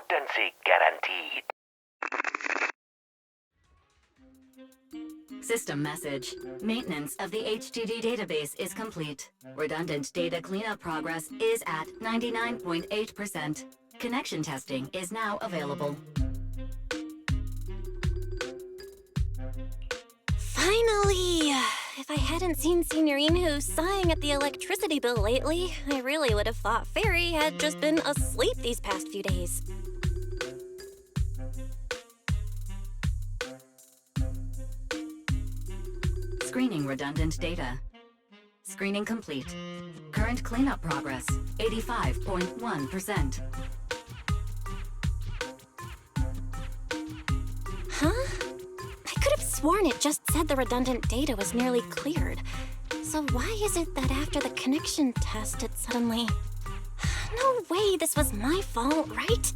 redundancy guaranteed. System message. Maintenance of the HDD database is complete. Redundant data cleanup progress is at 99.8%. Connection testing is now available. Finally! If I hadn't seen Signorine Hu sighing at the electricity bill lately, I really would have thought Fairy had just been asleep these past few days. Screening redundant data. Screening complete. Current cleanup progress, 85.1%. Huh? I could have sworn it just said the redundant data was nearly cleared. So why is it that after the connection test it suddenly... No way this was my fault, right?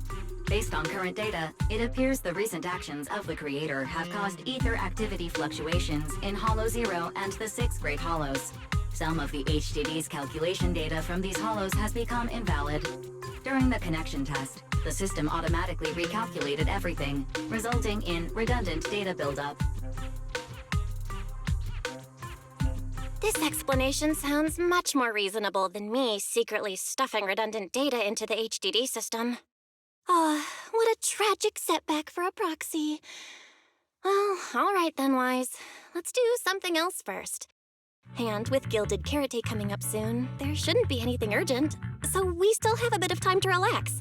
Based on current data, it appears the recent actions of the creator have caused ether activity fluctuations in Hollow Zero and the 6 Great Hollows. Some of the HDD's calculation data from these hollows has become invalid. During the connection test, the system automatically recalculated everything, resulting in redundant data buildup. This explanation sounds much more reasonable than me secretly stuffing redundant data into the HDD system. Ah, what a tragic setback for a proxy. Well, all right then, Wise. Let's do something else first. And with Gilded Carrot Day coming up soon, there shouldn't be anything urgent, so we still have a bit of time to relax.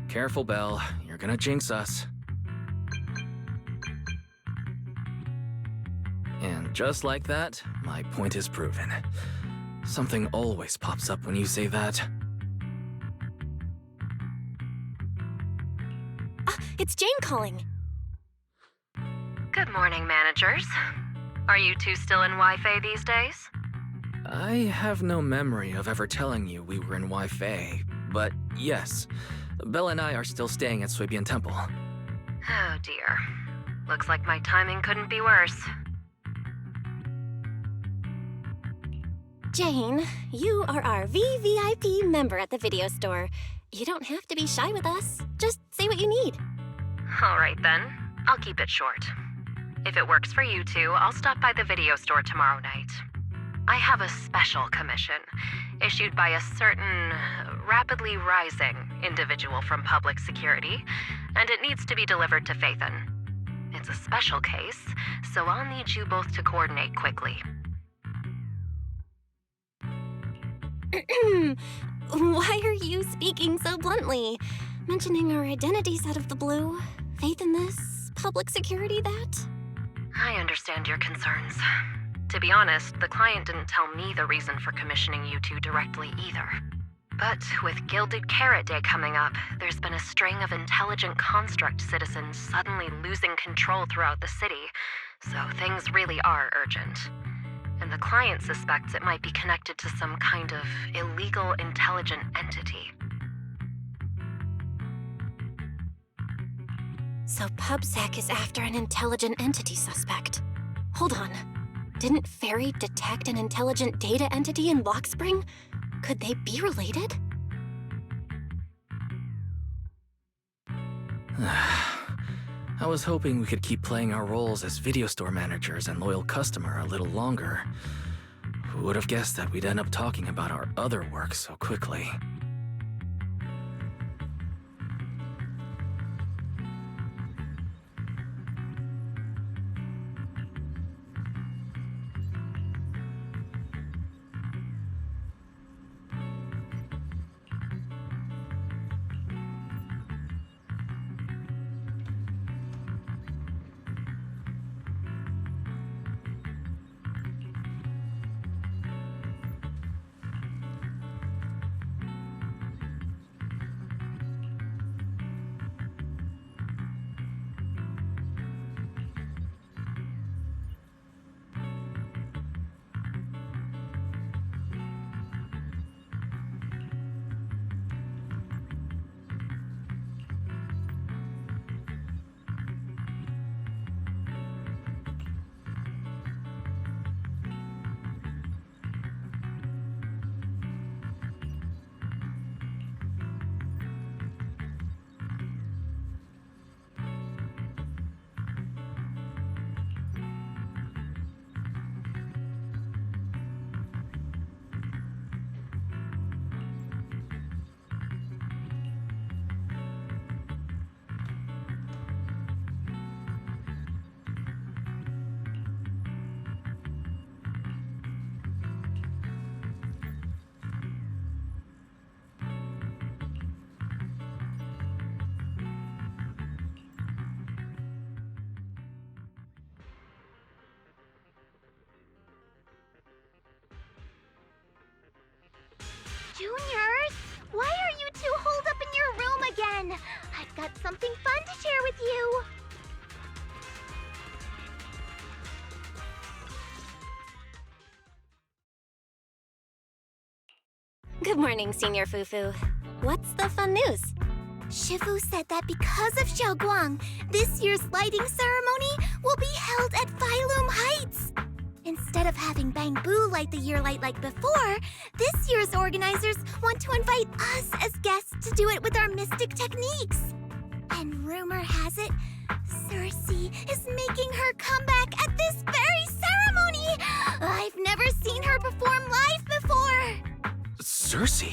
Careful, Belle. You're gonna jinx us. And just like that, my point is proven. Something always pops up when you say that. It's Jane calling. Good morning, managers. Are you two still in Wi-Fi these days? I have no memory of ever telling you we were in Wi-Fi, but yes, Belle and I are still staying at Suibian Temple. Oh dear. Looks like my timing couldn't be worse. Jane, you are our VVIP member at the video store. You don't have to be shy with us. Just say what you need. All right then. I'll keep it short. If it works for you two, I'll stop by the video store tomorrow night. I have a special commission issued by a certain rapidly rising individual from public security, and it needs to be delivered to Phaethon. It's a special case, so I'll need you both to coordinate quickly. Why are you speaking so bluntly? Mentioning our identities out of the blue. Faith in this, public security that? I understand your concerns. To be honest, the client didn't tell me the reason for commissioning you two directly either. But with Gilded Carrot Day coming up, there's been a string of intelligent construct citizens suddenly losing control throughout the city, so things really are urgent. And the client suspects it might be connected to some kind of illegal intelligent entity. So PubSec is after an intelligent entity suspect. Hold on. Didn't Fairy detect an intelligent data entity in Blockspring? Could they be related? I was hoping we could keep playing our roles as video store managers and loyal customer a little longer. Who would have guessed that we'd end up talking about our other work so quickly? something fun to share with you. Good morning, Senior Fufu. What's the fun news? Shifu said that because of shungguang, this year's lighting ceremony will be held at Phylum Heights. Instead of having Bangbu light the year light like before, this year's organizers want to invite us as guests to do it with our mystic techniques. And rumor has it, Circe is making her comeback at this very ceremony! I've never seen her perform live before! Circe?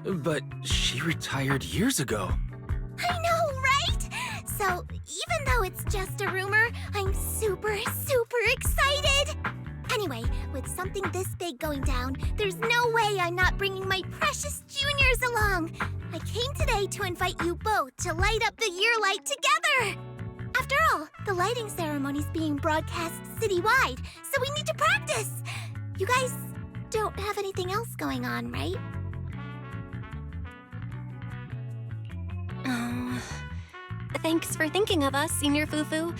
But she retired years ago. I know, right? So, even though it's just a rumor, I'm super excited! Anyway, with something this big going down, there's no way I'm not bringing my precious juniors along! I came today to invite you both to light up the year light together! After all, the lighting ceremony's being broadcast citywide, so we need to practice! You guys don't have anything else going on, right? Thanks for thinking of us, Senior Fufu.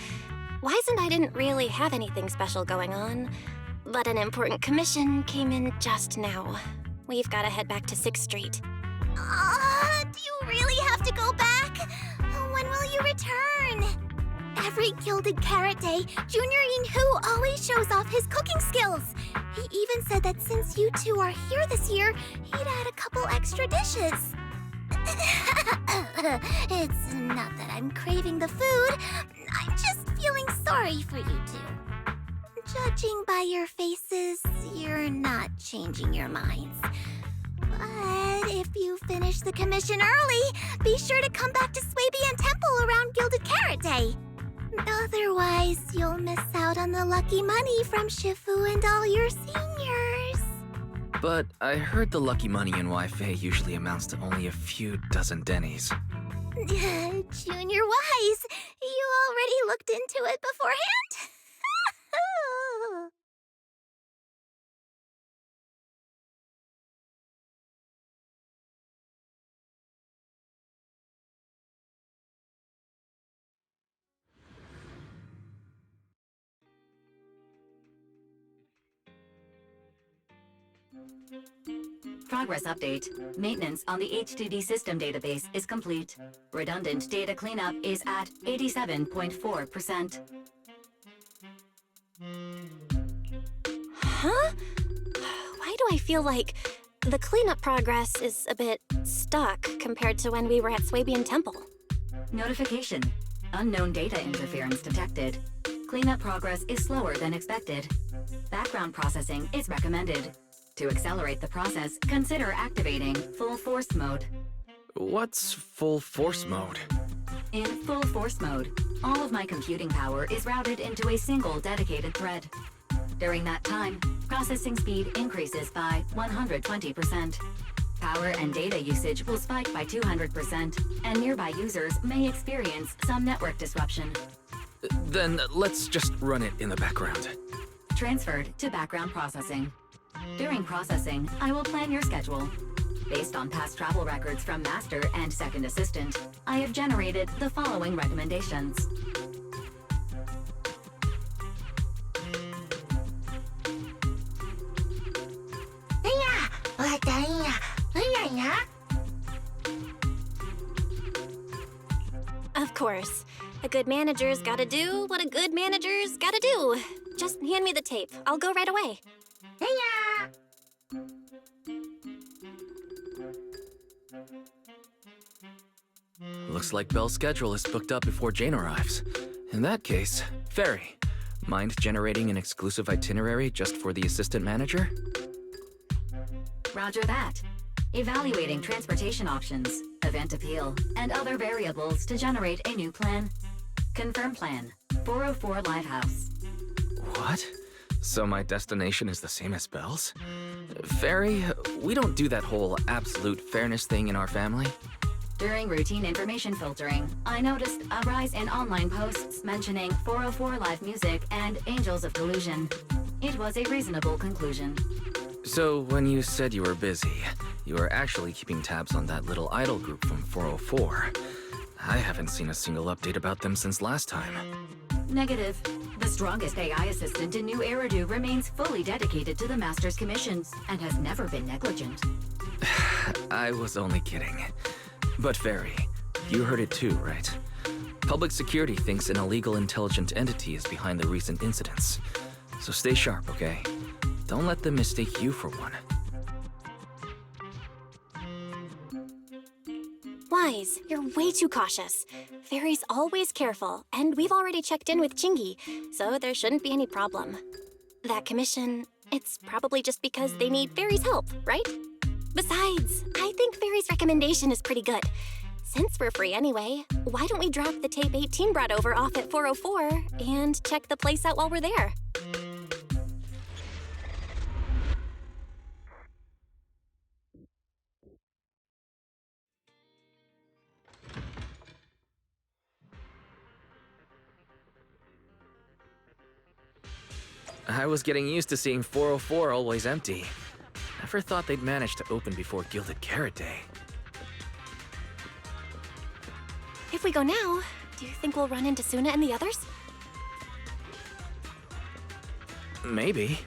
Wise and I didn't really have anything special going on, but an important commission came in just now. We've got to head back to 6th Street. Do you really have to go back? When will you return? Every Gilded Carrot Day, Junior Yinhu always shows off his cooking skills. He even said that since you two are here this year, he'd add a couple extra dishes. It's not that I'm craving the food. I'm just feeling sorry for you two. Judging by your faces, you're not changing your minds. But if you finish the commission early, be sure to come back to Swabian Temple around Gilded Carrot Day. Otherwise, you'll miss out on the lucky money from Shifu and all your seniors. But I heard the lucky money in Wi-Fi usually amounts to only a few dozen dennies. Junior Wise, you already looked into it beforehand? Progress update. Maintenance on the HDD system database is complete. Redundant data cleanup is at 87.4%. Huh? Why do I feel like the cleanup progress is a bit stuck compared to when we were at Swabian Temple? Notification. Unknown data interference detected. Cleanup progress is slower than expected. Background processing is recommended. To accelerate the process, consider activating full force mode. What's full force mode? In full force mode, all of my computing power is routed into a single dedicated thread. During that time, processing speed increases by 120%. Power and data usage will spike by 200%, and nearby users may experience some network disruption. Then let's just run it in the background. Transferred to background processing. During processing, I will plan your schedule. Based on past travel records from Master and Second Assistant, I have generated the following recommendations. Of course. A good manager's gotta do what a good manager's gotta do. Just hand me the tape. I'll go right away. Looks like Belle's schedule is booked up before Jane arrives. In that case, Fairy, mind generating an exclusive itinerary just for the assistant manager? Roger that. Evaluating transportation options, event appeal, and other variables to generate a new plan. Confirm plan. 404 Lighthouse. What? So my destination is the same as Belle's? Fairy, we don't do that whole absolute fairness thing in our family. During routine information filtering, I noticed a rise in online posts mentioning 404 Live Music and Angels of Delusion. It was a reasonable conclusion. So when you said you were busy, you were actually keeping tabs on that little idol group from 404. I haven't seen a single update about them since last time. Negative. The strongest AI assistant in New Eridu remains fully dedicated to the Master's commissions and has never been negligent. I was only kidding. But Fairy, you heard it too, right? Public security thinks an illegal intelligent entity is behind the recent incidents. So stay sharp, okay? Don't let them mistake you for one. Wise, you're way too cautious. Fairy's always careful, and we've already checked in with Chingy, so there shouldn't be any problem. That commission, it's probably just because they need Fairy's help, right? Besides, I think Fairy's recommendation is pretty good. Since we're free anyway, why don't we drop the tape 18 brought over off at 404 and check the place out while we're there? I was getting used to seeing 404 always empty. Never thought they'd manage to open before Gilded Carrot Day. If we go now, do you think we'll run into Suna and the others? Maybe.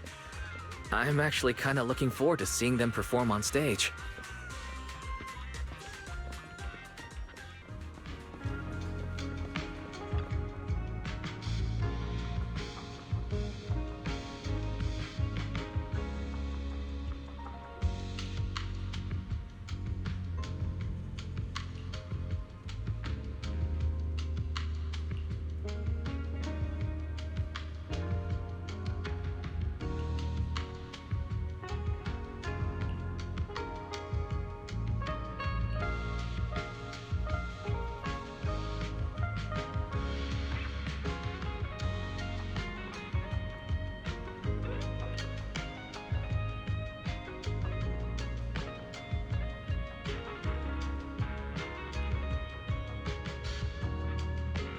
I'm actually kinda looking forward to seeing them perform on stage.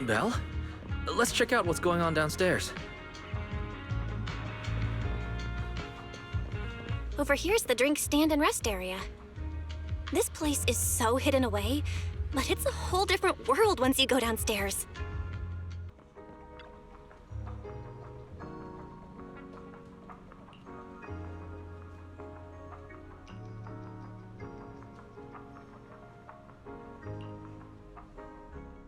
Belle? Let's check out what's going on downstairs. Over here's the drink stand and rest area. This place is so hidden away, but it's a whole different world once you go downstairs.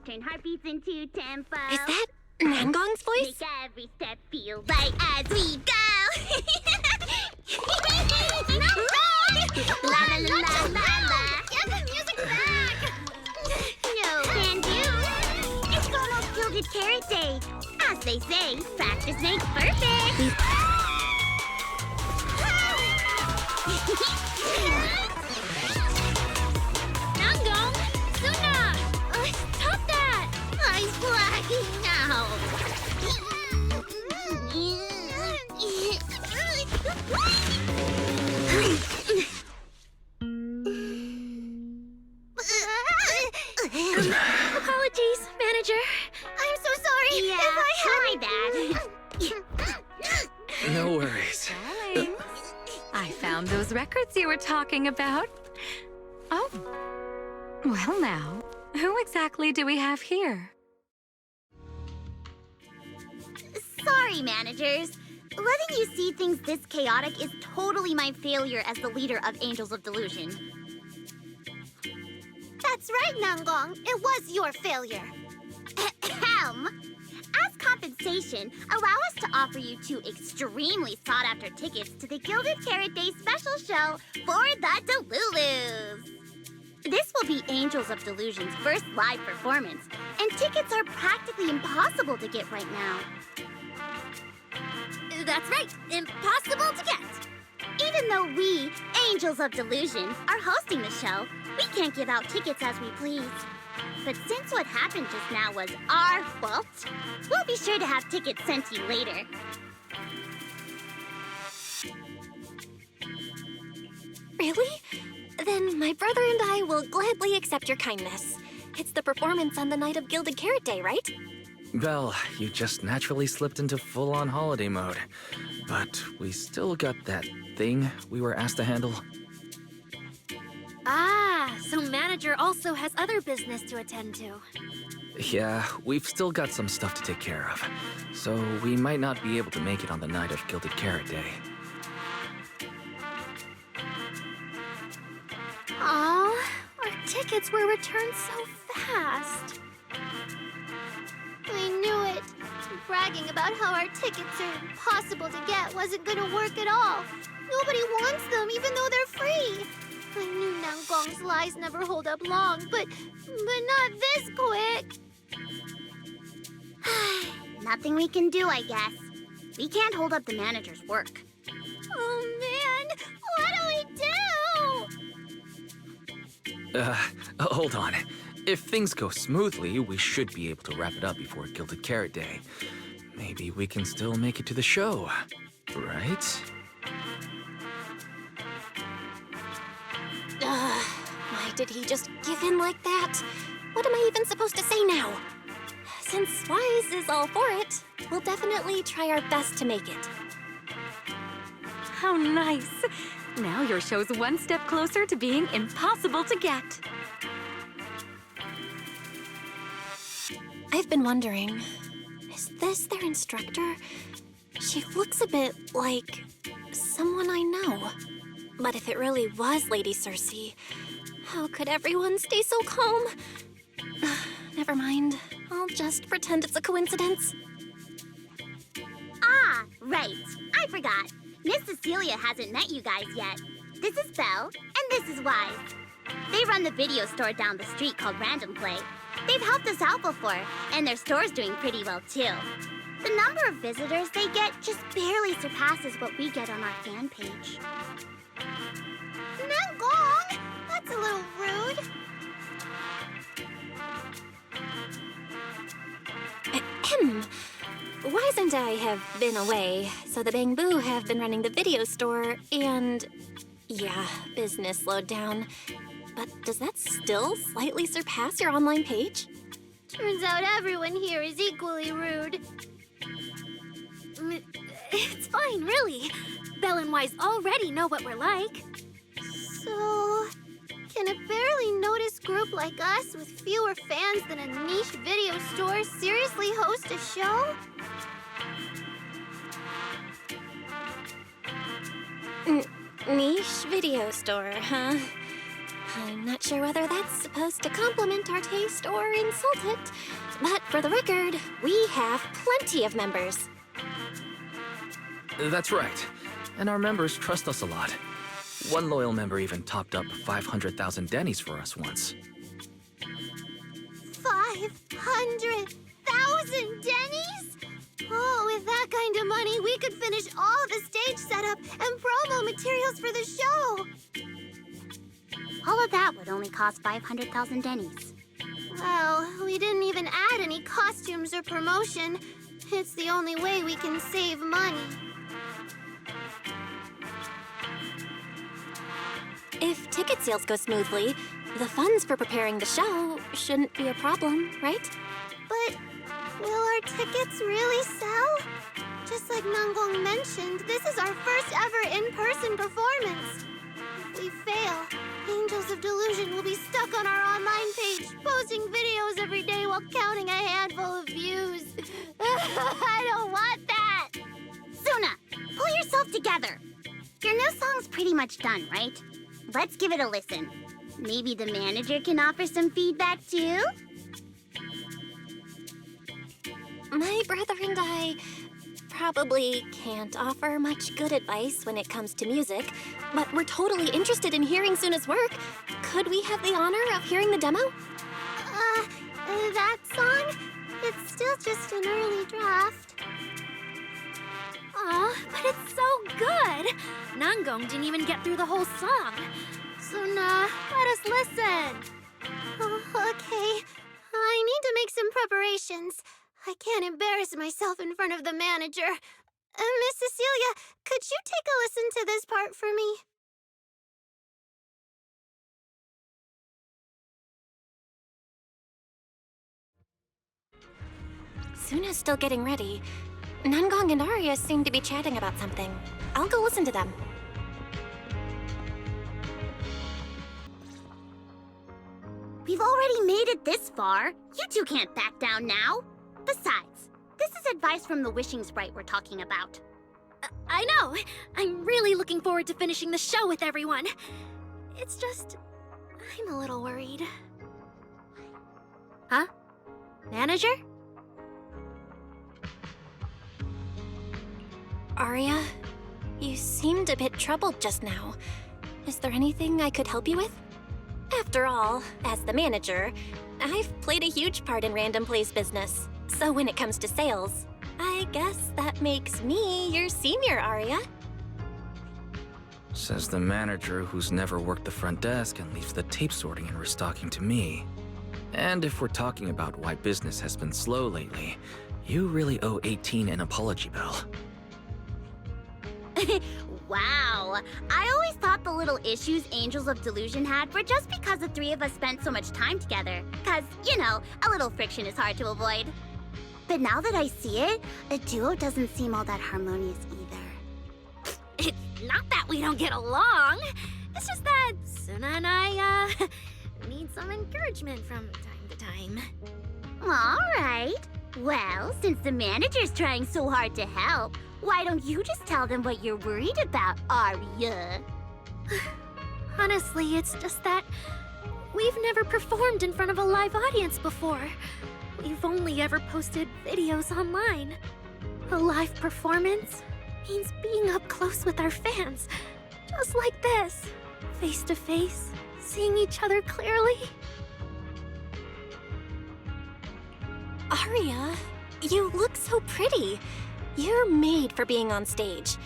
Turn heartbeats into tempo. Is that Nangong's voice? Make every step feel right as we go. La la la la la. Get the music back. No can do. It's gone off Gilded Carrot Day. As they say, practice makes perfect. Nangong, Suna, stop that! I'm blacking out. Apologies, manager. I'm so sorry. Yeah, if I had my bad. No worries. Darling, I found those records you were talking about. Oh. Well now, who exactly do we have here? Sorry, managers. Letting you see things this chaotic is totally my failure as the leader of Angels of Delusion. That's right, Nangong. It was your failure. Ahem. As compensation, allow us to offer you 2 extremely sought-after tickets to the Gilded Carrot Day special show for the Delulus. This will be Angels of Delusion's first live performance, and tickets are practically impossible to get right now. That's right, impossible to get. Even though we, Angels of Delusion, are hosting the show, we can't give out tickets as we please. But since what happened just now was our fault, we'll be sure to have tickets sent to you later. Really? Then my brother and I will gladly accept your kindness. It's the performance on the night of Gilded Carrot Day, right? Belle, you just naturally slipped into full-on holiday mode. But we still got that thing we were asked to handle. Ah, So manager also has other business to attend to. Yeah, we've still got some stuff to take care of, so we might not be able to make it on the night of Gilded Carrot Day. Aw, our tickets were returned so fast. I knew it. Bragging about how our tickets are impossible to get wasn't gonna work at all. Nobody wants them, even though they're free. I knew Nangong's lies never hold up long, but not this quick. Nothing we can do, I guess. We can't hold up the manager's work. Oh man, what do we do? Hold on. If things go smoothly, we should be able to wrap it up before Gilded Carrot Day. Maybe we can still make it to the show, right? Why did he just give in like that? What am I even supposed to say now? Since Wise is all for it, we'll definitely try our best to make it. How nice. Now your show's one step closer to being impossible to get. I've been wondering, is this their instructor? She looks a bit like someone I know. But if it really was Lady Cersei, how could everyone stay so calm? Never mind. I'll just pretend it's a coincidence. Ah, right. I forgot. Miss Cecilia hasn't met you guys yet. This is Belle, and this is Wise. They run the video store down the street called Random Play. They've helped us out before, and their store's doing pretty well too. The number of visitors they get just barely surpasses what we get on our fan page. Nangong! That's a little rude. Ahem. Wise and I have been away, so the Bangbu have been running the video store, and yeah, business slowed down. But does that still slightly surpass your online page? Turns out everyone here is equally rude. It's fine, really. Belle and Wise already know what we're like. So, can a barely noticed group like us with fewer fans than a niche video store seriously host a show? Niche video store, huh? I'm not sure whether that's supposed to compliment our taste or insult it. But for the record, we have plenty of members. That's right. And our members trust us a lot. One loyal member even topped up 500,000 dennies for us once. 500,000 dennies? Oh, with that kind of money, we could finish all the stage setup and promo materials for the show. All of that would only cost 500,000 dennies. Well, we didn't even add any costumes or promotion. It's the only way we can save money. If ticket sales go smoothly, the funds for preparing the show shouldn't be a problem, right? But will our tickets really sell? Just like Nangong mentioned, this is our first ever in-person performance. If we fail, Angels of Delusion will be stuck on our online page, posting videos every day while counting a handful of views. I don't want that! Suna, pull yourself together. Your new song's pretty much done, right? Let's give it a listen. Maybe the manager can offer some feedback too? My brother and I probably can't offer much good advice when it comes to music, but we're totally interested in hearing Suna's work. Could we have the honor of hearing the demo? That song? It's still just an early draft. Aw, but it's so good! Nangong didn't even get through the whole song. Suna, let us listen. Oh, okay. I need to make some preparations. I can't embarrass myself in front of the manager. Miss Cecilia, could you take a listen to this part for me? Suna's still getting ready. Nangong and Arya seem to be chatting about something. I'll go listen to them. We've already made it this far. You two can't back down now. Besides, this is advice from the wishing sprite we're talking about. I know! I'm really looking forward to finishing the show with everyone. It's just... I'm a little worried. Huh? Manager? Aria, you seemed a bit troubled just now. Is there anything I could help you with? After all, as the manager, I've played a huge part in Random Play's business. So when it comes to sales, I guess that makes me your senior, Aria. Says the manager who's never worked the front desk and leaves the tape sorting and restocking to me. And if we're talking about why business has been slow lately, you really owe 18 an apology, Belle. Wow. I always thought the little issues Angels of Delusion had were just because the three of us spent so much time together. Cause, you know, a little friction is hard to avoid. But now that I see it, a duo doesn't seem all that harmonious either. It's not that we don't get along. It's just that Suna and I, need some encouragement from time to time. Alright. Well, since the manager's trying so hard to help, why don't you just tell them what you're worried about, Aria? Honestly, it's just that we've never performed in front of a live audience before. We've only ever posted videos online. A live performance means being up close with our fans, just like this, face to face, seeing each other clearly. Aria, you look so pretty. You're made for being on stage.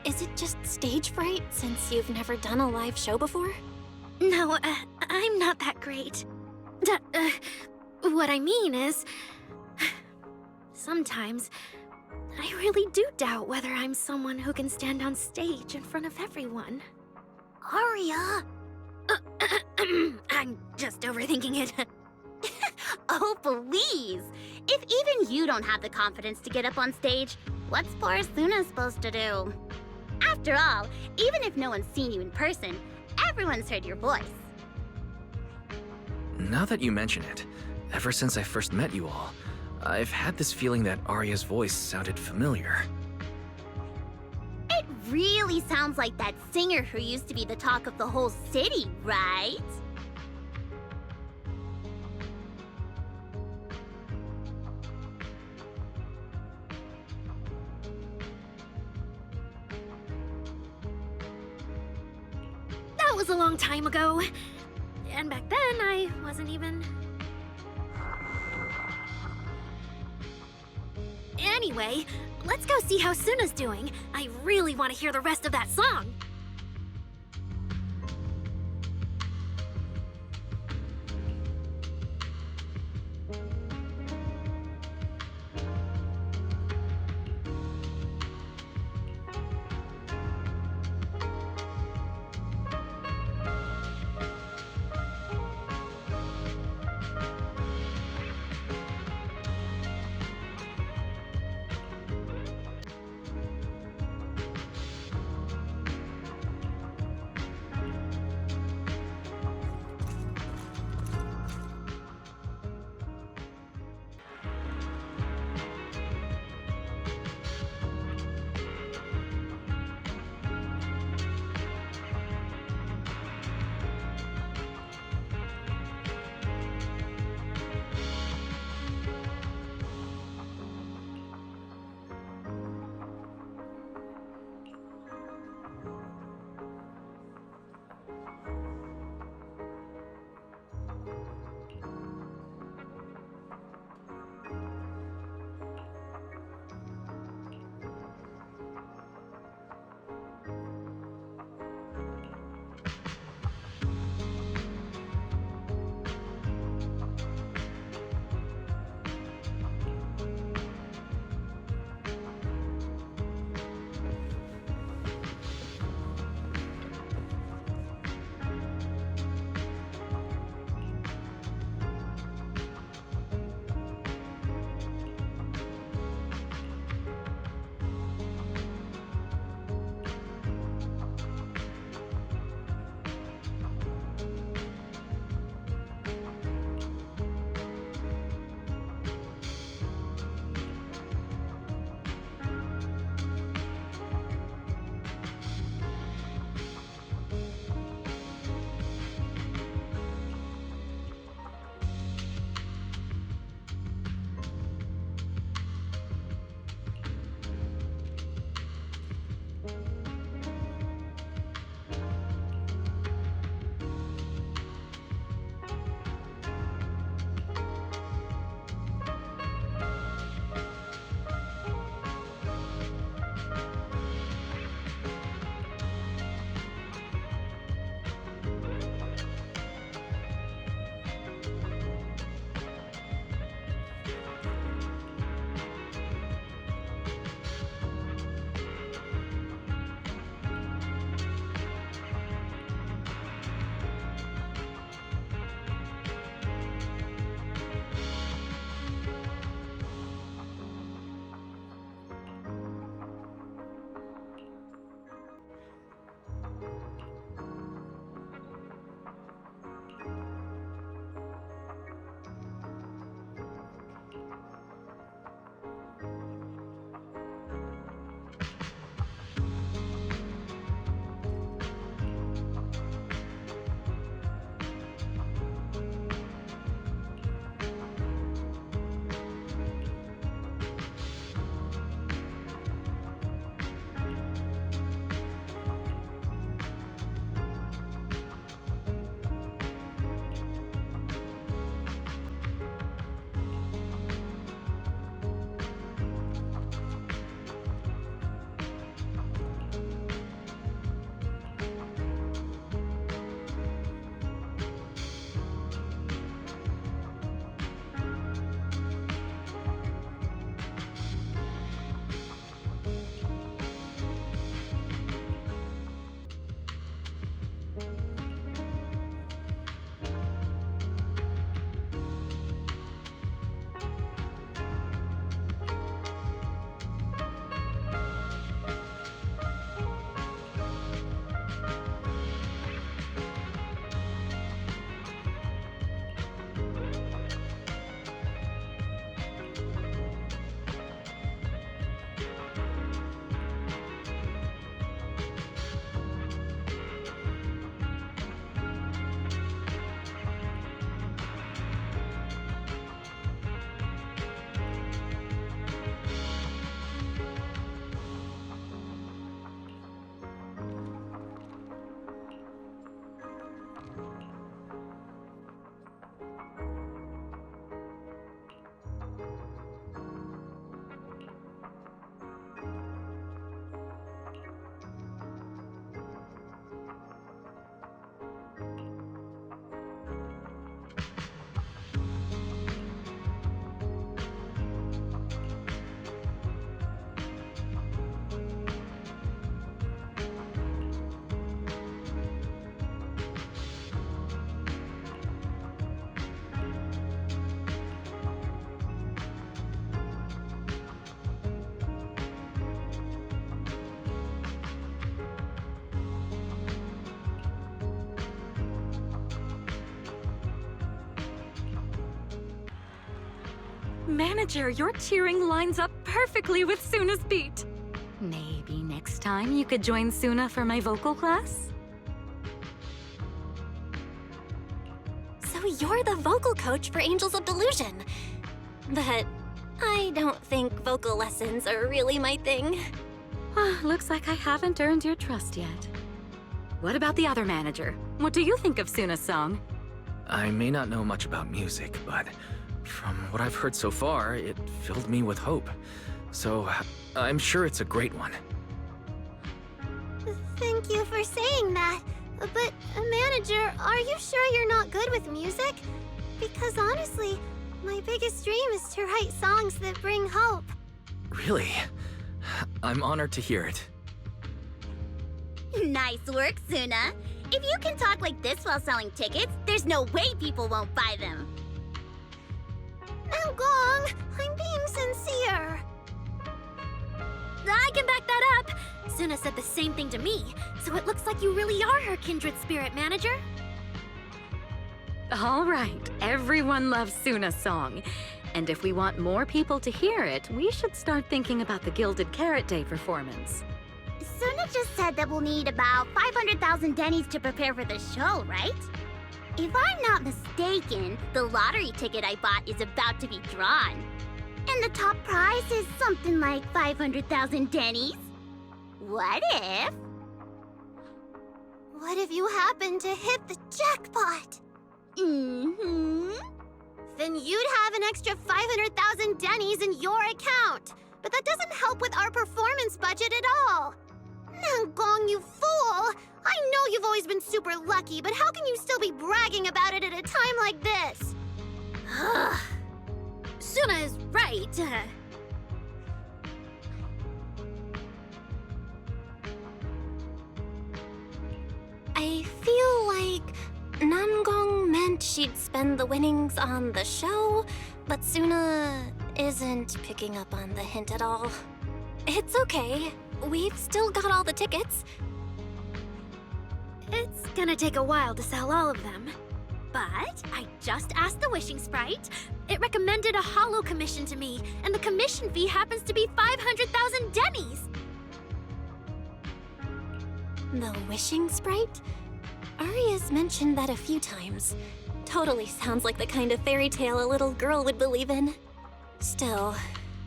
Is it just stage fright since you've never done a live show before? No, I'm not that great. What I mean is... Sometimes, I really do doubt whether I'm someone who can stand on stage in front of everyone. Aria! I'm just overthinking it. Oh, please! If even you don't have the confidence to get up on stage, what's poor Suna supposed to do? After all, even if no one's seen you in person, everyone's heard your voice. Now that you mention it, ever since I first met you all, I've had this feeling that Aria's voice sounded familiar. It really sounds like that singer who used to be the talk of the whole city, right? That was a long time ago. And back then, I wasn't even... Anyway, let's go see how Suna's doing. I really want to hear the rest of that song. Manager, your cheering lines up perfectly with Suna's beat. Maybe next time you could join Suna for my vocal class? So you're the vocal coach for Angels of Delusion. But I don't think vocal lessons are really my thing. Looks like I haven't earned your trust yet. What about the other manager? What do you think of Suna's song? I may not know much about music, but from what I've heard so far, it filled me with hope. So, I'm sure it's a great one. Thank you for saying that. But, manager, are you sure you're not good with music? Because honestly, my biggest dream is to write songs that bring hope. Really? I'm honored to hear it. Nice work, Suna. If you can talk like this while selling tickets, there's no way people won't buy them. Gong, I'm being sincere. I can back that up. Suna said the same thing to me, so it looks like you really are her kindred spirit, manager. All right, everyone loves Suna's song. And if we want more people to hear it, we should start thinking about the Gilded Carrot Day performance. Suna just said that we'll need about 500,000 dennies to prepare for the show, right? If I'm not mistaken, the lottery ticket I bought is about to be drawn. And the top prize is something like 500,000 dennies. What if you happen to hit the jackpot? Then you'd have an extra 500,000 dennies in your account. But that doesn't help with our performance budget at all. Gong, you fool! I know you've always been super lucky, but how can you still be bragging about it at a time like this? Suna is right. I feel like Namgong meant she'd spend the winnings on the show, but Suna isn't picking up on the hint at all. It's okay. We've still got all the tickets. It's gonna take a while to sell all of them. But I just asked the Wishing Sprite. It recommended a holo commission to me, and the commission fee happens to be 500,000 dennies. The Wishing Sprite? Aria's mentioned that a few times. Totally sounds like the kind of fairy tale a little girl would believe in. Still,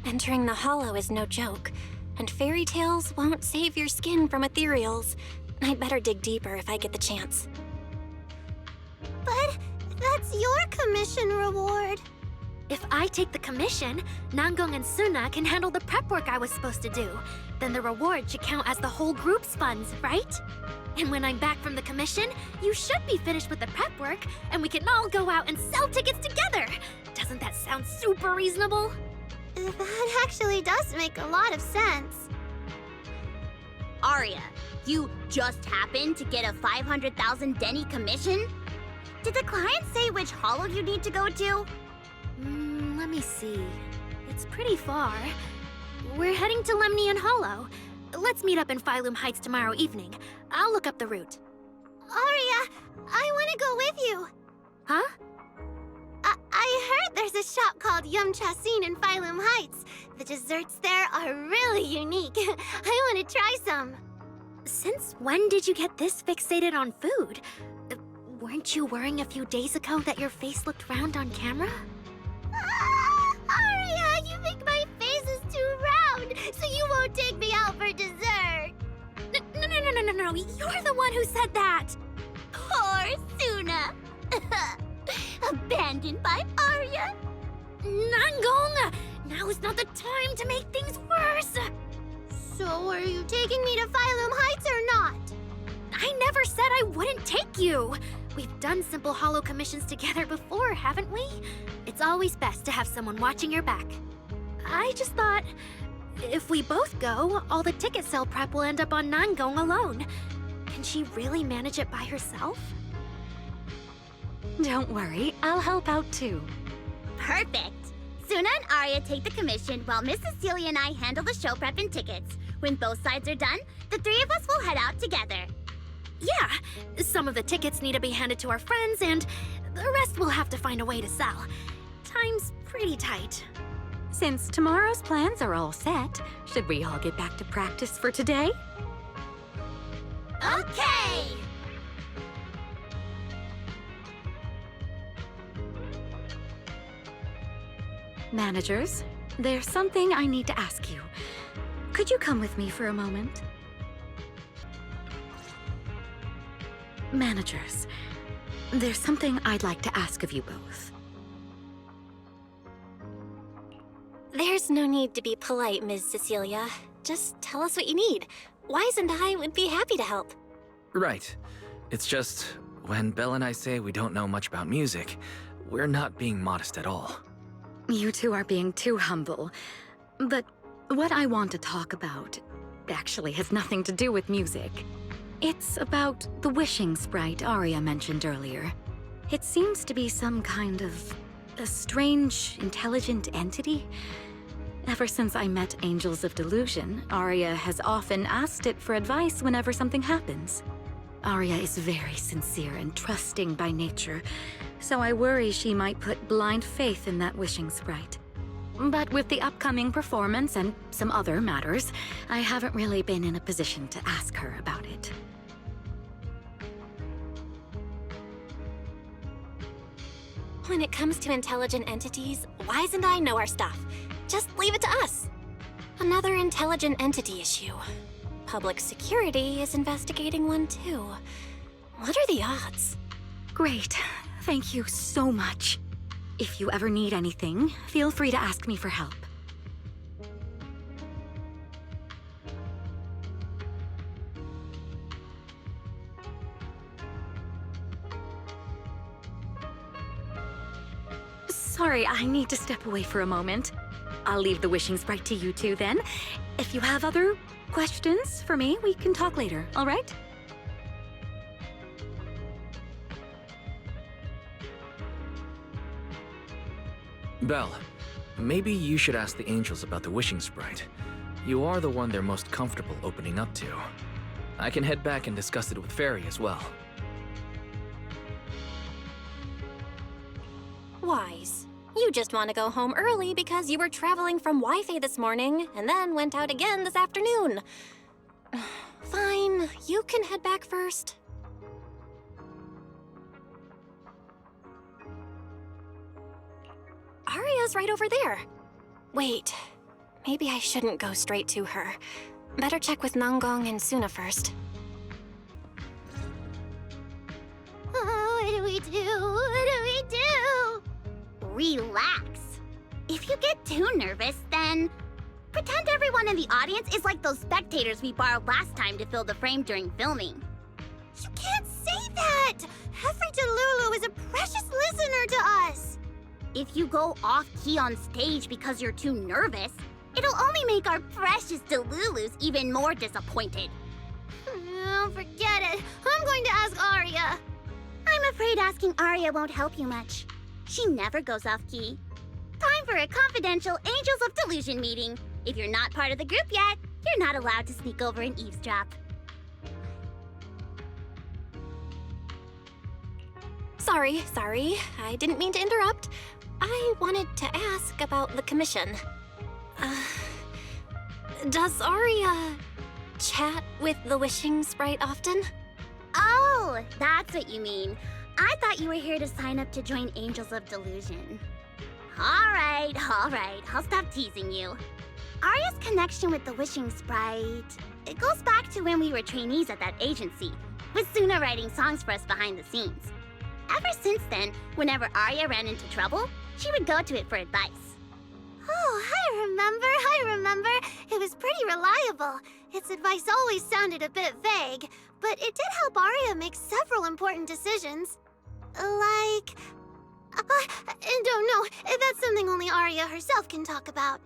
entering the holo is no joke, and fairy tales won't save your skin from ethereals. I'd better dig deeper if I get the chance. But that's your commission reward. If I take the commission, Namgong and Suna can handle the prep work I was supposed to do. Then the reward should count as the whole group's funds, right? And when I'm back from the commission, you should be finished with the prep work, and we can all go out and sell tickets together. Doesn't that sound super reasonable? That actually does make a lot of sense. Aria, you just happened to get a 500,000 denny commission? Did the client say which holo you need to go to? Let me see. It's pretty far. We're heading to Lemnian Hollow. Let's meet up in Phylum Heights tomorrow evening. I'll look up the route. Aria, I want to go with you. Huh? I heard there's a shop called Yum Chasin in Phylum Heights. The desserts there are really unique. I want to try some. Since when did you get this fixated on food? Weren't you worrying a few days ago that your face looked round on camera? Aria, you think my face is too round, so you won't take me out for dessert. No, you're the one who said that! Poor Suna. Abandoned by Aria. Namgong! Now is not the time to make things worse! So are you taking me to Phylum Heights or not? I never said I wouldn't take you! We've done simple holo commissions together before, haven't we? It's always best to have someone watching your back. I just thought, if we both go, all the ticket sale prep will end up on Namgong alone. Can she really manage it by herself? Don't worry, I'll help out too. Perfect. Suna and Aria take the commission while Miss Cecilia and I handle the show prep and tickets. When both sides are done, the three of us will head out together. Yeah, some of the tickets need to be handed to our friends, and the rest we'll have to find a way to sell. Time's pretty tight. Since tomorrow's plans are all set, should we all get back to practice for today? Okay! Managers, there's something I need to ask you. Could you come with me for a moment? Managers, there's something I'd like to ask of you both. There's no need to be polite, Ms. Cecilia. Just tell us what you need. Wise and I would be happy to help. Right. It's just, when Belle and I say we don't know much about music, we're not being modest at all. You two are being too humble. But what I want to talk about actually has nothing to do with music. It's about the wishing sprite Arya mentioned earlier. It seems to be some kind of a strange, intelligent entity. Ever since I met Angels of Delusion, Arya has often asked it for advice whenever something happens. Arya is very sincere and trusting by nature, so I worry she might put blind faith in that wishing sprite. But with the upcoming performance and some other matters, I haven't really been in a position to ask her about it. When it comes to intelligent entities, Wise and I know our stuff. Just leave it to us. Another intelligent entity issue. Public security is investigating one too. What are the odds? Great. Thank you so much. If you ever need anything, feel free to ask me for help. Sorry, I need to step away for a moment. I'll leave the wishing sprite to you two then. If you have other questions for me, we can talk later, all right? Belle, maybe you should ask the angels about the wishing sprite. You are the one they're most comfortable opening up to. I can head back and discuss it with Fairy as well. Wise, you just want to go home early because you were traveling from Wi-Fi this morning and then went out again this afternoon. Fine, you can head back first. Arya's right over there. Wait, maybe I shouldn't go straight to her. Better check with Nanggong and Suna first. What do we do? What do we do? Relax. If you get too nervous, then pretend everyone in the audience is like those spectators we borrowed last time to fill the frame during filming. You can't say that! Every Delulu is a precious listener to us. If you go off-key on stage because you're too nervous, it'll only make our precious Delulus even more disappointed. Oh, forget it. I'm going to ask Arya. I'm afraid asking Arya won't help you much. She never goes off-key. Time for a confidential Angels of Delusion meeting. If you're not part of the group yet, you're not allowed to sneak over and eavesdrop. Sorry. I didn't mean to interrupt. I wanted to ask about the commission. Does Arya chat with the wishing sprite often? Oh, that's what you mean. I thought you were here to sign up to join Angels of Delusion. All right. I'll stop teasing you. Arya's connection with the wishing sprite, it goes back to when we were trainees at that agency, with Suna writing songs for us behind the scenes. Ever since then, whenever Arya ran into trouble, she would go to it for advice. Oh, I remember. It was pretty reliable. Its advice always sounded a bit vague, but it did help Arya make several important decisions. Like... don't know. That's something only Arya herself can talk about.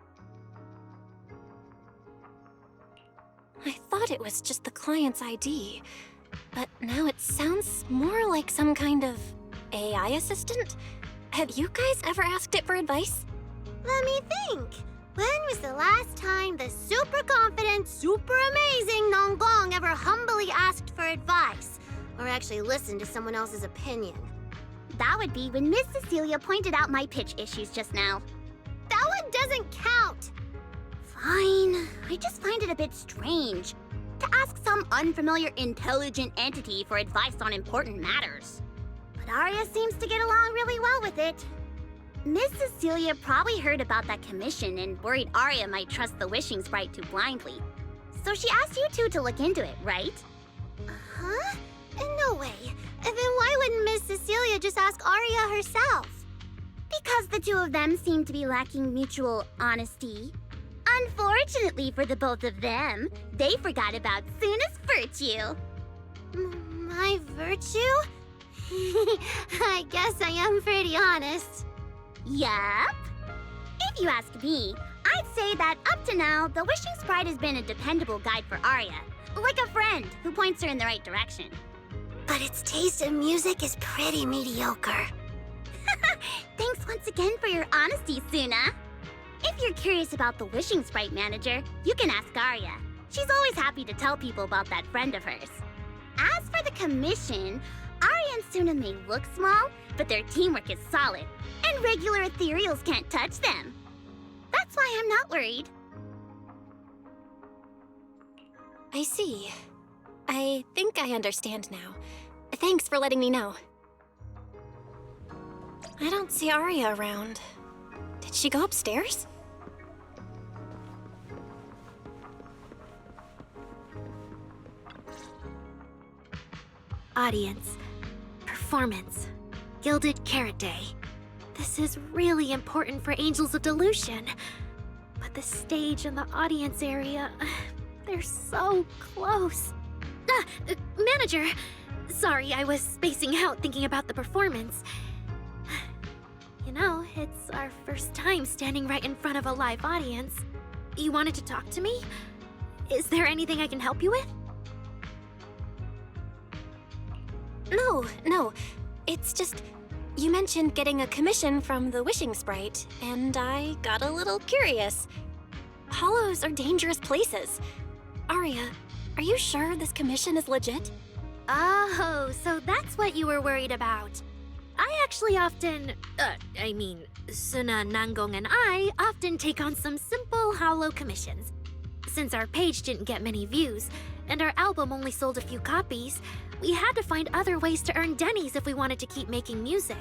I thought it was just the client's ID, but now it sounds more like some kind of AI assistant. Have you guys ever asked it for advice? Let me think. When was the last time the super confident, super amazing Nanggong ever humbly asked for advice? Or actually listened to someone else's opinion? That would be when Miss Cecilia pointed out my pitch issues just now. That would doesn't count! Fine. I just find it a bit strange to ask some unfamiliar intelligent entity for advice on important matters. But Arya seems to get along really well with it. Miss Cecilia probably heard about that commission and worried Arya might trust the wishing sprite too blindly. So she asked you two to look into it, right? Huh? No way. Then why wouldn't Miss Cecilia just ask Arya herself? Because the two of them seem to be lacking mutual honesty. Unfortunately for the both of them, they forgot about Suna's virtue. My virtue? I guess I am pretty honest. Yup. If you ask me, I'd say that up to now, the Wishing Sprite has been a dependable guide for Arya. Like a friend who points her in the right direction. But its taste in music is pretty mediocre. Thanks once again for your honesty, Suna. If you're curious about the Wishing Sprite manager, you can ask Arya. She's always happy to tell people about that friend of hers. As for the commission, Arya and Suna may look small, but their teamwork is solid, and regular ethereals can't touch them. That's why I'm not worried. I see. I think I understand now. Thanks for letting me know. I don't see Arya around. Did she go upstairs? Audience. Performance. Gilded Carrot Day. This is really important for Angels of Delusion. But the stage and the audience area, they're so close. Manager! Sorry, I was spacing out thinking about the performance. You know, it's our first time standing right in front of a live audience. You wanted to talk to me? Is there anything I can help you with? No. It's just, you mentioned getting a commission from the Wishing Sprite, and I got a little curious. Hollows are dangerous places. Arya, are you sure this commission is legit? Oh, so that's what you were worried about. I actually often, Suna, Nangong, and I often take on some simple hollow commissions. Since our page didn't get many views, and our album only sold a few copies, we had to find other ways to earn dennies if we wanted to keep making music.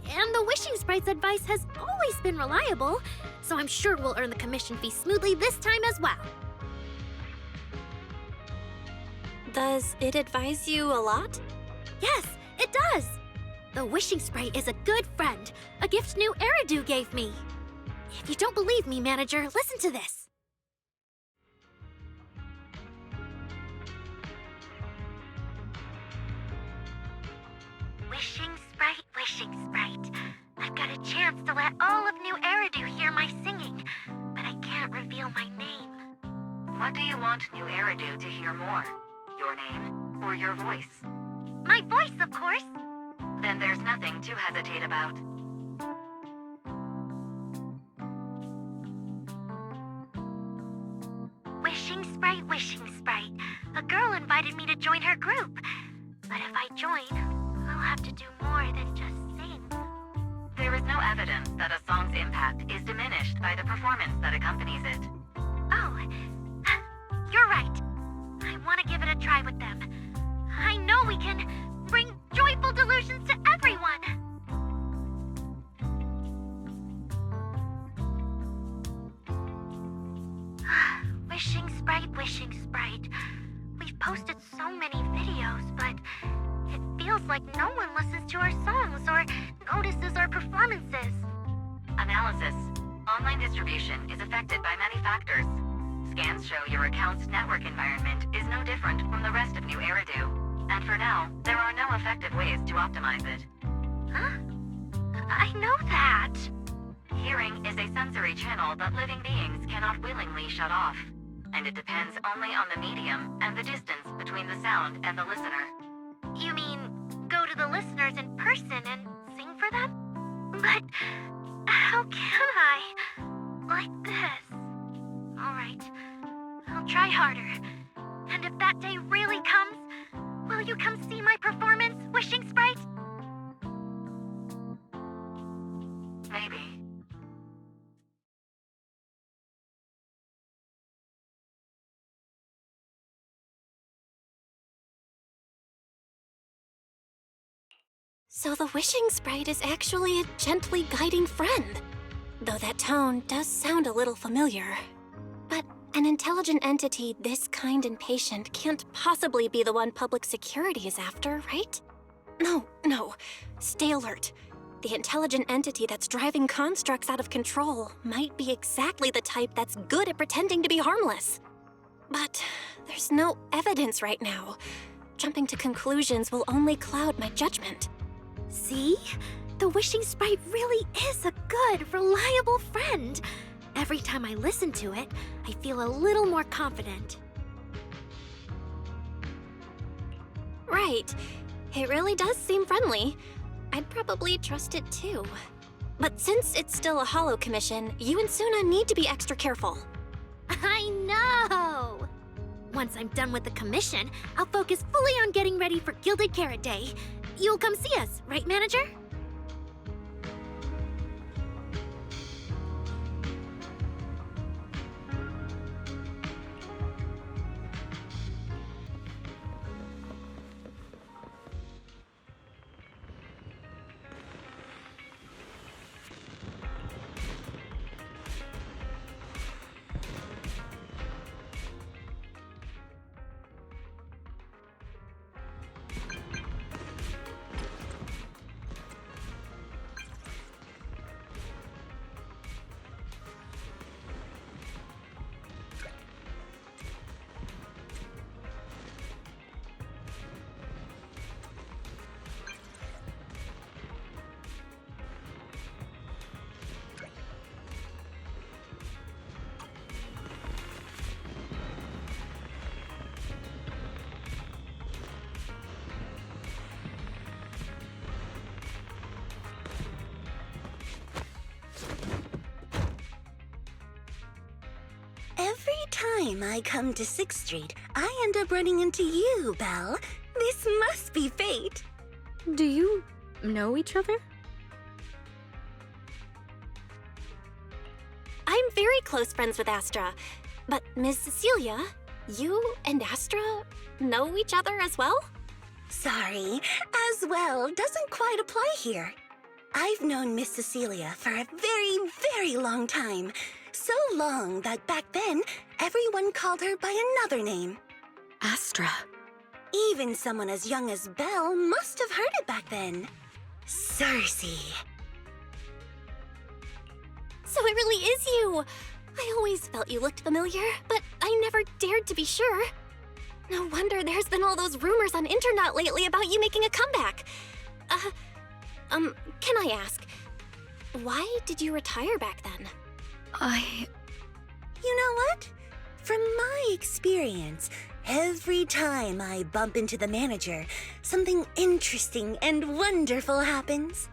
And the Wishing Sprite's advice has always been reliable, so I'm sure we'll earn the commission fee smoothly this time as well. Does it advise you a lot? Yes, it does! The Wishing Sprite is a good friend, a gift new Eridu gave me. If you don't believe me, manager, listen to this. Wishing Sprite. I've got a chance to let all of New Eridu hear my singing, but I can't reveal my name. What do you want New Eridu to hear more? Your name or your voice? My voice, of course. Then there's nothing to hesitate about. Wishing Sprite. A girl invited me to join her group. But if I join, I'll have to do more than just sing. There is no evidence that a song's impact is diminished by the performance that accompanies it. Oh, you're right. I want to give it a try with them. I know we can bring joyful delusions to everyone. Wishing Sprite. We've posted so many videos, but it feels like no one listens to our songs or notices our performances. Analysis. Online distribution is affected by many factors. Scans show your account's network environment is no different from the rest of New Eridu. And for now, there are no effective ways to optimize it. Huh? I know that. Hearing is a sensory channel that living beings cannot willingly shut off. And it depends only on the medium and the distance between the sound and the listener. You mean go to the listeners in person and sing for them? But how can I? Like this. Alright, I'll try harder. And if that day really comes, will you come see my performance, Wishing Sprite? Maybe. So the wishing sprite is actually a gently guiding friend. Though that tone does sound a little familiar. But an intelligent entity this kind and patient can't possibly be the one public security is after, right? No. Stay alert. The intelligent entity that's driving constructs out of control might be exactly the type that's good at pretending to be harmless. But there's no evidence right now. Jumping to conclusions will only cloud my judgment. See? The wishing sprite really is a good, reliable friend. Every time I listen to it, I feel a little more confident. Right. It really does seem friendly. I'd probably trust it too. But since it's still a holo commission, you and Suna need to be extra careful. I know! Once I'm done with the commission, I'll focus fully on getting ready for Gilded Carrot Day. You'll come see us, right, Manager? Every time I come to 6th Street, I end up running into you, Belle. This must be fate. Do you know each other? I'm very close friends with Astra. But Ms. Cecilia, you and Astra know each other as well? Sorry, as well doesn't quite apply here. I've known Miss Cecilia for a very, very long time. So long that back then, everyone called her by another name. Astra. Even someone as young as Belle must have heard it back then. Cersei. So it really is you! I always felt you looked familiar, but I never dared to be sure. No wonder there's been all those rumors on internet lately about you making a comeback. Can I ask, why did you retire back then? You know what? From my experience, every time I bump into the manager, something interesting and wonderful happens.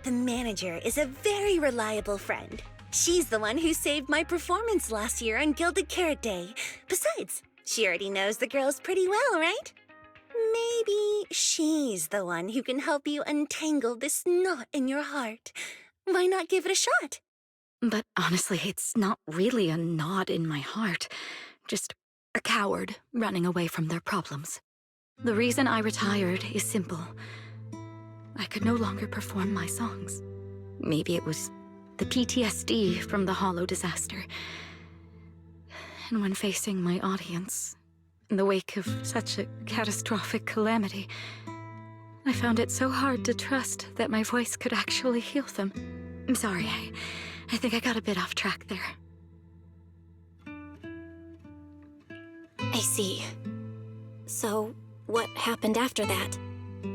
The manager is a very reliable friend. She's the one who saved my performance last year on Gilded Carrot Day. Besides, she already knows the girls pretty well, right? Maybe she's the one who can help you untangle this knot in your heart. Why not give it a shot? But honestly, it's not really a knot in my heart. Just a coward running away from their problems. The reason I retired is simple. I could no longer perform my songs. Maybe it was the PTSD from the holo disaster. And when facing my audience, in the wake of such a catastrophic calamity, I found it so hard to trust that my voice could actually heal them. I'm sorry, I think I got a bit off track there. I see. So, what happened after that?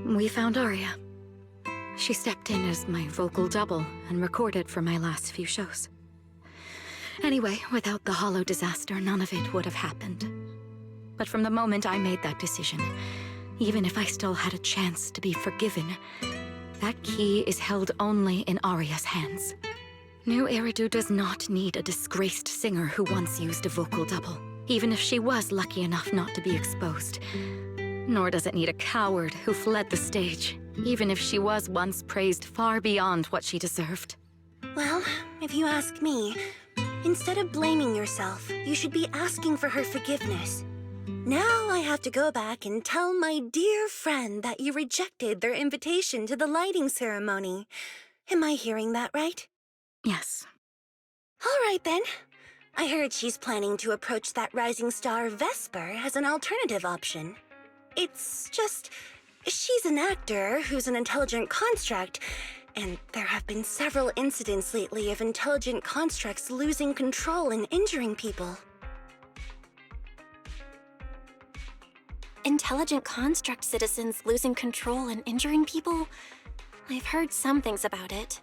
We found Aria. She stepped in as my vocal double and recorded for my last few shows. Anyway, without the holo disaster, none of it would have happened. But from the moment I made that decision, even if I still had a chance to be forgiven, that key is held only in Aria's hands. New Eridu does not need a disgraced singer who once used a vocal double, even if she was lucky enough not to be exposed. Nor does it need a coward who fled the stage, even if she was once praised far beyond what she deserved. Well, if you ask me, instead of blaming yourself, you should be asking for her forgiveness. Now I have to go back and tell my dear friend that you rejected their invitation to the lighting ceremony. Am I hearing that right? Yes. All right, then. I heard she's planning to approach that rising star Vesper as an alternative option. It's just, she's an actor who's an intelligent construct, and there have been several incidents lately of intelligent constructs losing control and injuring people. Intelligent construct citizens losing control and injuring people? I've heard some things about it.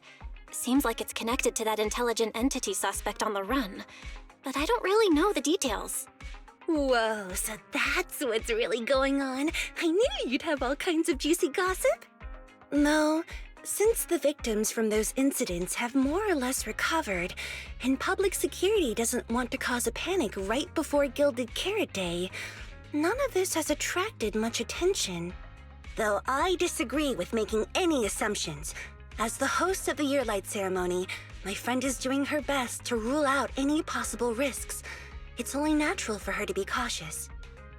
Seems like it's connected to that intelligent entity suspect on the run, but I don't really know the details. Whoa, so that's what's really going on. I knew you'd have all kinds of juicy gossip. No, since the victims from those incidents have more or less recovered, and public security doesn't want to cause a panic right before Gilded Carrot Day, none of this has attracted much attention. Though I disagree with making any assumptions. As the host of the Yearlight ceremony, my friend is doing her best to rule out any possible risks. It's only natural for her to be cautious.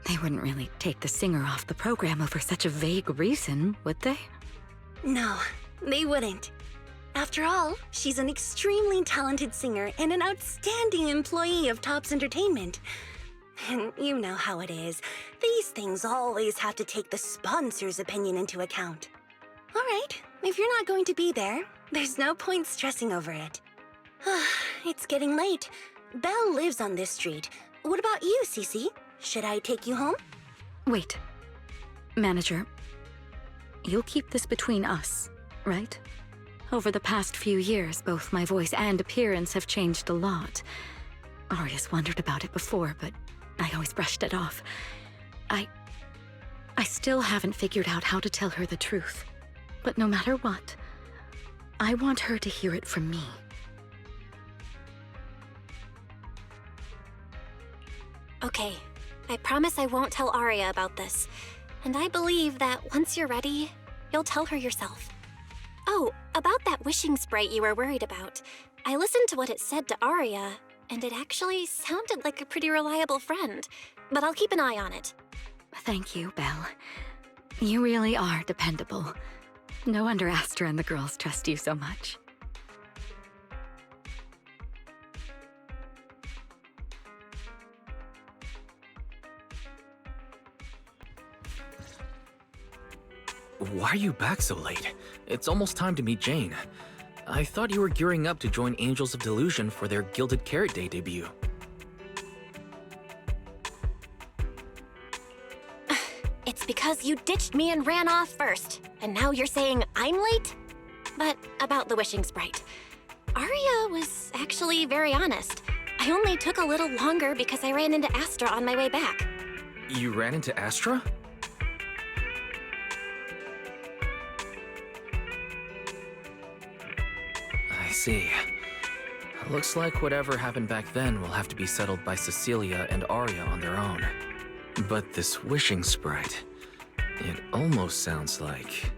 They wouldn't really take the singer off the program over such a vague reason, would they? No, they wouldn't. After all, she's an extremely talented singer and an outstanding employee of Topps Entertainment. And you know how it is. These things always have to take the sponsor's opinion into account. All right, if you're not going to be there, there's no point stressing over it. It's getting late. Belle lives on this street. What about you, Cece? Should I take you home? Wait. Manager, you'll keep this between us, right? Over the past few years, both my voice and appearance have changed a lot. Aria's wondered about it before, but I always brushed it off. I still haven't figured out how to tell her the truth. But no matter what, I want her to hear it from me. Okay, I promise I won't tell Aria about this. And I believe that once you're ready, you'll tell her yourself. Oh, about that wishing sprite you were worried about. I listened to what it said to Aria, and it actually sounded like a pretty reliable friend. But I'll keep an eye on it. Thank you, Belle. You really are dependable. No wonder Astra and the girls trust you so much. Why are you back so late? It's almost time to meet Jane. I thought you were gearing up to join Angels of Delusion for their Gilded Carrot Day debut. It's because you ditched me and ran off first, and now you're saying I'm late? But about the wishing sprite. Aria was actually very honest. I only took a little longer because I ran into Astra on my way back. You ran into Astra? I see. Looks like whatever happened back then will have to be settled by Cecilia and Aria on their own. But this wishing sprite, it almost sounds like...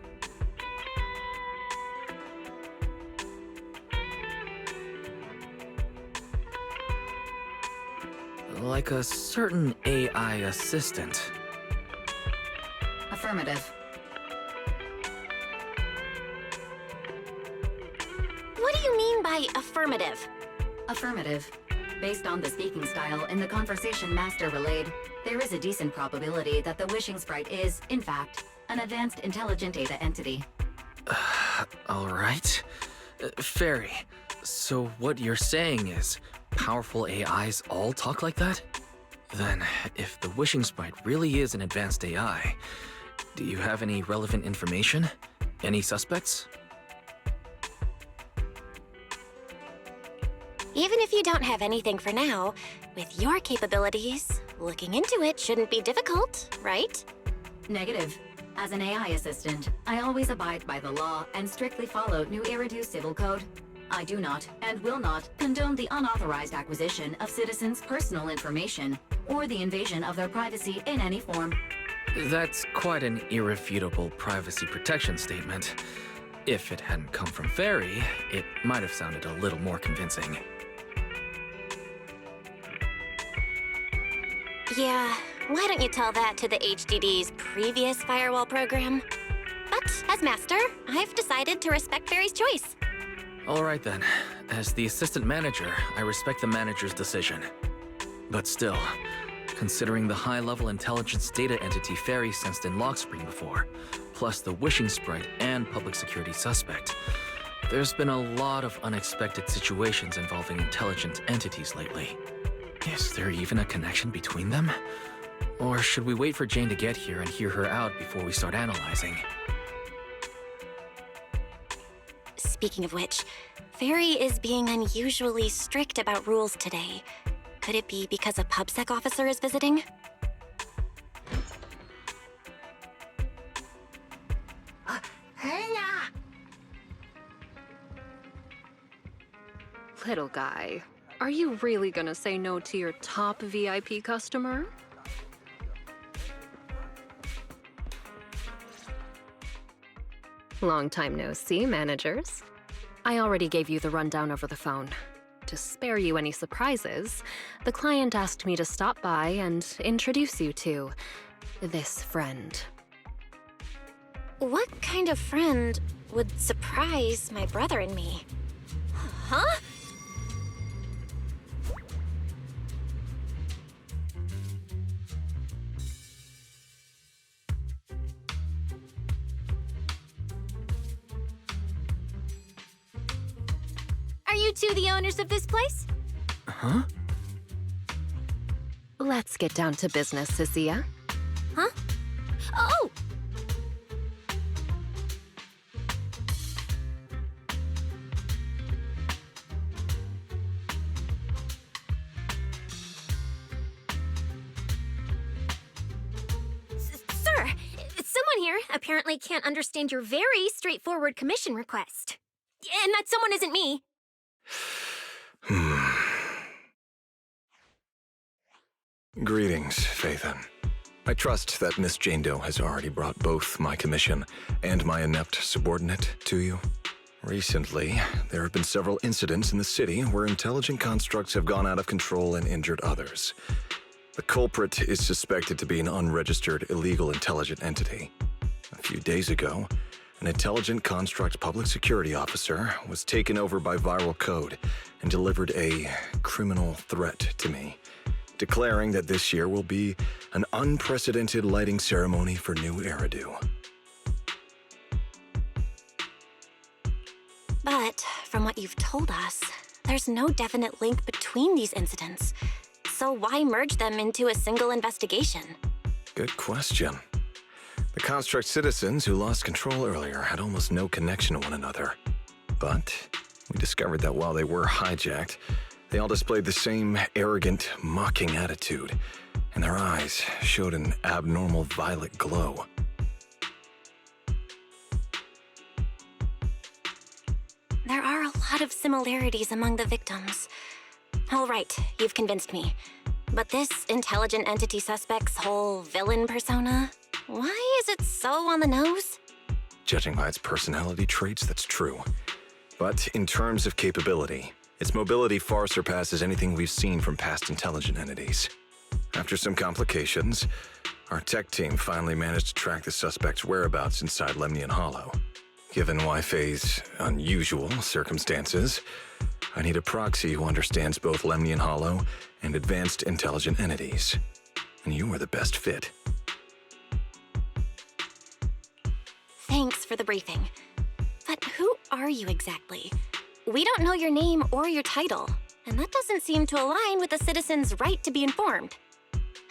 like a certain AI assistant. Affirmative. What do you mean by affirmative? Affirmative. Based on the speaking style in the conversation Master relayed, there is a decent probability that the wishing sprite is, in fact, an advanced intelligent data entity. Alright. Fairy, so what you're saying is powerful AIs all talk like that? Then, if the wishing sprite really is an advanced AI, do you have any relevant information? Any suspects? Even if you don't have anything for now, with your capabilities, looking into it shouldn't be difficult, right? Negative. As an AI assistant, I always abide by the law and strictly follow New Eridu Civil Code. I do not, and will not, condone the unauthorized acquisition of citizens' personal information, or the invasion of their privacy in any form. That's quite an irrefutable privacy protection statement. If it hadn't come from Fairy, it might have sounded a little more convincing. Yeah, why don't you tell that to the HDD's previous firewall program? But as master, I've decided to respect Fairy's choice. All right then. As the assistant manager, I respect the manager's decision. But still, considering the high-level intelligence data entity Fairy sensed in Lockspring before, plus the wishing sprite and public security suspect, there's been a lot of unexpected situations involving intelligent entities lately. Is there even a connection between them? Or should we wait for Jane to get here and hear her out before we start analyzing? Speaking of which, Fairy is being unusually strict about rules today. Could it be because a PubSec officer is visiting? Little guy, are you really gonna say no to your top VIP customer? Long time no see, managers. I already gave you the rundown over the phone. To spare you any surprises, the client asked me to stop by and introduce you to this friend. What kind of friend would surprise my brother and me? Huh? Are you two the owners of this place? Huh? Let's get down to business, Cecilia. Huh? Oh! Sir, someone here apparently can't understand your very straightforward commission request. And that someone isn't me. Greetings, Phaethon. I trust that Miss Jane Doe has already brought both my commission and my inept subordinate to you. Recently, there have been several incidents in the city where intelligent constructs have gone out of control and injured others. The culprit is suspected to be an unregistered illegal intelligent entity. A few days ago, an intelligent construct public security officer was taken over by viral code and delivered a criminal threat to me, declaring that this year will be an unprecedented lighting ceremony for new Eridu. But from what you've told us, there's no definite link between these incidents. So why merge them into a single investigation? Good question. The construct citizens who lost control earlier had almost no connection to one another. But we discovered that while they were hijacked, they all displayed the same arrogant, mocking attitude, and their eyes showed an abnormal violet glow. There are a lot of similarities among the victims. All right, you've convinced me. But this intelligent entity suspect's whole villain persona, why is it so on the nose? Judging by its personality traits, that's true. But in terms of capability, its mobility far surpasses anything we've seen from past intelligent entities. After some complications, our tech team finally managed to track the suspect's whereabouts inside Lemnian Hollow. Given Wi-Fi's unusual circumstances, I need a proxy who understands both Lemnian Hollow and advanced intelligent entities. And you are the best fit. Thanks for the briefing. But who are you exactly? We don't know your name or your title, and that doesn't seem to align with the citizens' right to be informed.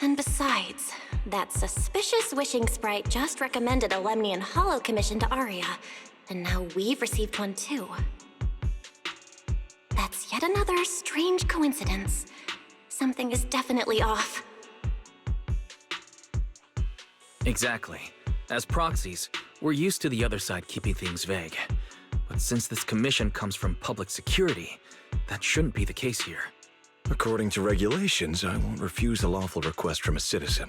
And besides, that suspicious wishing sprite just recommended a Lemnian Hollow commission to Aria, and now we've received one too. That's yet another strange coincidence. Something is definitely off. Exactly. As proxies, we're used to the other side keeping things vague. But since this commission comes from public security, that shouldn't be the case here. According to regulations, I won't refuse a lawful request from a citizen.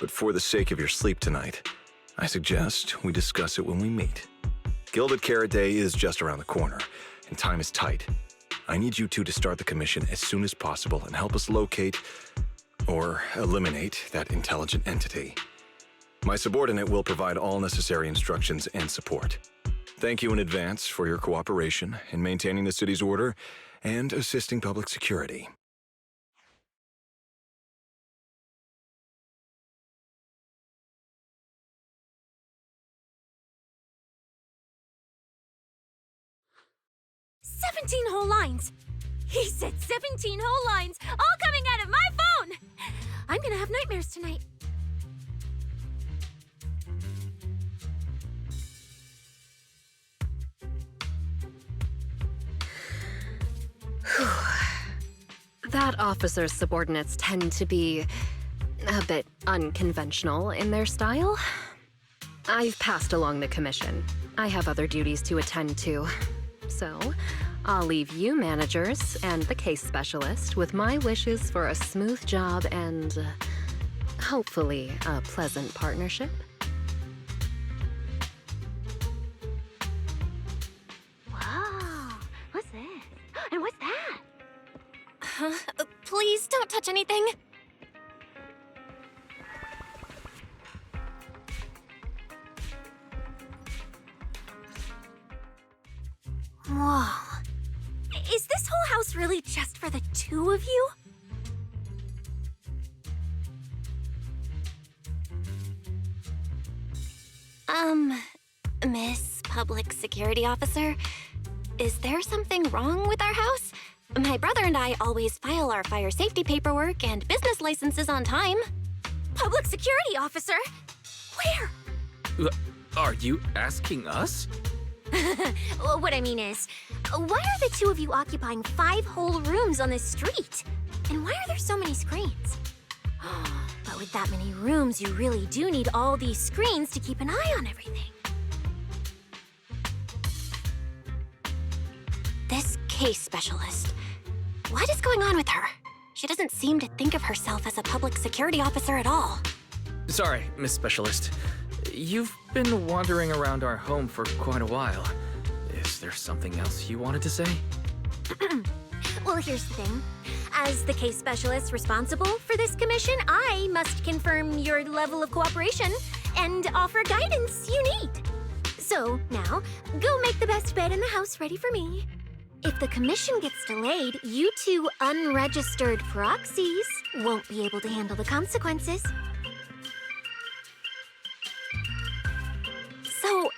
But for the sake of your sleep tonight, I suggest we discuss it when we meet. Gilded Carrot Day is just around the corner, and time is tight. I need you two to start the commission as soon as possible and help us locate or eliminate that intelligent entity. My subordinate will provide all necessary instructions and support. Thank you in advance for your cooperation in maintaining the city's order and assisting public security. "17 whole lines! He said 17 whole lines, all coming out of my phone! I'm gonna have nightmares tonight." That officer's subordinates tend to be a bit unconventional in their style. I've passed along the commission. I have other duties to attend to. So, I'll leave you managers and the case specialist with my wishes for a smooth job and, hopefully, a pleasant partnership. Whoa, what's this? And what's that? Please don't touch anything. Whoa. Is this whole house really just for the two of you? Miss Public Security Officer, is there something wrong with our house? My brother and I always file our fire safety paperwork and business licenses on time. Public Security Officer? Where? Are you asking us? Well, what I mean is, why are the two of you occupying 5 whole rooms on this street? And why are there so many screens? But with that many rooms, you really do need all these screens to keep an eye on everything. This case specialist. What is going on with her? She doesn't seem to think of herself as a public security officer at all. Sorry, Miss Specialist. You've been wandering around our home for quite a while. Is there something else you wanted to say? Well, here's the thing. As the case specialist responsible for this commission, I must confirm your level of cooperation and offer guidance you need. So, now, go make the best bed in the house ready for me. If the commission gets delayed, you two unregistered proxies won't be able to handle the consequences. So,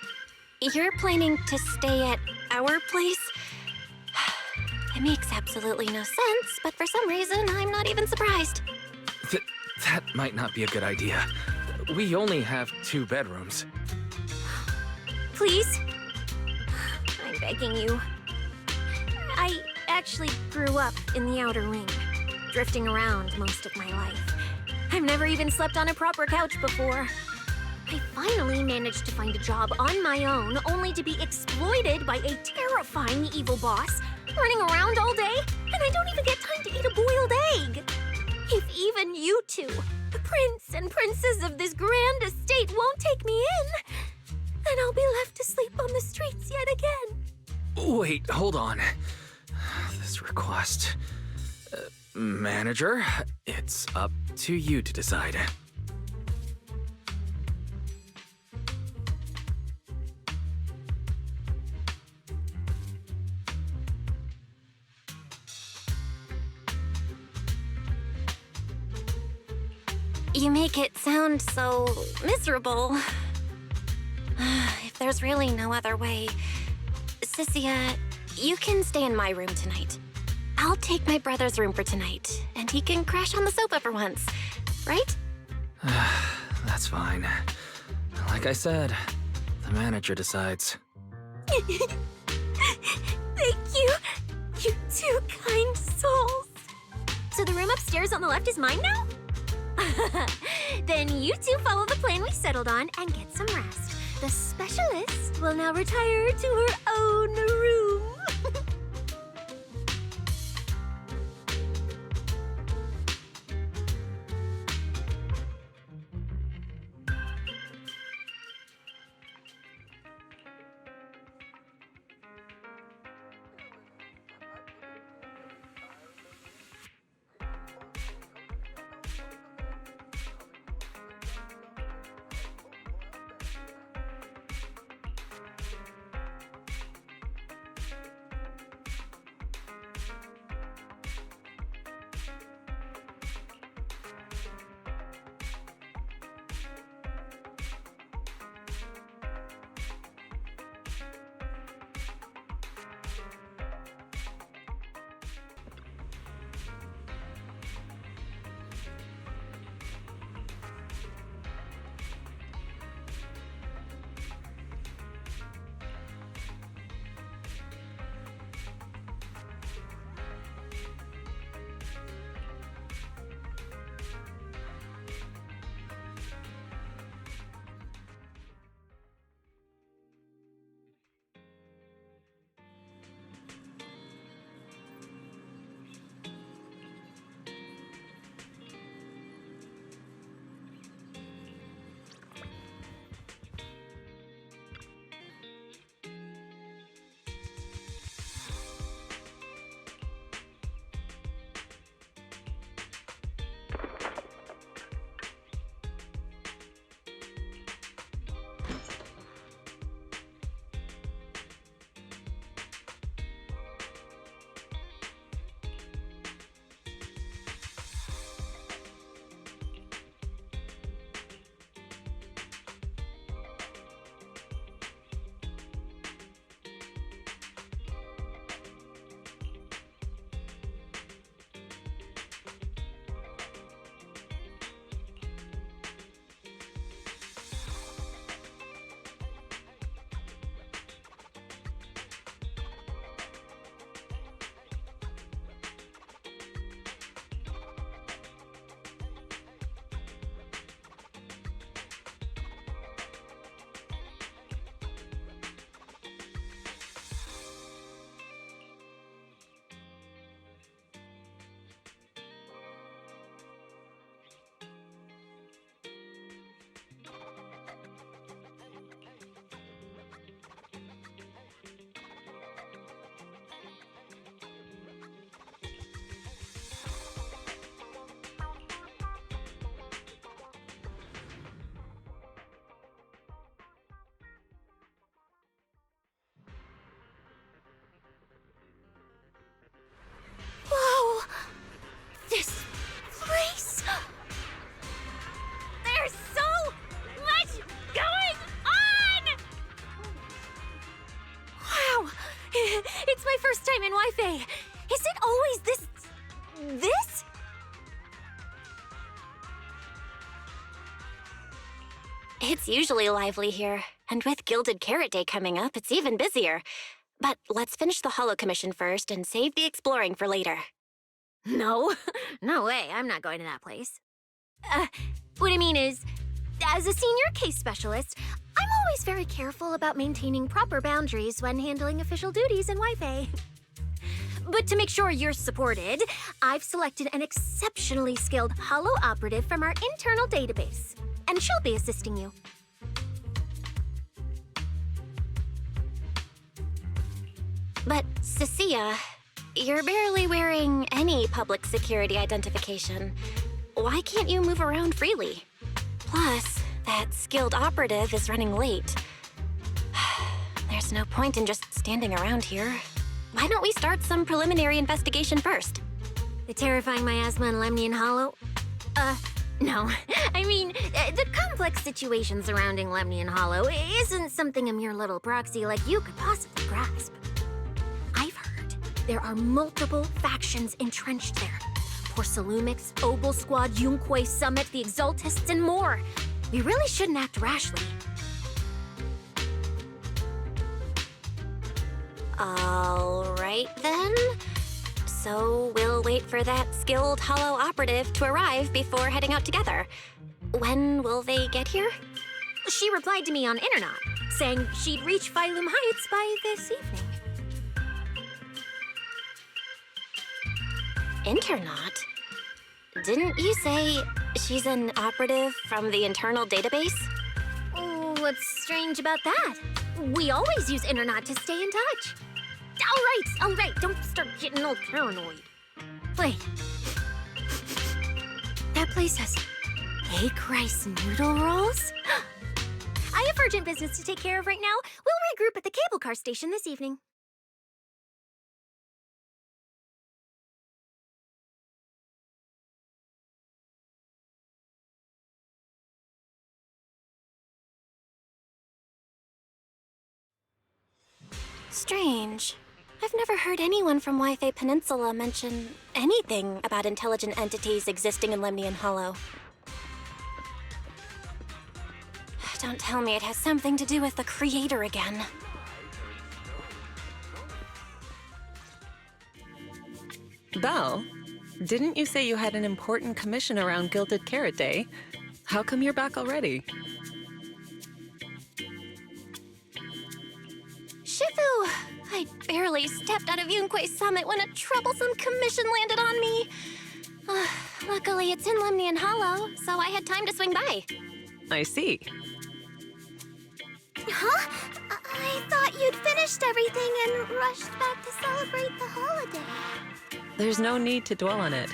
you're planning to stay at our place? It makes absolutely no sense, but for some reason, I'm not even surprised. That might not be a good idea. We only have 2 bedrooms. Please? I'm begging you. I actually grew up in the outer ring, drifting around most of my life. I've never even slept on a proper couch before. I finally managed to find a job on my own, only to be exploited by a terrifying evil boss, running around all day, and I don't even get time to eat a boiled egg. If even you two, the prince and princess of this grand estate, won't take me in, then I'll be left to sleep on the streets yet again. Wait, hold on. This request... Manager, it's up to you to decide. You make it sound so miserable. If there's really no other way, Sissia, you can stay in my room tonight. I'll take my brother's room for tonight, and he can crash on the sofa for once, right? That's fine. Like I said, the manager decides. Thank you, you two kind souls. So the room upstairs on the left is mine now? Then you two follow the plan we settled on and get some rest. The specialist will now retire to her own room. It's usually lively here, and with Gilded Carrot Day coming up, it's even busier. But let's finish the Holo Commission first and save the exploring for later. No, no way, I'm not going to that place. What I mean is, as a senior case specialist, I'm always very careful about maintaining proper boundaries when handling official duties in Wi-Fi. But to make sure you're supported, I've selected an exceptionally skilled Holo operative from our internal database, and she'll be assisting you. But, Cecilia, you're barely wearing any public security identification. Why can't you move around freely? Plus, that skilled operative is running late. There's no point in just standing around here. Why don't we start some preliminary investigation first? The terrifying miasma in Lemnian Hollow? No. I mean, the complex situation surrounding Lemnian Hollow isn't something a mere little proxy like you could possibly grasp. I've heard there are multiple factions entrenched there. Porcelumix, Obel Squad, Yunque Summit, the Exaltists, and more. We really shouldn't act rashly. All right, then. So we'll wait for that skilled Holo operative to arrive before heading out together. When will they get here? She replied to me on Internet, saying she'd reach Phylum Heights by this evening. Internet? Didn't you say she's an operative from the internal database? Oh, what's strange about that? We always use Internet to stay in touch. All right, don't start getting all paranoid. Wait. That place has egg rice noodle rolls? I have urgent business to take care of right now. We'll regroup at the cable car station this evening. Strange. I've never heard anyone from Wi-Fi Peninsula mention anything about intelligent entities existing in Lemnian Hollow. Don't tell me it has something to do with the Creator again. Belle, didn't you say you had an important commission around Gilded Carrot Day? How come you're back already? Shifu! I barely stepped out of Yunque Summit when a troublesome commission landed on me. Luckily, it's in Lemnian Hollow, so I had time to swing by. I see. Huh? I thought you'd finished everything and rushed back to celebrate the holiday. There's no need to dwell on it.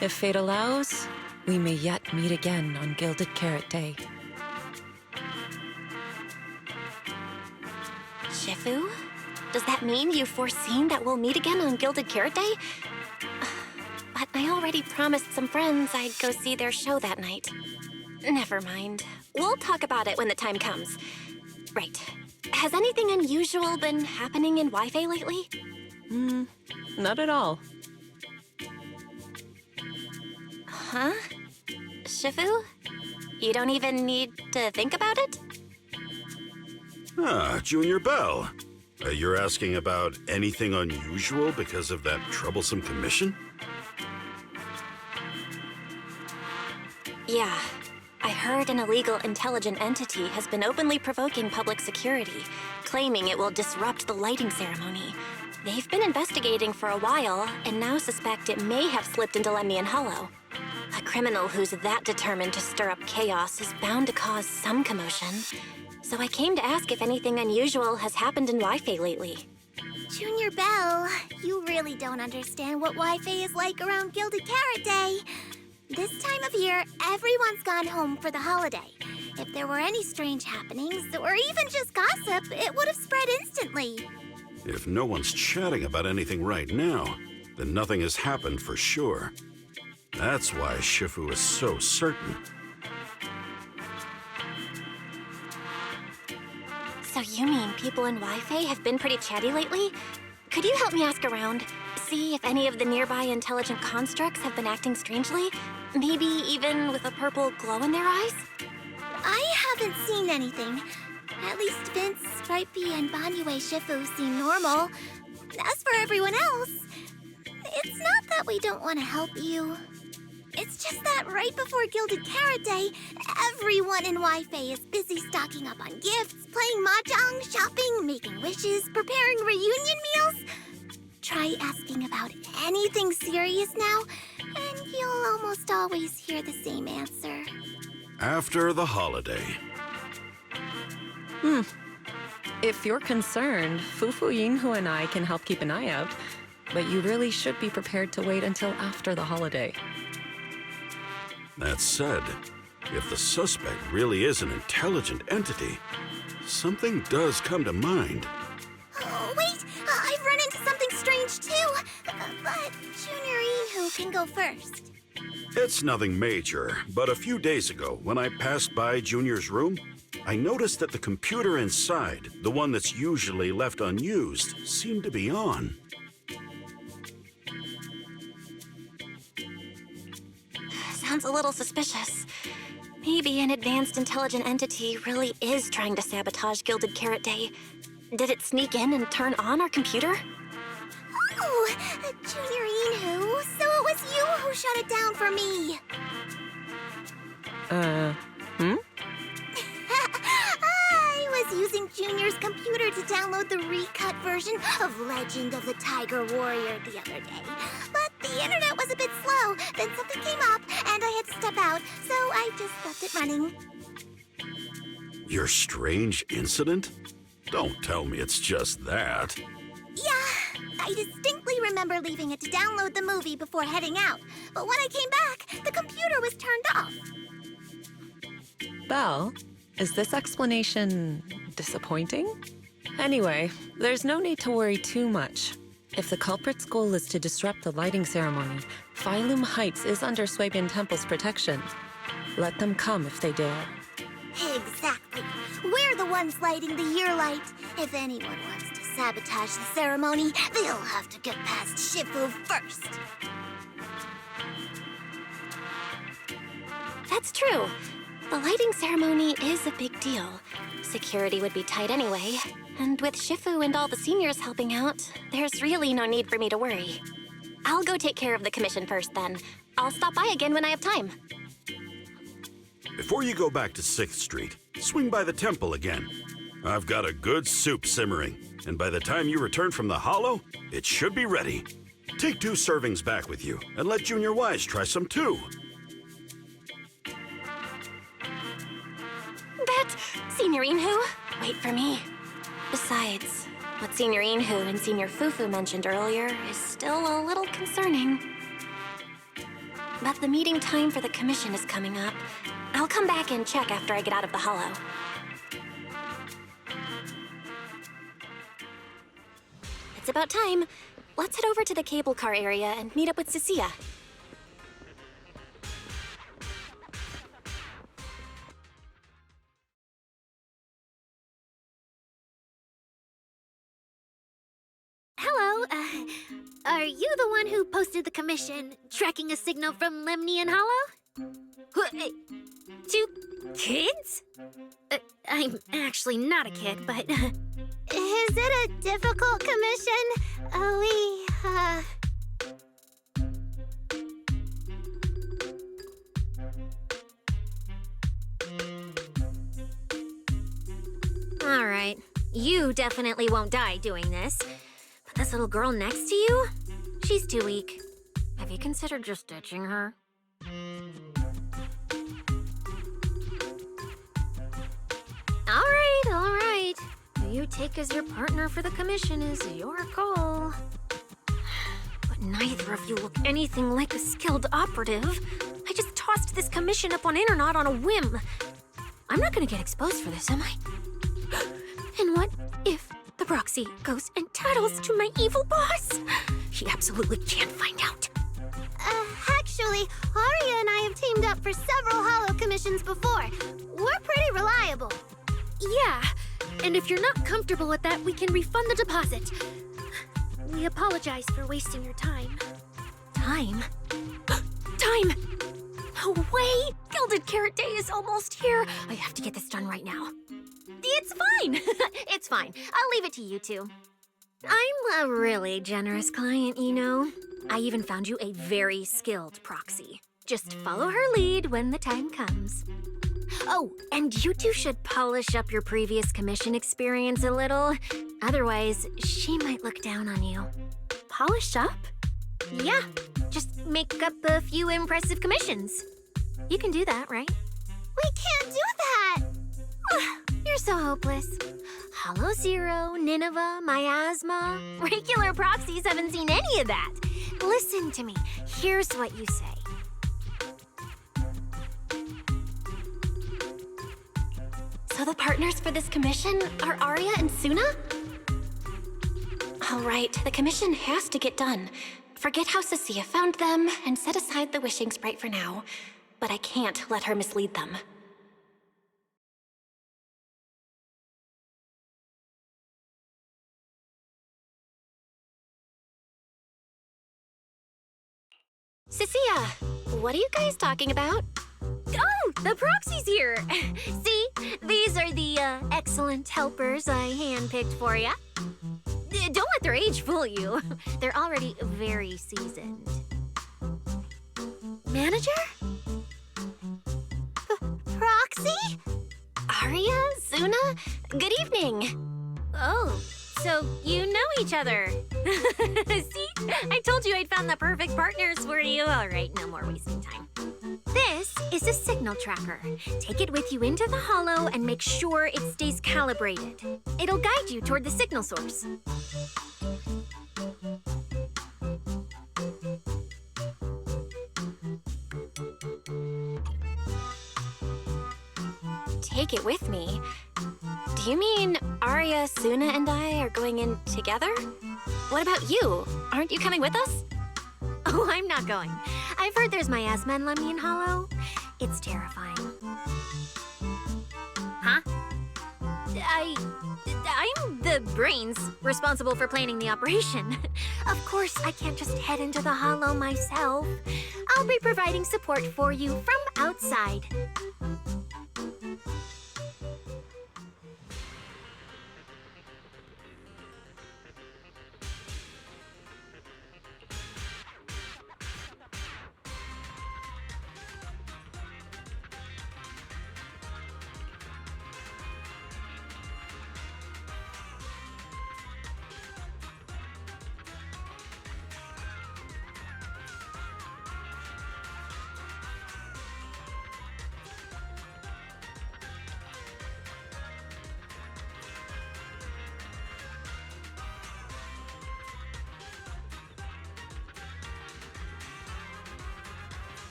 If fate allows, we may yet meet again on Gilded Carrot Day. Shifu? Does that mean you've foreseen that we'll meet again on Gilded Carrot Day? But I already promised some friends I'd go see their show that night. Never mind. We'll talk about it when the time comes. Right. Has anything unusual been happening in Wi-Fi lately? Not at all. Huh? Shifu? You don't even need to think about it? Ah, Junior Belle. You're asking about anything unusual because of that troublesome commission? Yeah. I heard an illegal intelligent entity has been openly provoking public security, claiming it will disrupt the lighting ceremony. They've been investigating for a while, and now suspect it may have slipped into Lemnian Hollow. A criminal who's that determined to stir up chaos is bound to cause some commotion. So I came to ask if anything unusual has happened in Wi-Fi lately. Junior Belle, you really don't understand what Wi-Fi is like around Gilded Carrot Day. This time of year, everyone's gone home for the holiday. If there were any strange happenings, or even just gossip, it would have spread instantly. If no one's chatting about anything right now, then nothing has happened for sure. That's why Shifu is so certain. So you mean people in Wi-Fi have been pretty chatty lately? Could you help me ask around? See if any of the nearby intelligent constructs have been acting strangely? Maybe even with a purple glow in their eyes? I haven't seen anything. At least Vince, Stripey, and banyue Shifu seem normal. As for everyone else, it's not that we don't want to help you. It's just that right before Gilded Carrot Day, everyone in Wi-Fi is busy stocking up on gifts, playing mahjong, shopping, making wishes, preparing reunion meals. Try asking about anything serious now, and you'll almost always hear the same answer. After the holiday. If you're concerned, Fufu Yinghu and I can help keep an eye out, but you really should be prepared to wait until after the holiday. That said, if the suspect really is an intelligent entity, something does come to mind. Oh, wait! I've run into something strange too! But Junior Yinhu can go first. It's nothing major, but a few days ago, when I passed by Junior's room, I noticed that the computer inside, the one that's usually left unused, seemed to be on. Sounds a little suspicious. Maybe an advanced intelligent entity really is trying to sabotage Gilded Carrot Day. Did it sneak in and turn on our computer? Oh, Junior Yinhu, so it was you who shut it down for me. I was using Junior's computer to download the recut version of Legend of the Tiger Warrior the other day. But the internet was a bit slow, then something came up, and I had to step out, so I just left it running. Your strange incident? Don't tell me it's just that. Yeah, I distinctly remember leaving it to download the movie before heading out. But when I came back, the computer was turned off. Belle, is this explanation disappointing? Anyway, there's no need to worry too much. If the culprit's goal is to disrupt the lighting ceremony, Phylum Heights is under Swabian Temple's protection. Let them come if they dare. Exactly. We're the ones lighting the year light. If anyone wants to sabotage the ceremony, they'll have to get past Shifu first. That's true. The lighting ceremony is a big deal. Security would be tight anyway. And with Shifu and all the seniors helping out, there's really no need for me to worry. I'll go take care of the commission first then. I'll stop by again when I have time. Before you go back to 6th Street, swing by the temple again. I've got a good soup simmering, and by the time you return from the hollow, it should be ready. Take 2 servings back with you, and let Junior Wise try some too. But, Senior Yinhu, wait for me. Besides, what Senior Yinhu and Senior Fufu mentioned earlier is still a little concerning. But the meeting time for the commission is coming up. I'll come back and check after I get out of the hollow. It's about time. Let's head over to the cable car area and meet up with Cecilia. Hello, are you the one who posted the commission, tracking a signal from Lemni and Hollow? 2 kids? I'm actually not a kid, but... Is it a difficult commission? Alright, you definitely won't die doing this. But this little girl next to you? She's too weak. Have you considered just ditching her? Alright. Who you take as your partner for the commission is your call. But neither of you look anything like a skilled operative. I just tossed this commission up on Internet on a whim. I'm not gonna get exposed for this, am I? And what if the proxy goes and tattles to my evil boss? He absolutely can't find out. Actually, Arya and I have teamed up for several hollow commissions before. We're pretty reliable. Yeah, and if you're not comfortable with that, we can refund the deposit. We apologize for wasting your time. Time? Time! No way! Gilded Carrot Day is almost here. I have to get this done right now. It's fine. It's fine. I'll leave it to you two. I'm a really generous client, you know. I even found you a very skilled proxy. Just follow her lead when the time comes. Oh, and you two should polish up your previous commission experience a little. Otherwise, she might look down on you. Polish up? Yeah, just make up a few impressive commissions. You can do that, right? We can't do that! You're so hopeless. Hollow Zero, Nineveh, Miasma. Regular proxies haven't seen any of that. Listen to me. Here's what you say. So the partners for this commission are Arya and Suna? All right, the commission has to get done. Forget how Cecilia found them and set aside the wishing sprite for now. But I can't let her mislead them. Cecilia, what are you guys talking about? Oh, the proxy's here! See, these are the excellent helpers I handpicked for ya. Don't let their age fool you. They're already very seasoned. Manager? Proxy? Arya? Suna? Good evening. Oh, so you know each other. See? I told you I'd found the perfect partners for you. All right, no more wasting time. This is a signal tracker. Take it with you into the hollow and make sure it stays calibrated. It'll guide you toward the signal source. Take it with me? Do you mean Arya, Suna, and I are going in together? What about you? Aren't you coming with us? Oh, I'm not going. I've heard there's miasma in Lemnian Hollow. It's terrifying. Huh? I'm the brains responsible for planning the operation. Of course, I can't just head into the Hollow myself. I'll be providing support for you from outside.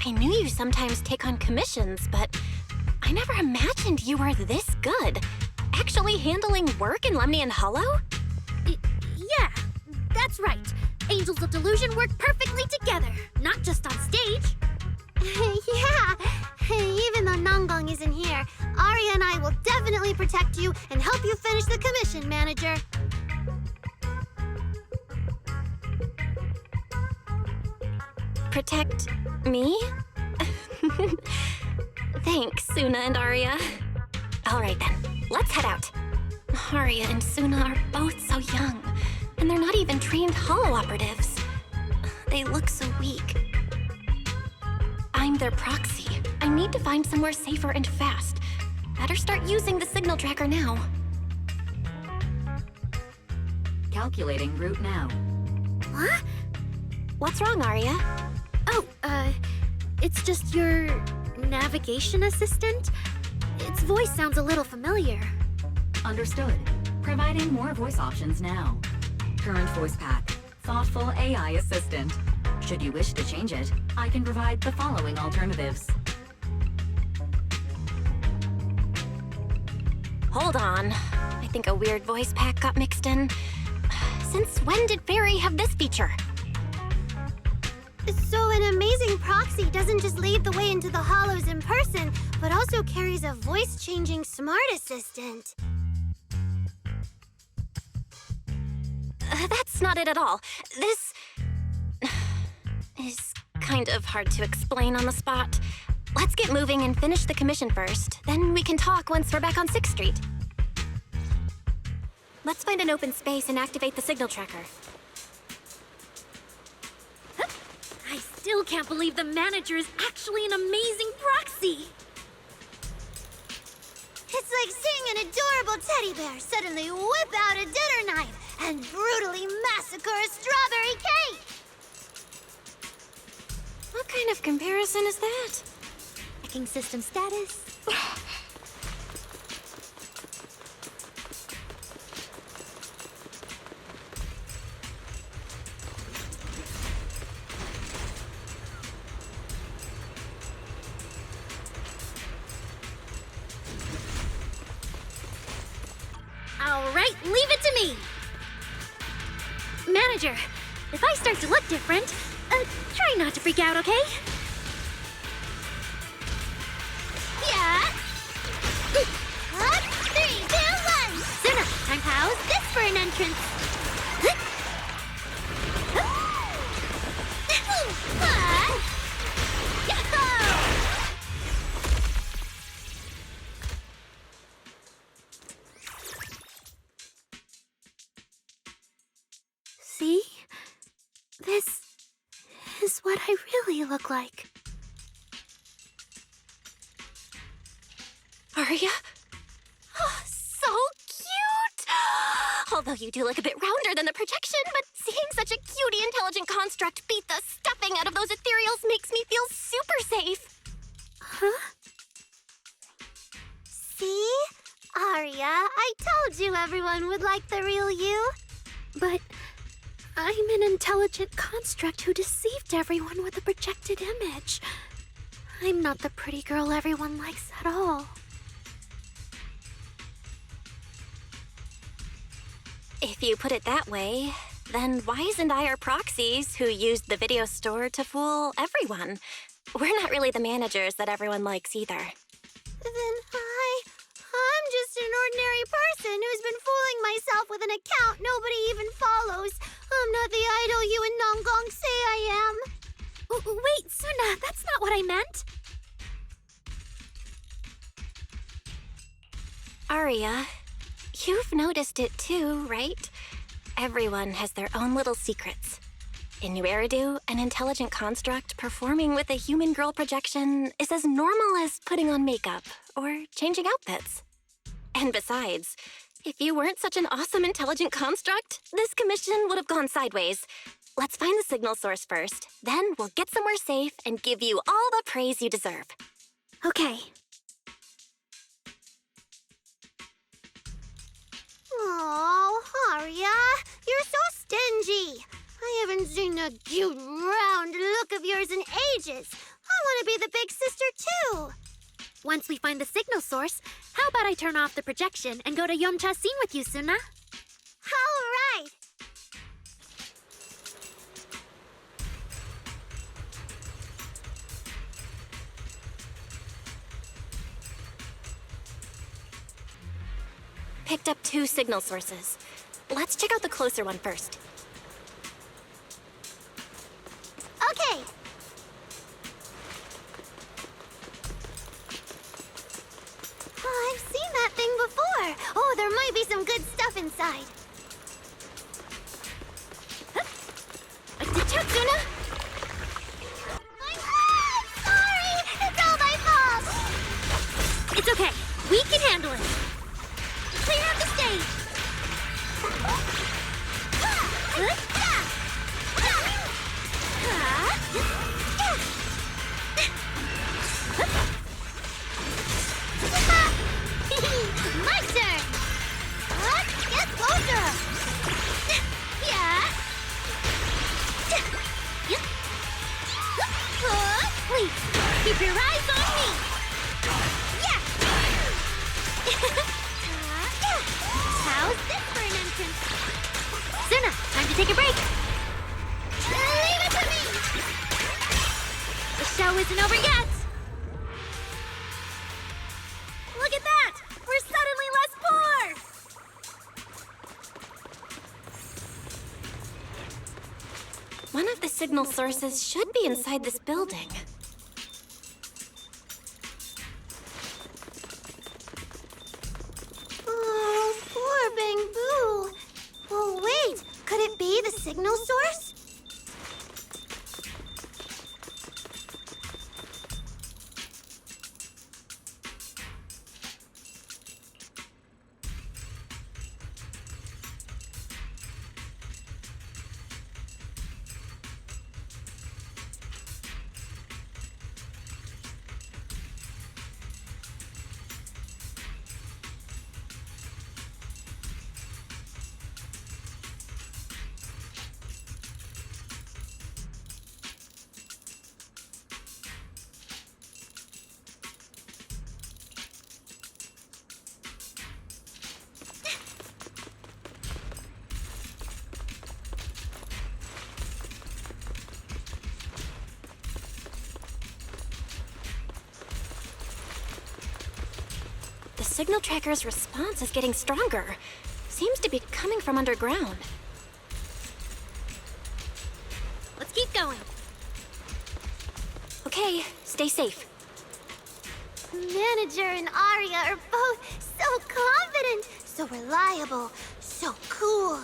I knew you sometimes take on commissions, but I never imagined you were this good. Actually handling work in Lemnian Hollow? Yeah, that's right. Angels of Delusion work perfectly together, not just on stage. Yeah, even though Nanggong isn't here, Arya and I will definitely protect you and help you finish the commission, Manager. Protect me? Thanks, Suna and Arya. All right then, let's head out. Arya and Suna are both so young, and they're not even trained hollow operatives. They look so weak. I'm their proxy. I need to find somewhere safer and fast. Better start using the signal tracker now. Calculating route now. What? What's wrong, Arya? Oh, it's just your navigation assistant. Its voice sounds a little familiar. Understood. Providing more voice options now. Current voice pack, thoughtful AI assistant. Should you wish to change it, I can provide the following alternatives. Hold on. I think a weird voice pack got mixed in. Since when did Fairy have this feature? So an amazing proxy doesn't just lead the way into the hollows in person, but also carries a voice-changing smart assistant. That's not it at all. This is kind of hard to explain on the spot. Let's get moving and finish the commission first. Then we can talk once we're back on 6th Street. Let's find an open space and activate the signal tracker. I still can't believe the manager is actually an amazing proxy. It's like seeing an adorable teddy bear suddenly whip out a dinner knife and brutally massacre a strawberry cake! What kind of comparison is that? Checking system status. All right, leave it to me. Manager, if I start to look different, try not to freak out, okay? Yeah! 3, 2, 1! Suna, time to house this for an entrance. See? This is what I really look like. Aria? Oh, so cute! Although you do look a bit rounder than the projection, but seeing such a cutie intelligent construct beat the stuffing out of those ethereals makes me feel super safe. Huh? See? Aria, I told you everyone would like the real you. But I'm an intelligent construct who deceived everyone with a projected image. I'm not the pretty girl everyone likes at all. If you put it that way, then Wise and I are proxies who used the video store to fool everyone. We're not really the managers that everyone likes either. Then I'm just an ordinary person who's been fooling myself with an account nobody even follows. I'm not the idol you and Nonggong say I am. Wait, Suna, that's not what I meant. Aria, you've noticed it too, right? Everyone has their own little secrets. In New Eridu, an intelligent construct performing with a human girl projection is as normal as putting on makeup or changing outfits. And besides, if you weren't such an awesome intelligent construct, this commission would have gone sideways. Let's find the signal source first, then we'll get somewhere safe and give you all the praise you deserve. Okay. Oh, Aria, you're so stingy. I haven't seen that cute, round look of yours in ages. I want to be the big sister, too. Once we find the signal source, how about I turn off the projection and go to Yomcha scene with you, Suna? All right. Picked up 2 signal sources. Let's check out the closer one first. Okay. Oh, I've seen that thing before. Oh, there might be some good stuff inside. Suna? Sorry! It's all my fault! It's okay. We can handle it. Clear up the stage! My turn! Get How's this for an entrance? Suna, time to take a break. Leave it to me! The show isn't over yet. Look at that! We're suddenly less poor! One of the signal sources should be inside this building. Oh, poor Bamboo. Oh, wait. Could it be the signal source? The signal tracker's response is getting stronger. Seems to be coming from underground. Let's keep going. Okay, stay safe. Manager and Arya are both so confident, so reliable, so cool.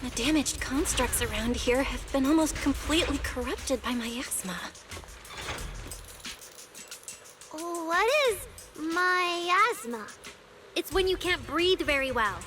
The damaged constructs around here have been almost completely corrupted by miasma. What is miasma? It's when you can't breathe very well.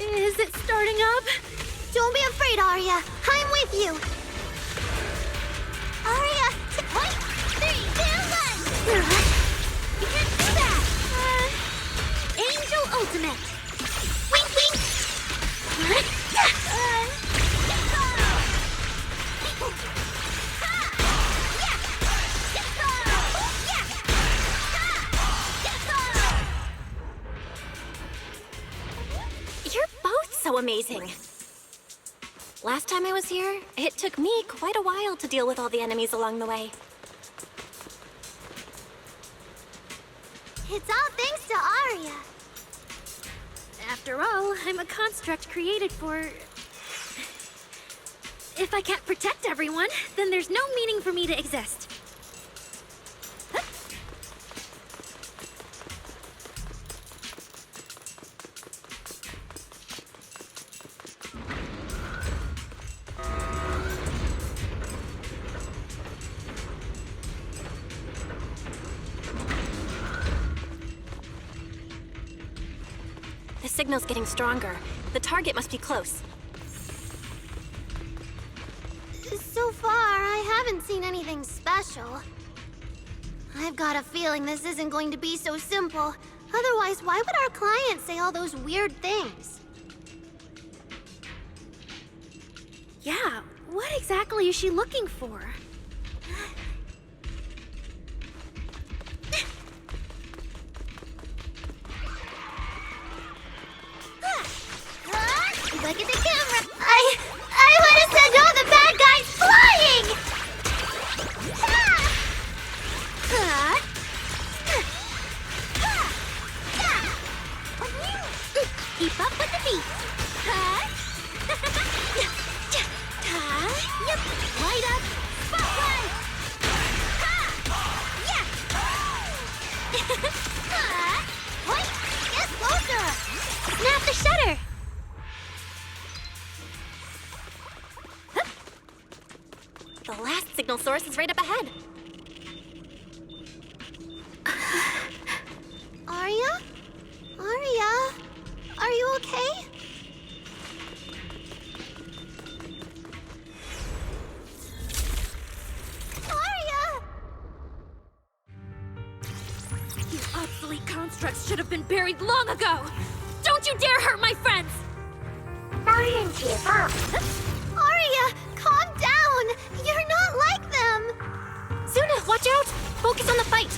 Is it starting up? Don't be afraid, Arya. I'm with you. Arya, 3, 2, 1. You can't do that. Angel Ultimate. Wink, wink. You're both so amazing. Last time I was here, it took me quite a while to deal with all the enemies along the way. It's all thanks to Arya. After all, I'm a construct created for... If I can't protect everyone, then there's no meaning for me to exist. The signal's getting stronger. The target must be close. So far, I haven't seen anything special. I've got a feeling this isn't going to be so simple. Otherwise, why would our client say all those weird things? Yeah, what exactly is she looking for? Look at the camera! I would have said no, the bad guy's flying! Keep up with the beat! Yep, light up! Spotlight! Yeah! Wait, get closer! Snap the shutter! The last signal source is right up ahead. Arya? Arya? Are you okay? Arya! You obsolete constructs should have been buried long ago! Don't you dare hurt my friends! Arya, calm down! You're not like them! Zuna, watch out! Focus on the fight!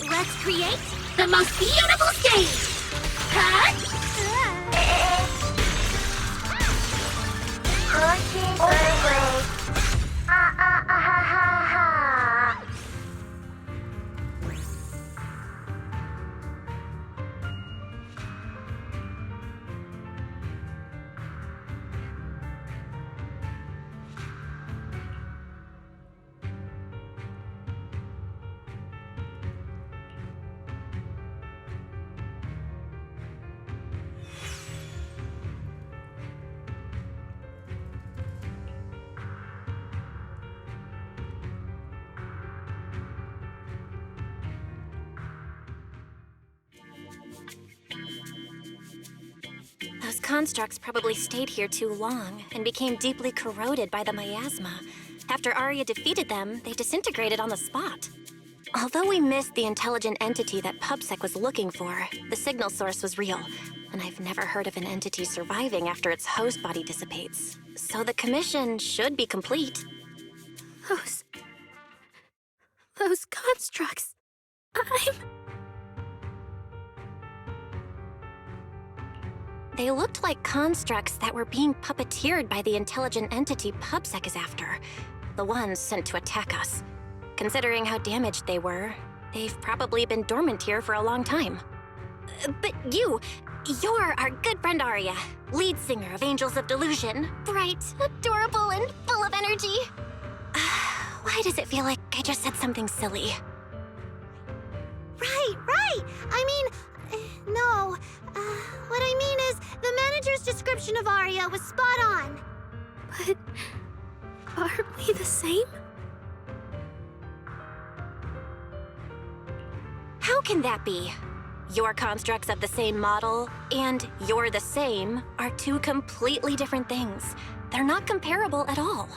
Let's create the most beautiful stage! Those constructs probably stayed here too long and became deeply corroded by the miasma. After Arya defeated them, they disintegrated on the spot. Although we missed the intelligent entity that PubSec was looking for, the signal source was real, and I've never heard of an entity surviving after its host body dissipates. So the commission should be complete. Those constructs. They looked like constructs that were being puppeteered by the intelligent entity PubSec is after. The ones sent to attack us. Considering how damaged they were, they've probably been dormant here for a long time. But you're our good friend Arya, lead singer of Angels of Delusion. Bright, adorable, and full of energy. Why does it feel like I just said something silly? Right! I mean, no. What I mean is, the manager's description of Arya was spot on. But aren't we the same? How can that be? Your constructs of the same model and you're the same are two completely different things. They're not comparable at all.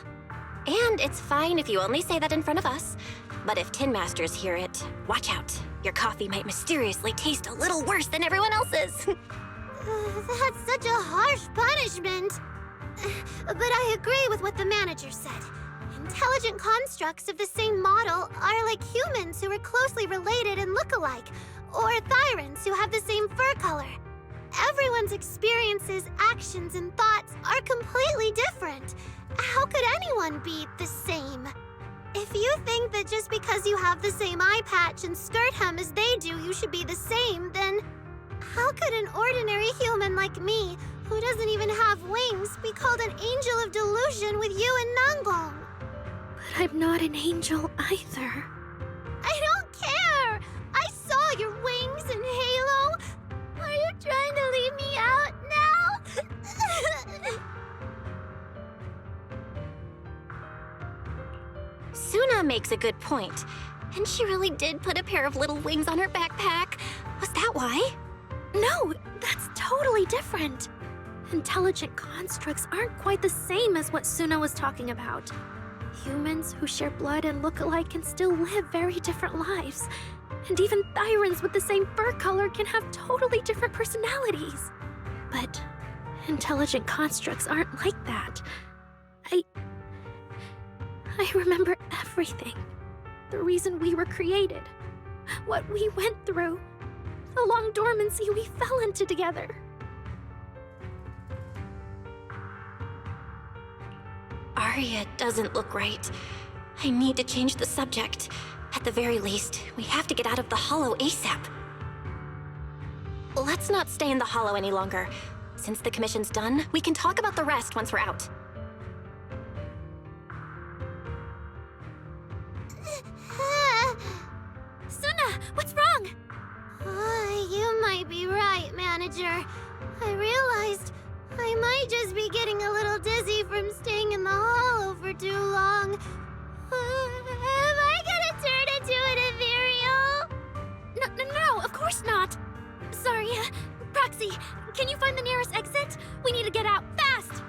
And it's fine if you only say that in front of us. But if Tin Masters hear it, watch out. Your coffee might mysteriously taste a little worse than everyone else's. That's such a harsh punishment. But I agree with what the manager said. Intelligent constructs of the same model are like humans who are closely related and look alike, or Thyrans who have the same fur color. Everyone's experiences, actions, and thoughts are completely different. How could anyone be the same? If you think that just because you have the same eye patch and skirt hem as they do, you should be the same, then how could an ordinary human like me, who doesn't even have wings, be called an angel of delusion with you and Nanggong? But I'm not an angel either. I don't care! I saw your wings and halo! Suna makes a good point. And she really did put a pair of little wings on her backpack. Was that why? No, that's totally different. Intelligent constructs aren't quite the same as what Suna was talking about. Humans who share blood and look alike can still live very different lives. And even Thyrans with the same fur color can have totally different personalities. But intelligent constructs aren't like that. I remember everything. The reason we were created. What we went through. The long dormancy we fell into together. Arya doesn't look right. I need to change the subject. At the very least, we have to get out of the Hollow ASAP. Let's not stay in the Hollow any longer. Since the commission's done, we can talk about the rest once we're out. Suna, what's wrong? You might be right, Manager. I realized I might just be getting a little dizzy from staying in the Hollow for too long. Am I gonna turn into an ethereal? No, of course not. Sorry, Proxy, can you find the nearest exit? We need to get out, fast!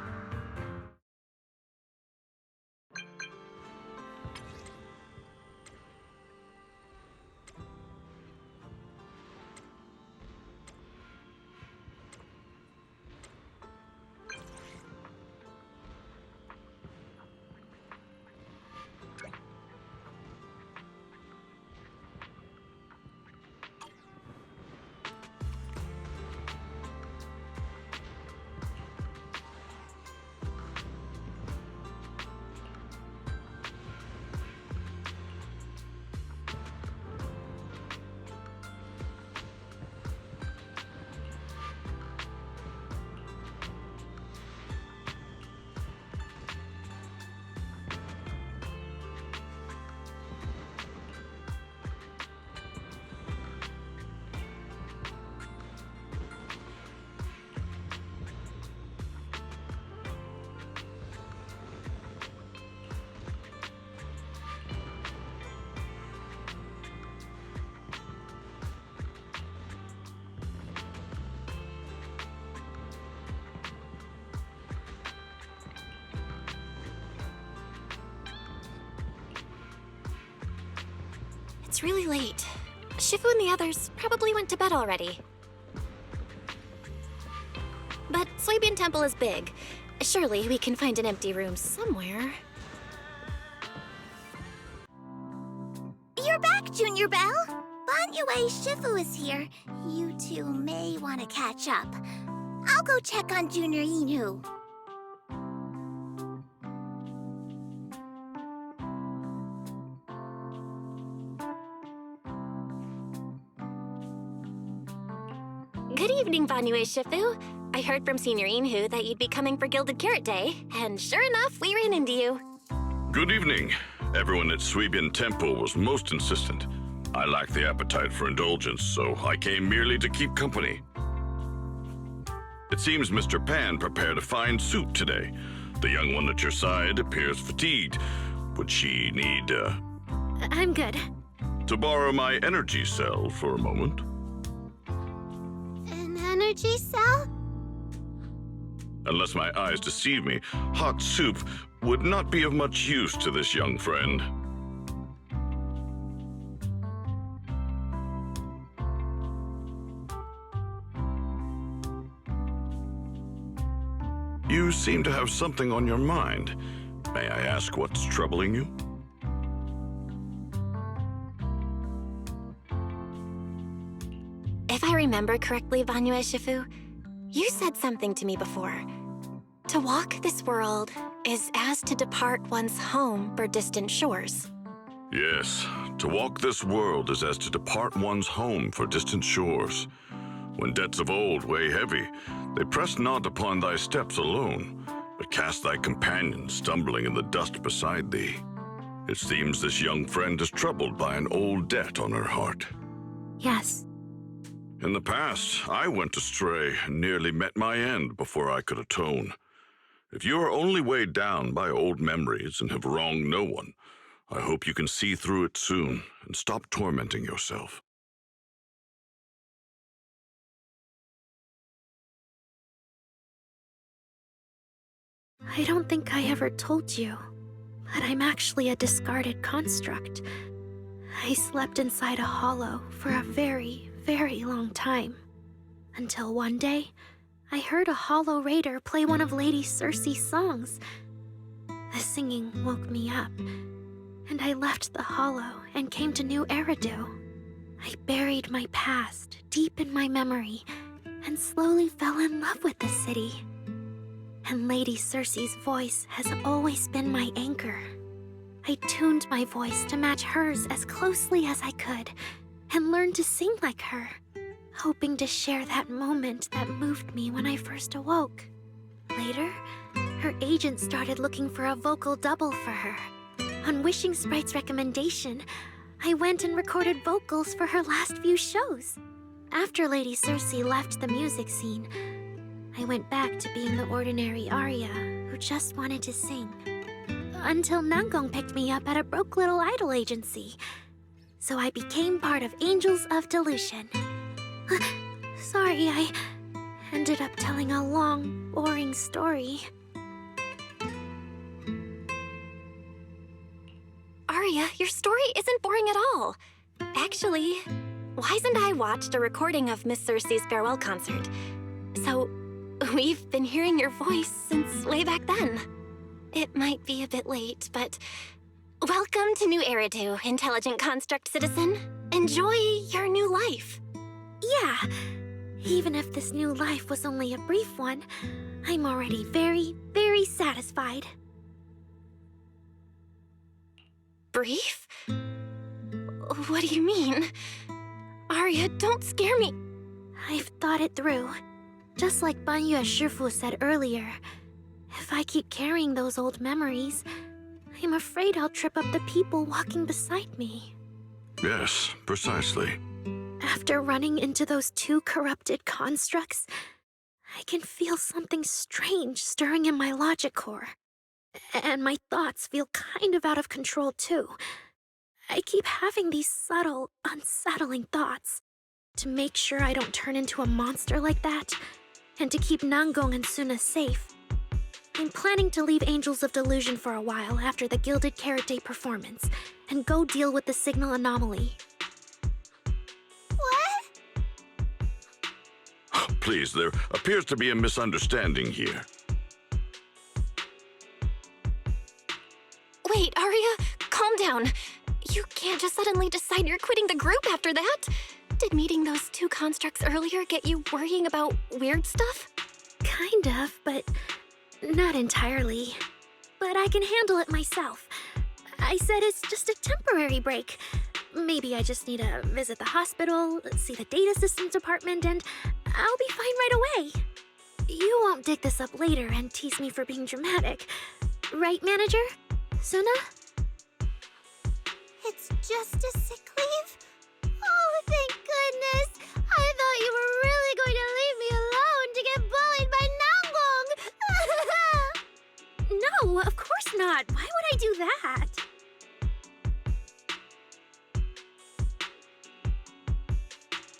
It's really late. Shifu and the others probably went to bed already. But Swabian Temple is big. Surely we can find an empty room somewhere. You're back, Junior Belle. Banyue Shifu is here. You two may want to catch up. I'll go check on Junior Inu. Good evening, Banyue Shifu. I heard from Senior Inhu that you'd be coming for Gilded Carrot Day, and sure enough, we ran into you. Good evening. Everyone at Swabian Temple was most insistent. I lacked the appetite for indulgence, so I came merely to keep company. It seems Mr. Pan prepared a fine soup today. The young one at your side appears fatigued. Would she need, I'm good. to borrow my energy cell for a moment? An energy cell? Unless my eyes deceive me, hot soup would not be of much use to this young friend. You seem to have something on your mind. May I ask what's troubling you? If I remember correctly, Banyue Shifu, you said something to me before. To walk this world is as to depart one's home for distant shores. Yes, to walk this world is as to depart one's home for distant shores. When debts of old weigh heavy, they press not upon thy steps alone, but cast thy companion stumbling in the dust beside thee. It seems this young friend is troubled by an old debt on her heart. Yes. In the past, I went astray and nearly met my end before I could atone. If you are only weighed down by old memories and have wronged no one, I hope you can see through it soon and stop tormenting yourself. I don't think I ever told you, but I'm actually a discarded construct. I slept inside a hollow for a very, very long time. Until one day, I heard a hollow raider play one of Lady Circe's songs. The singing woke me up, and I left the hollow and came to New Eridu. I buried my past deep in my memory and slowly fell in love with the city. And Lady Circe's voice has always been my anchor. I tuned my voice to match hers as closely as I could and learned to sing like her, hoping to share that moment that moved me when I first awoke. Later, her agent started looking for a vocal double for her. On Wishing Sprite's recommendation, I went and recorded vocals for her last few shows. After Lady Circe left the music scene, I went back to being the ordinary Aria who just wanted to sing. Until Nangong picked me up at a broke little idol agency. So I became part of Angels of Delusion. Sorry, I ended up telling a long, boring story. Aria, your story isn't boring at all. Actually, Wise and I watched a recording of Miss Circe's farewell concert. So, we've been hearing your voice since way back then. It might be a bit late, but welcome to New Eridu, intelligent construct citizen. Enjoy your new life. Yeah, even if this new life was only a brief one, I'm already very, very satisfied. Brief? What do you mean? Aria, don't scare me. I've thought it through. Just like Banyue Shifu said earlier, if I keep carrying those old memories, I'm afraid I'll trip up the people walking beside me. Yes, precisely. After running into those two corrupted constructs, I can feel something strange stirring in my logic core. And my thoughts feel kind of out of control too. I keep having these subtle, unsettling thoughts. To make sure I don't turn into a monster like that, and to keep Nangong and Suna safe, I'm planning to leave Angels of Delusion for a while after the Gilded Carrot Day performance, and go deal with the signal anomaly. What? Please, there appears to be a misunderstanding here. Wait, Aria, calm down. You can't just suddenly decide you're quitting the group after that. Did meeting those two constructs earlier get you worrying about weird stuff? Kind of, but not entirely. But I can handle it myself. I said it's just a temporary break. Maybe I just need to visit the hospital, see the data systems department, and I'll be fine right away. You won't dig this up later and tease me for being dramatic. Right, manager? Suna? It's just a sick leave? Oh, thank goodness! I thought you were really going to leave me alone to get bullied by Nangong! No, of course not. Why would I do that?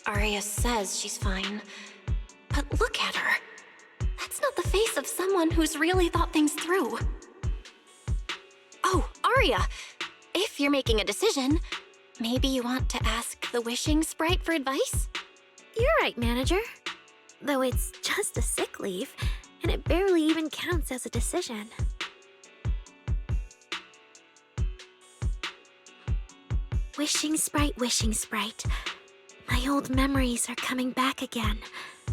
Aria says she's fine. But look at her. That's not the face of someone who's really thought things through. Oh, Aria! If you're making a decision, maybe you want to ask the Wishing Sprite for advice? You're right, manager. Though it's just a sick leave, and it barely even counts as a decision. Wishing Sprite, Wishing Sprite. My old memories are coming back again.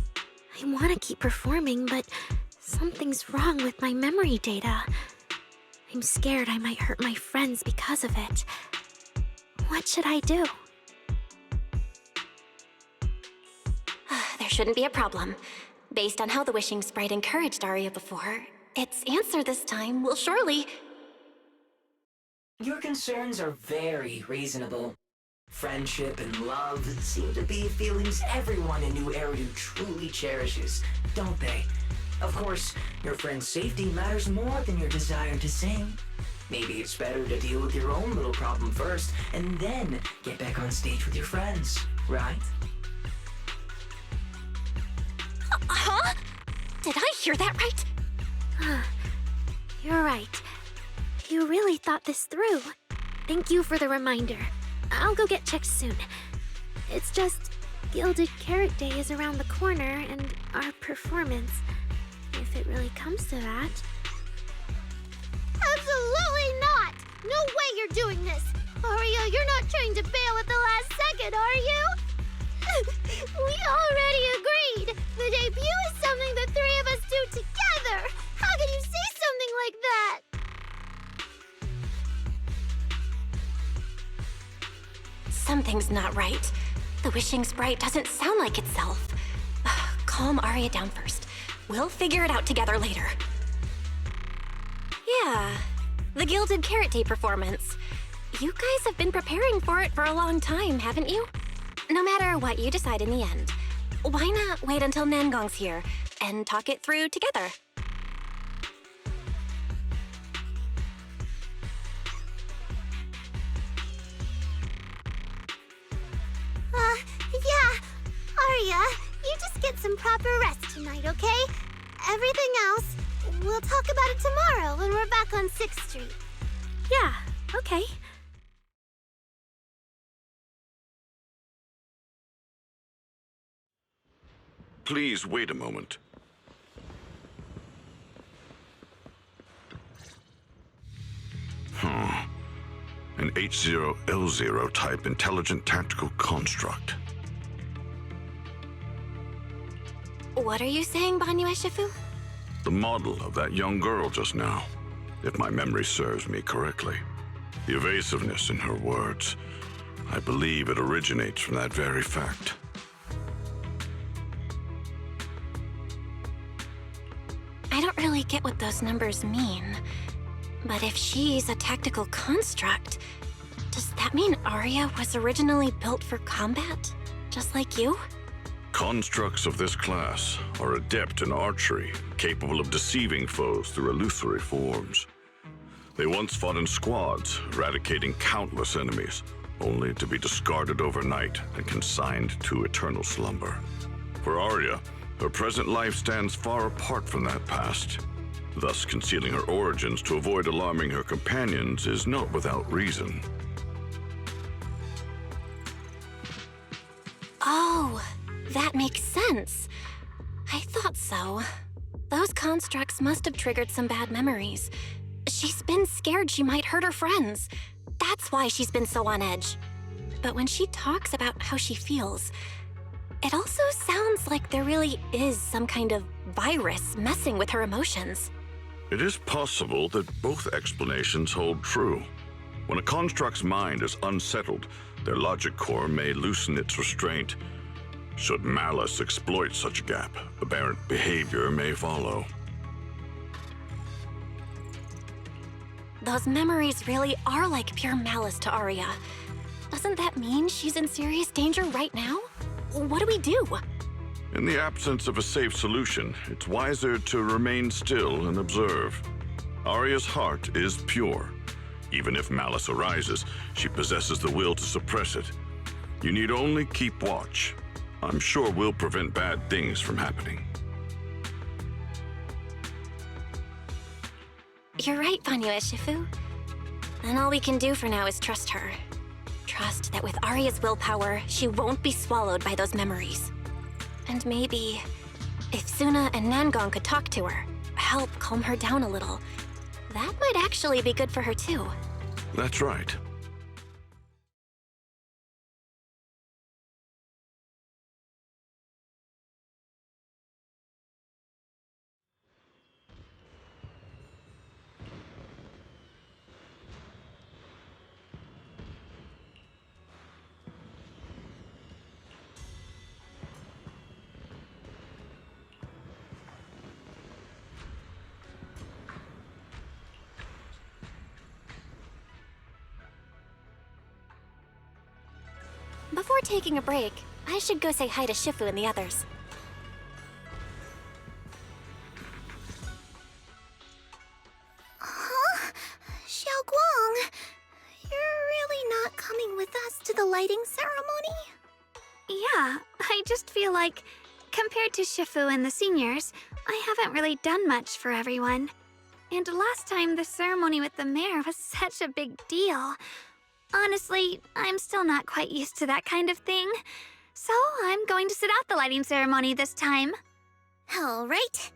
I want to keep performing, but something's wrong with my memory data. I'm scared I might hurt my friends because of it. What should I do? There shouldn't be a problem. Based on how the Wishing Sprite encouraged Aria before, its answer this time will surely... Your concerns are very reasonable. Friendship and love seem to be feelings everyone in New Eridu truly cherishes, don't they? Of course, your friend's safety matters more than your desire to sing. Maybe it's better to deal with your own little problem first, and then get back on stage with your friends, right? Huh? Did I hear that right? You're right. You really thought this through. Thank you for the reminder. I'll go get checked soon. It's just, Gilded Carrot Day is around the corner, and our performance, if it really comes to that. Absolutely not! No way you're doing this! Aria, you're not trying to bail at the last second, are you? We already agreed! The debut is something the three of us do together! How can you say something like that? Something's not right. The wishing sprite doesn't sound like itself. Calm Aria down first. We'll figure it out together later. Yeah, the Gilded Carrot Day performance. You guys have been preparing for it for a long time, haven't you? No matter what you decide in the end, why not wait until Nangong's here and talk it through together? Yeah. Aria, you just get some proper rest tonight, okay? Everything else, we'll talk about it tomorrow when we're back on 6th Street. Yeah, okay. Please wait a moment. An H0L0 type intelligent tactical construct. What are you saying, banyue Shifu? The model of that young girl just now, if my memory serves me correctly. The evasiveness in her words, I believe it originates from that very fact. I don't really get what those numbers mean. But if she's a tactical construct, does that mean Aria was originally built for combat? Just like you? Constructs of this class are adept in archery, capable of deceiving foes through illusory forms. They once fought in squads, eradicating countless enemies, only to be discarded overnight and consigned to eternal slumber. For Aria, her present life stands far apart from that past. Thus, concealing her origins to avoid alarming her companions is not without reason. Oh, that makes sense. I thought so. Those constructs must have triggered some bad memories. She's been scared she might hurt her friends. That's why she's been so on edge. But when she talks about how she feels, it also sounds like there really is some kind of virus messing with her emotions. It is possible that both explanations hold true. When a construct's mind is unsettled, their logic core may loosen its restraint. Should malice exploit such a gap, aberrant behavior may follow. Those memories really are like pure malice to Aria. Doesn't that mean she's in serious danger right now? What do we do? In the absence of a safe solution, it's wiser to remain still and observe. Aria's heart is pure. Even if malice arises, she possesses the will to suppress it. You need only keep watch. I'm sure we'll prevent bad things from happening. You're right, banyue Shifu. Then all we can do for now is trust her. Trust that with Aria's willpower, she won't be swallowed by those memories. And maybe, if Suna and Nangong could talk to her, help calm her down a little, that might actually be good for her too. That's right. Before taking a break, I should go say hi to Shifu and the others. Huh? I just feel like, compared to Shifu and the seniors, I haven't really done much for everyone. And last time, the ceremony with the mayor was such a big deal. Honestly, I'm still not quite used to that kind of thing. So I'm going to sit out the lighting ceremony this time. All right.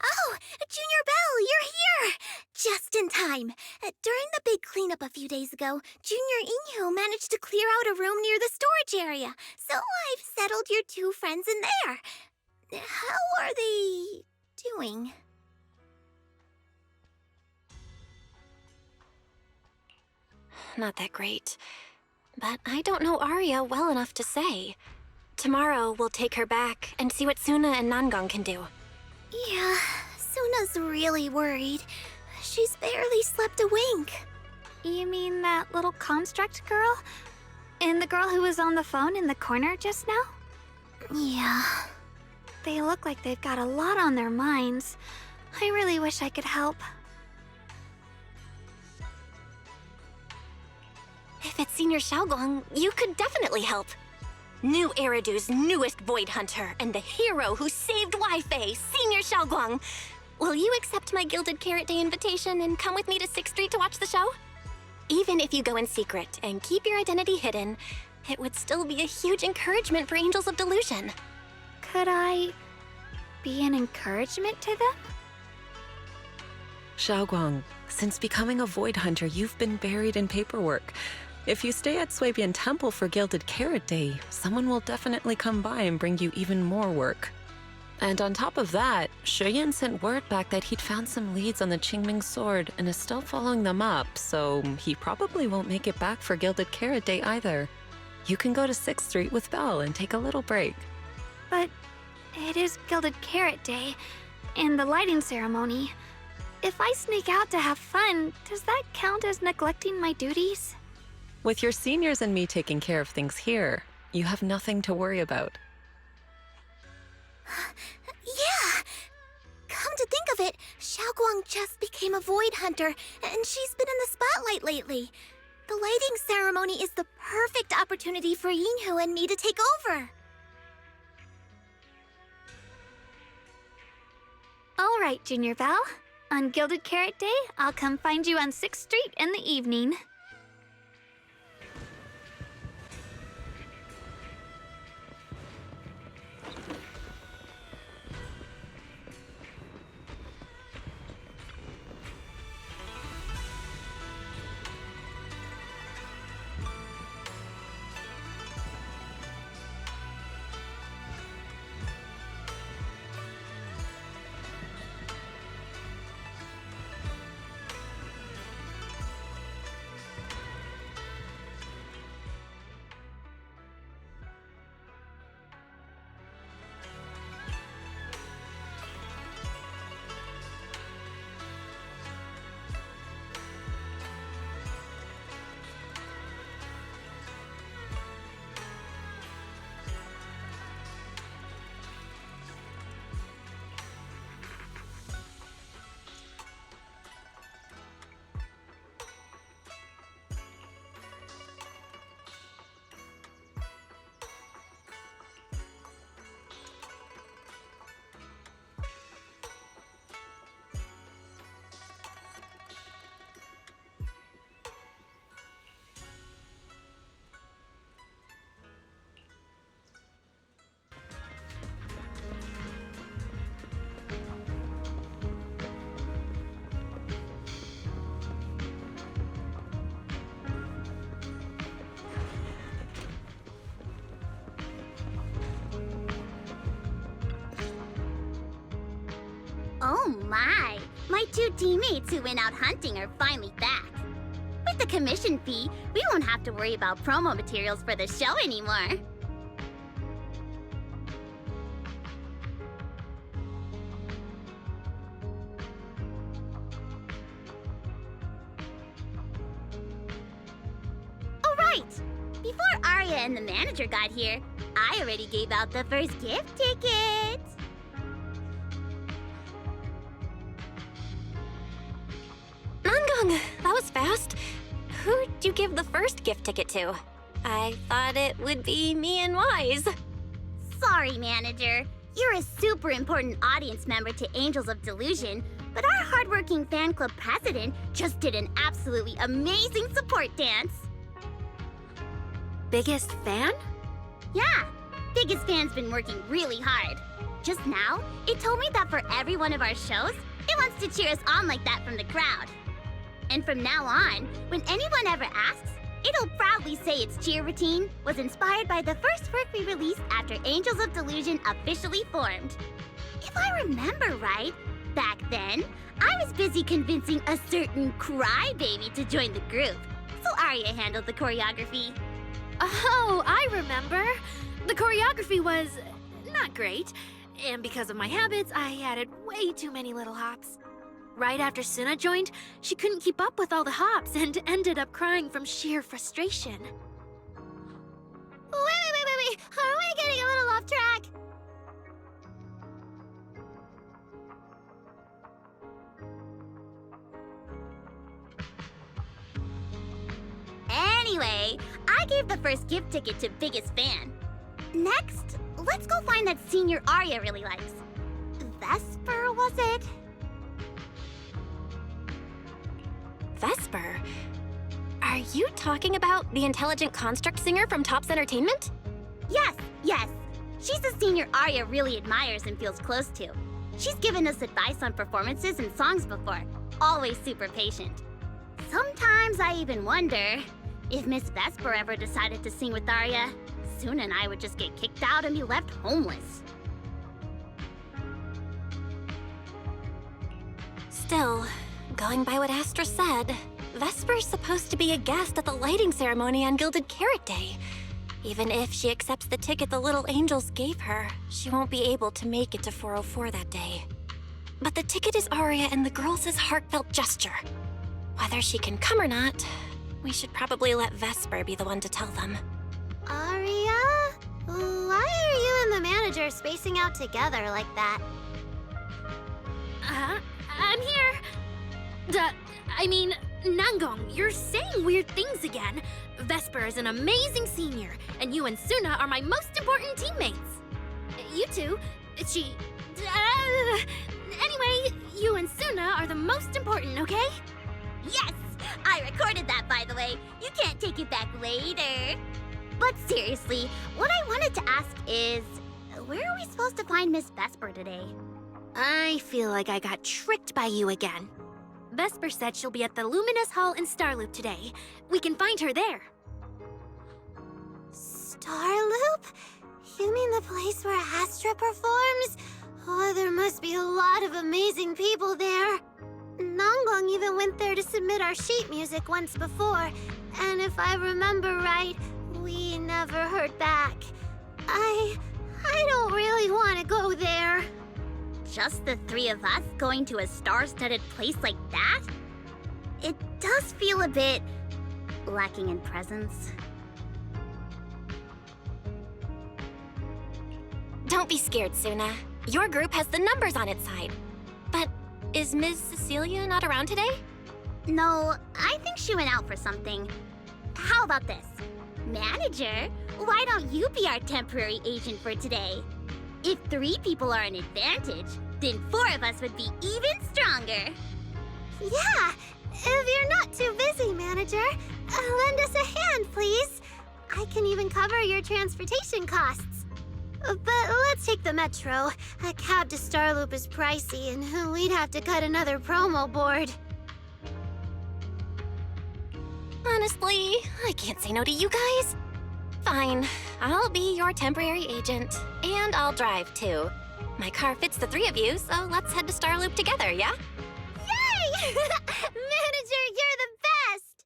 Oh, Junior Belle, you're here! Just in time. During the big cleanup a few days ago, Junior Inyo managed to clear out a room near the storage area, so I've settled your two friends in there. How are they doing? Not that great. But I don't know Arya well enough to say. Tomorrow, we'll take her back and see what Suna and Nangang can do. Yeah, Suna's really worried. She's barely slept a wink. You mean that little construct girl? And the girl who was on the phone in the corner just now? Yeah. They look like they've got a lot on their minds. I really wish I could help. If it's Senior Shungguang, you could definitely help. New Eridu's newest Void Hunter and the hero who saved Wi-Fi, Senior Shungguang. Will you accept my Gilded Carrot Day invitation and come with me to 6th Street to watch the show? Even if you go in secret and keep your identity hidden, it would still be a huge encouragement for Angels of Delusion. Could I be an encouragement to them? Shungguang, since becoming a Void Hunter, you've been buried in paperwork. If you stay at Swabian Temple for Gilded Carrot Day, someone will definitely come by and bring you even more work. And on top of that, Shuyan sent word back that he'd found some leads on the Qingming sword and is still following them up, so he probably won't make it back for Gilded Carrot Day either. You can go to 6th Street with Belle and take a little break. But it is Gilded Carrot Day, and the lighting ceremony. If I sneak out to have fun, does that count as neglecting my duties? With your seniors and me taking care of things here, you have nothing to worry about. Yeah! Come to think of it, Shungguang just became a Void Hunter, and she's been in the spotlight lately. The lighting ceremony is the perfect opportunity for Yinhu and me to take over. All right, Junior Belle. On Gilded Carrot Day, I'll come find you on 6th Street in the evening. Oh my! My two teammates who went out hunting are finally back. With the commission fee, we won't have to worry about promo materials for the show anymore. Oh right! Before Arya and the manager got here, I already gave out the first gift tickets! long. That was fast. Who'd you give the first gift ticket to? I thought it would be me and Wise. Sorry, manager. You're a super important audience member to Angels of Delusion, but our hardworking fan club president just did an absolutely amazing support dance. Biggest fan? Yeah, biggest fan's been working really hard. Just now, it told me that for every one of our shows, it wants to cheer us on like that from the crowd. And from now on, when anyone ever asks, it'll proudly say its cheer routine was inspired by the first work we released after Angels of Delusion officially formed. If I remember right, back then, I was busy convincing a certain crybaby to join the group, so Arya handled the choreography. Oh, I remember. The choreography was not great, and because of my habits, I added way too many little hops. Right after Suna joined, she couldn't keep up with all the hops and ended up crying from sheer frustration. Wait. Are we getting a little off track? Anyway, I gave the first gift ticket to biggest fan. Next, let's go find that senior Arya really likes. Vesper, was it? Vesper? Are you talking about the intelligent construct singer from Topps Entertainment? Yes. She's a senior Arya really admires and feels close to. She's given us advice on performances and songs before. Always super patient. Sometimes I even wonder if Miss Vesper ever decided to sing with Arya, Suna and I would just get kicked out and be left homeless. Still, going by what Astra said, Vesper's supposed to be a guest at the lighting ceremony on Gilded Carrot Day. Even if she accepts the ticket the little angels gave her, she won't be able to make it to 404 that day. But the ticket is Arya and the girls' heartfelt gesture. Whether she can come or not, we should probably let Vesper be the one to tell them. Arya? Why are you and the manager spacing out together like that? I'm here. Nangong, you're saying weird things again. Vesper is an amazing senior, and you and Suna are my most important teammates. You two, anyway, you and Suna are the most important, okay? Yes! I recorded that, by the way. You can't take it back later. But seriously, what I wanted to ask is, where are we supposed to find Miss Vesper today? I feel like I got tricked by you again. Vesper said she'll be at the Luminous Hall in Starloop today. We can find her there. Starloop? You mean the place where Astra performs? Oh, there must be a lot of amazing people there. Nangong even went there to submit our sheet music once before, and if I remember right, we never heard back. I don't really want to go there. Just the three of us going to a star-studded place like that? It does feel a bit lacking in presence. Don't be scared, Suna. Your group has the numbers on its side. But is Ms. Cecilia not around today? No, I think she went out for something. How about this? Manager, why don't you be our temporary agent for today? If 3 people are an advantage, then 4 of us would be even stronger. Yeah, if you're not too busy, manager, lend us a hand, please. I can even cover your transportation costs. But let's take the metro. A cab to Starloop is pricey, and we'd have to cut another promo board. Honestly, I can't say no to you guys. Fine, I'll be your temporary agent, and I'll drive too. My car fits the 3 of you, so let's head to Starloop together, yeah? Yay! Manager, you're the best!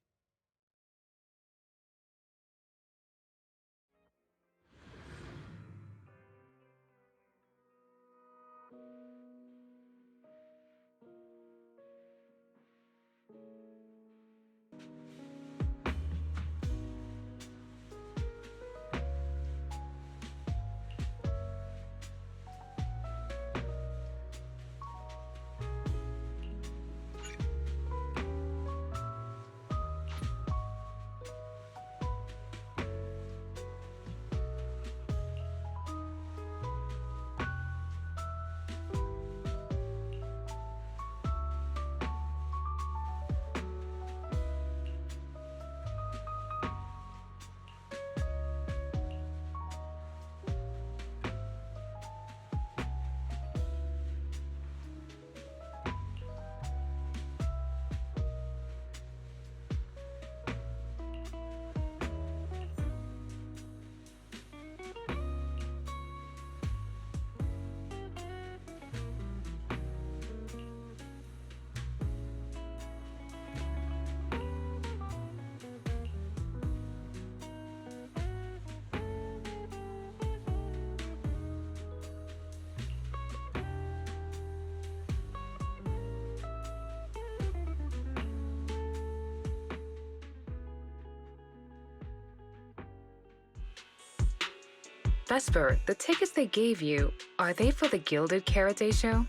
Vesper, the tickets they gave you, are they for the Gilded Carrot Day show?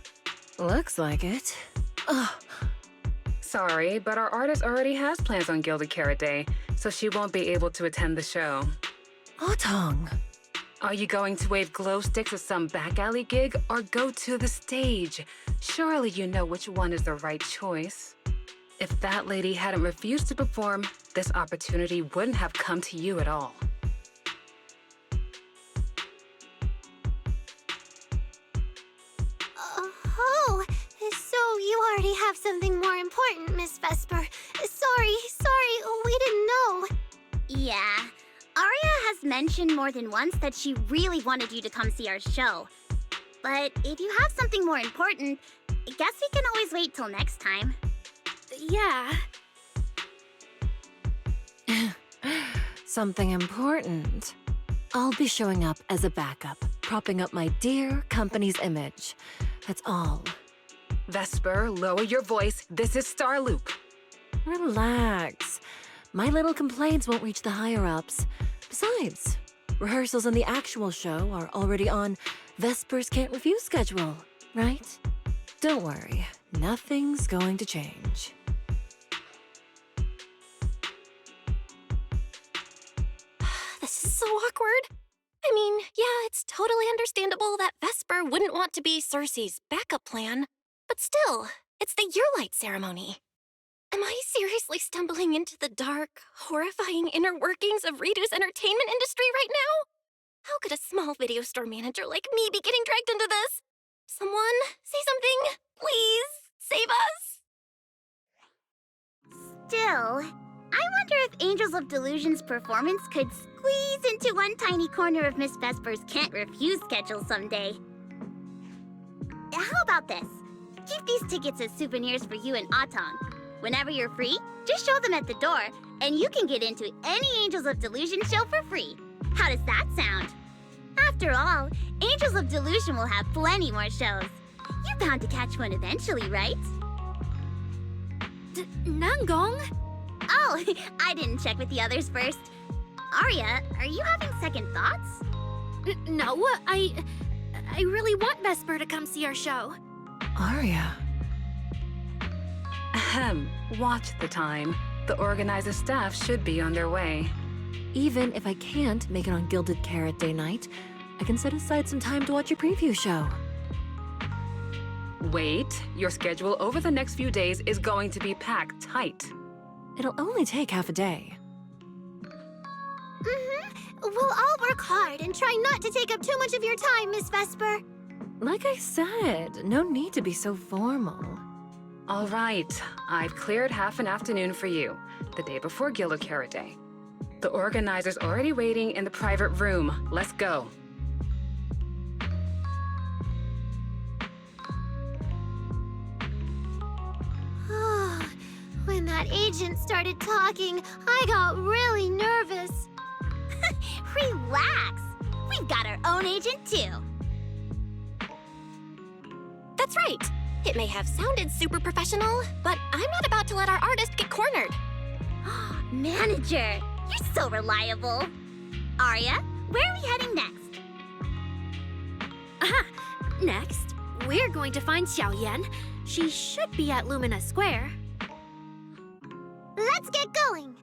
Looks like it. Ugh. Sorry, but our artist already has plans on Gilded Carrot Day, so she won't be able to attend the show. Otong. Are you going to wave glow sticks at some back alley gig or go to the stage? Surely you know which one is the right choice. If that lady hadn't refused to perform, this opportunity wouldn't have come to you at all. Oh, so you already have something more important, Miss Vesper. Sorry, we didn't know. Yeah. Aria has mentioned more than once that she really wanted you to come see our show. But if you have something more important, I guess we can always wait till next time. Yeah. Something important. I'll be showing up as a backup, propping up my dear company's image. That's all. Vesper, lower your voice. This is Starloop. Relax. My little complaints won't reach the higher-ups. Besides, rehearsals and the actual show are already on Vesper's Can't Refuse schedule, right? Don't worry, nothing's going to change. This is so awkward. I mean, yeah, it's totally understandable that Vesper wouldn't want to be Cersei's backup plan, but still, it's the Yearlight ceremony. Am I seriously stumbling into the dark, horrifying inner workings of Ridu's entertainment industry right now? How could a small video store manager like me be getting dragged into this? Someone, say something. Please, save us. Still, I wonder if Angels of Delusion's performance could squeeze into one tiny corner of Miss Vesper's Can't Refuse schedule someday. How about this? Keep these tickets as souvenirs for you and Otong. Whenever you're free, just show them at the door, and you can get into any Angels of Delusion show for free. How does that sound? After all, Angels of Delusion will have plenty more shows. You're bound to catch one eventually, right? Nanggong? Oh, I didn't check with the others first. Arya, are you having second thoughts? No, I really want Vesper to come see our show. Arya. Ahem. Watch the time. The organizer staff should be on their way. Even if I can't make it on Gilded Carrot Day night, I can set aside some time to watch your preview show. Wait, your schedule over the next few days is going to be packed tight. It'll only take half a day. We'll all work hard and try not to take up too much of your time, Miss Vesper. Like I said, no need to be so formal. All right, I've cleared half an afternoon for you, the day before Gilded Carrot Day. The organizer's already waiting in the private room. Let's go. When that agent started talking, I got really nervous. Relax. We've got our own agent, too. That's right. It may have sounded super professional, but I'm not about to let our artist get cornered. Manager, you're so reliable. Arya, where are we heading next? Next, we're going to find Xiaoyan. She should be at Lumina Square. Let's get going!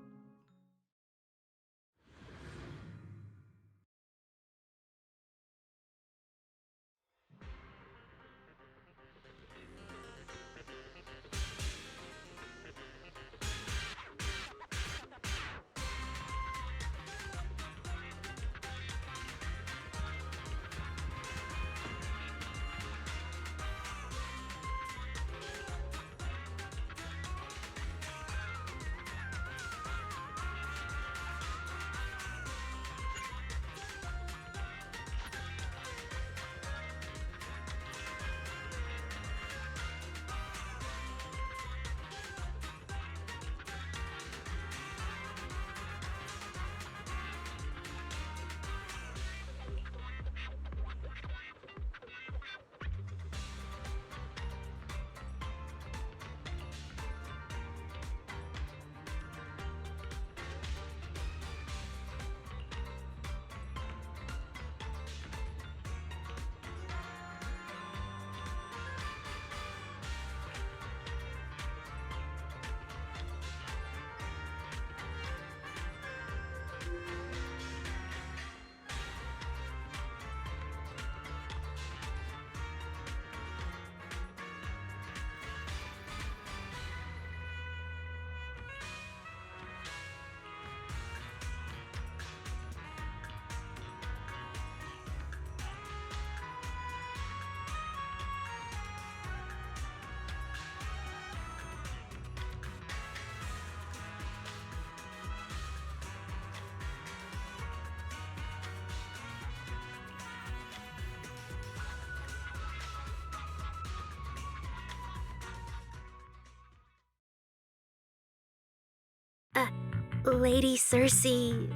Lady Cersei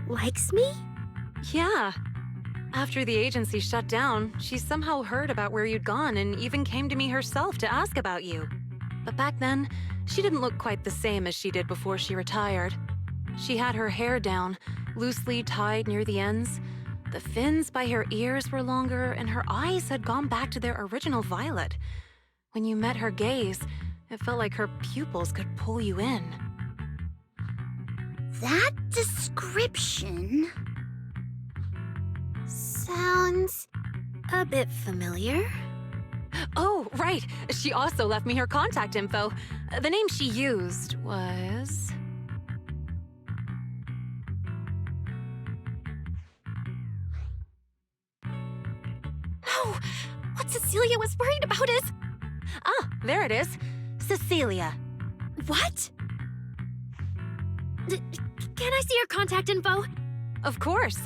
likes me? Yeah. After the agency shut down, she somehow heard about where you'd gone and even came to me herself to ask about you. But back then, she didn't look quite the same as she did before she retired. She had her hair down, loosely tied near the ends. The fins by her ears were longer, and her eyes had gone back to their original violet. When you met her gaze, it felt like her pupils could pull you in. That description sounds a bit familiar. Oh, right. She also left me her contact info. The name she used was... No! What Cecilia was worried about is... Ah, there it is. Cecilia. What? Can I see your contact info? Of course.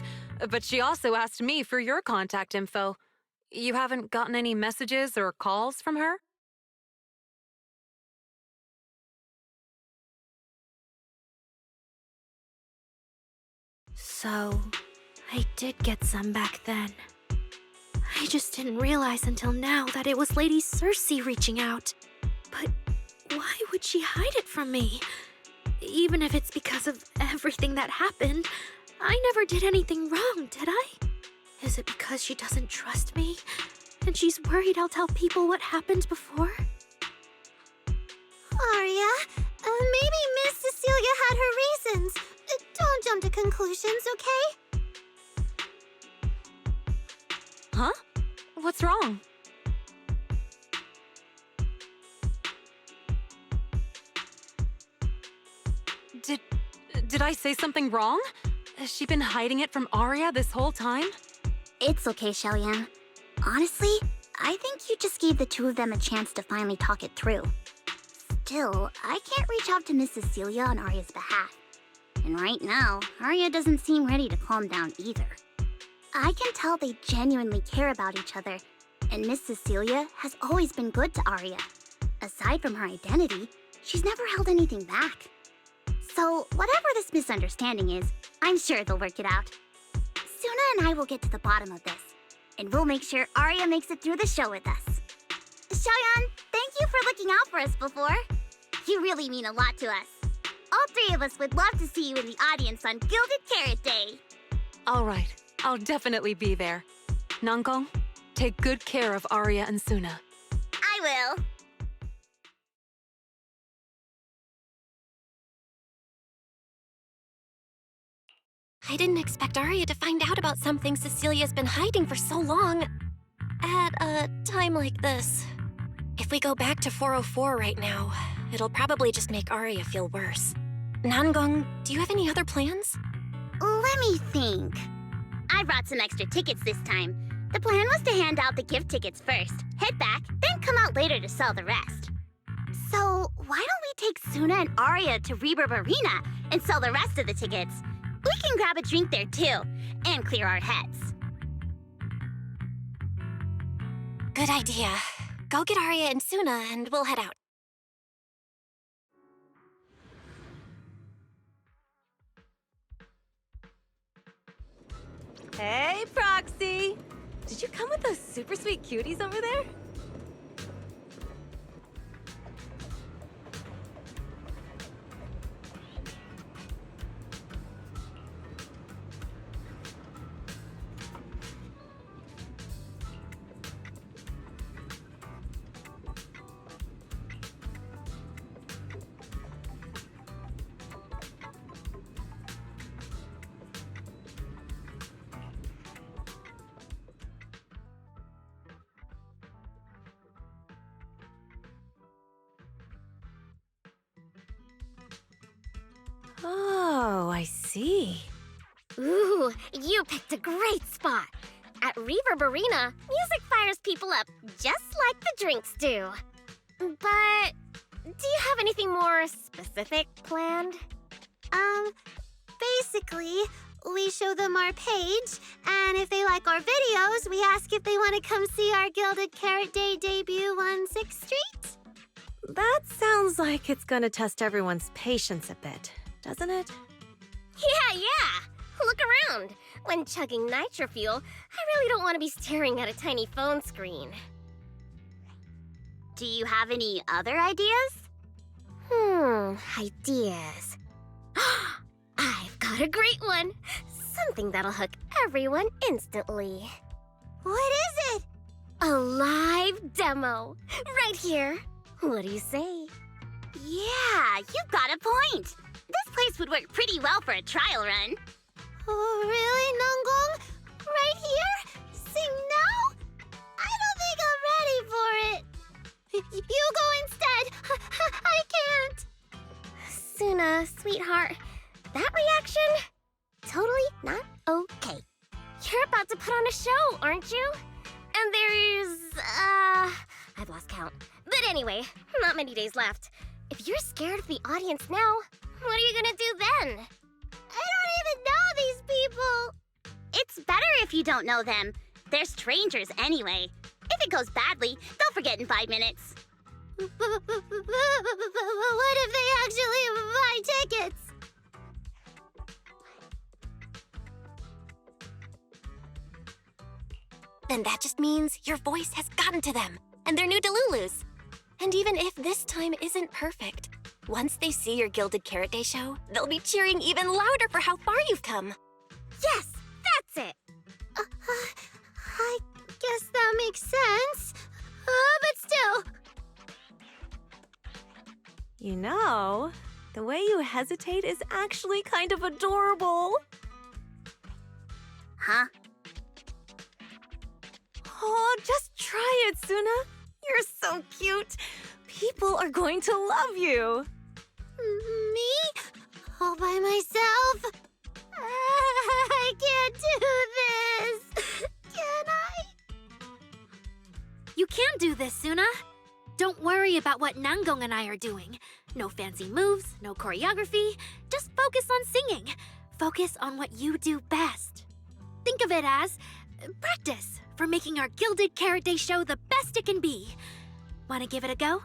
But she also asked me for your contact info. You haven't gotten any messages or calls from her? So, I did get some back then. I just didn't realize until now that it was Lady Cersei reaching out. But why would she hide it from me? Even if it's because of everything that happened, I never did anything wrong, did I? Is it because she doesn't trust me? And she's worried I'll tell people what happened before? Arya, maybe Miss Cecilia had her reasons. Don't jump to conclusions, okay? Huh? What's wrong? Did I say something wrong? Has she been hiding it from Arya this whole time? It's okay, Xiaoyan. Honestly, I think you just gave the two of them a chance to finally talk it through. Still, I can't reach out to Miss Cecilia on Arya's behalf. And right now, Arya doesn't seem ready to calm down either. I can tell they genuinely care about each other, and Miss Cecilia has always been good to Arya. Aside from her identity, she's never held anything back. So, whatever this misunderstanding is, I'm sure they'll work it out. Suna and I will get to the bottom of this, and we'll make sure Arya makes it through the show with us. Xiaoyan, thank you for looking out for us before. You really mean a lot to us. All three of us would love to see you in the audience on Gilded Carrot Day. All right, I'll definitely be there. Nankong, take good care of Arya and Suna. I will. I didn't expect Arya to find out about something Cecilia's been hiding for so long. At a time like this. If we go back to 404 right now, it'll probably just make Arya feel worse. Nangong, do you have any other plans? Let me think. I brought some extra tickets this time. The plan was to hand out the gift tickets first, head back, then come out later to sell the rest. So, why don't we take Suna and Arya to Reverb Arena and sell the rest of the tickets? We can grab a drink there too, and clear our heads. Good idea. Go get Arya and Suna and we'll head out. Hey, Proxy! Did you come with those super sweet cuties over there? Oh, I see. Ooh, you picked a great spot. At Reverb Arena, music fires people up just like the drinks do. But do you have anything more specific planned? Basically, we show them our page, and if they like our videos, we ask if they want to come see our Gilded Carrot Day debut on 6th Street. That sounds like it's gonna test everyone's patience a bit, doesn't it? Yeah! Look around. When chugging nitro fuel, I really don't want to be staring at a tiny phone screen. Do you have any other ideas? Ideas. I've got a great one. Something that'll hook everyone instantly. What is it? A live demo. Right here. What do you say? Yeah, you've got a point. This place would work pretty well for a trial run. Oh, really, Nanggong? Right here? Sing now? I don't think I'm ready for it. You go instead. I can't. Suna, sweetheart, that reaction? Totally not okay. You're about to put on a show, aren't you? And there's, I've lost count. But anyway, not many days left. If you're scared of the audience now, what are you gonna do then? I don't even know these people. It's better if you don't know them. They're strangers anyway. If it goes badly, they'll forget in 5 minutes. What if they actually buy tickets? Then that just means your voice has gotten to them, and they're new Delulus. And even if this time isn't perfect, once they see your Gilded Carrot Day show, they'll be cheering even louder for how far you've come. Yes, that's it. I guess that makes sense. But still. You know, the way you hesitate is actually kind of adorable. Huh? Oh, just try it, Suna. You're so cute. People are going to love you. Me? All by myself? I can't do this. Can I? You can do this, Suna. Don't worry about what Nanggong and I are doing. No fancy moves, no choreography. Just focus on singing. Focus on what you do best. Think of it as practice for making our Gilded Carrot Day show the best it can be. Want to give it a go?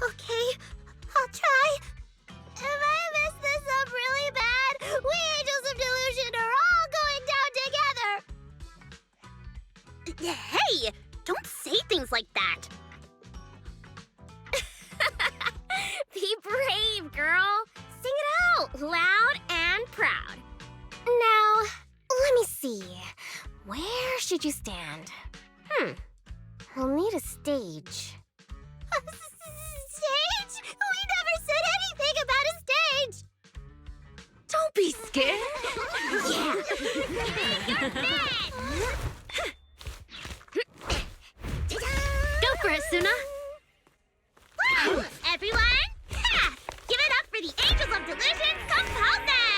Okay, I'll try. If I mess this up really bad, we Angels of Delusion are all going down together. Hey, don't say things like that. Be brave, girl. Sing it out, loud and proud. Now, let me see. Where should you stand? We'll need a stage. Stage? We never said anything about a stage. Don't be scared. Go for it, Suna. Everyone, give it up for the Angels of Delusion composer!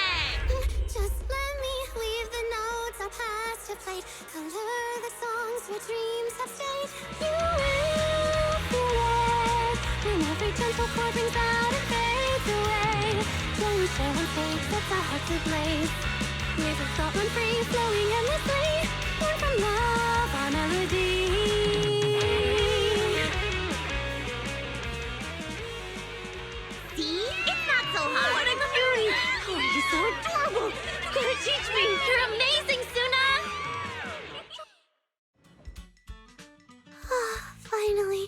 Just let me leave the notes I'll pass to play. Color the songs where dreams have stayed. You will feel it when every gentle chord rings out and fades away. When we share one stage, sets our heart to blaze. Waves of thought run free, flowing endlessly. Born from love, our melody. See? It's not so hard. What a cutie! Oh, you're so adorable. You gotta teach me. You're amazing, Suna. Finally,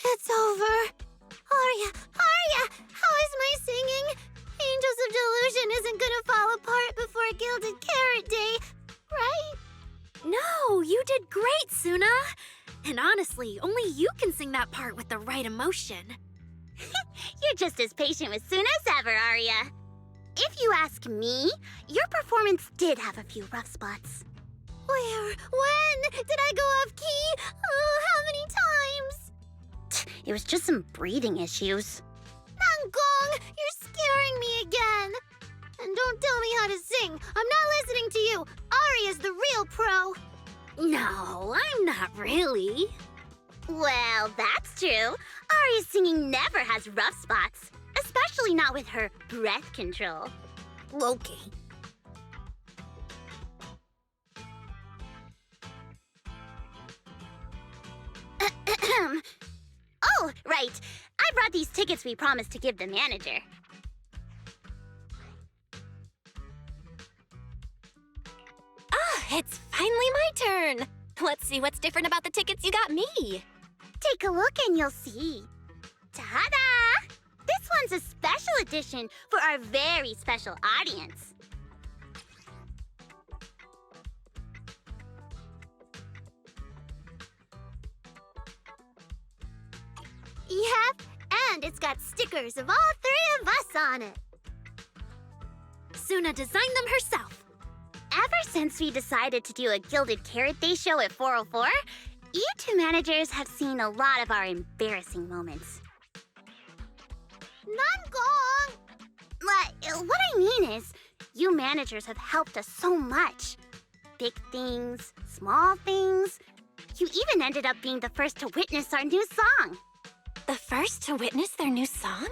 it's over. Arya, how is my singing? Angels of Delusion isn't gonna fall apart before Gilded Carrot Day, right? No, you did great, Suna. And honestly, only you can sing that part with the right emotion. You're just as patient with Suna as ever, Arya. If you ask me, your performance did have a few rough spots. Where? When? Did I go off key? Oh, how many times? It was just some breathing issues. Nanggong, you're scaring me again. And don't tell me how to sing. I'm not listening to you. Arya's the real pro. No, I'm not really. Well, that's true. Arya's singing never has rough spots, especially not with her breath control. Okay. Oh, right. I brought these tickets we promised to give the manager. Ah, it's finally my turn. Let's see what's different about the tickets you got me. Take a look and you'll see. Ta-da! This one's a special edition for our very special audience. Yep, and it's got stickers of all three of us on it. Suna designed them herself. Ever since we decided to do a Gilded Carrot Day show at 404, you two managers have seen a lot of our embarrassing moments. Nangong! What I mean is, you managers have helped us so much. Big things, small things. You even ended up being the first to witness our new song. The first to witness their new song?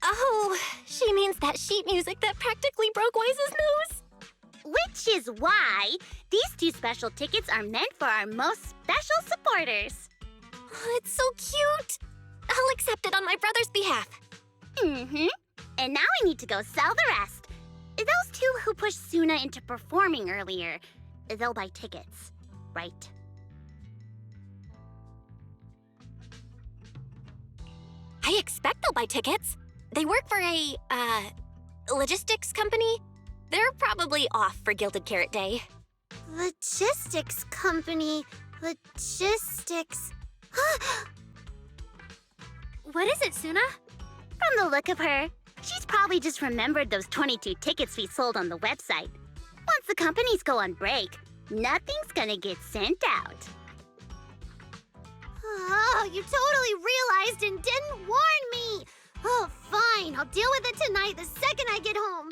Oh, she means that sheet music that practically broke Wise's nose. Which is why these two special tickets are meant for our most special supporters. Oh, it's so cute. I'll accept it on my brother's behalf. Mm-hmm. And now I need to go sell the rest. Those two who pushed Suna into performing earlier, they'll buy tickets, right? I expect they'll buy tickets. They work for a, logistics company. They're probably off for Gilded Carrot Day. Logistics company. Logistics. What is it, Suna? From the look of her, she's probably just remembered those 22 tickets we sold on the website. Once the companies go on break, nothing's gonna get sent out. Oh, you totally realized and didn't warn me! Oh, fine. I'll deal with it tonight the second I get home.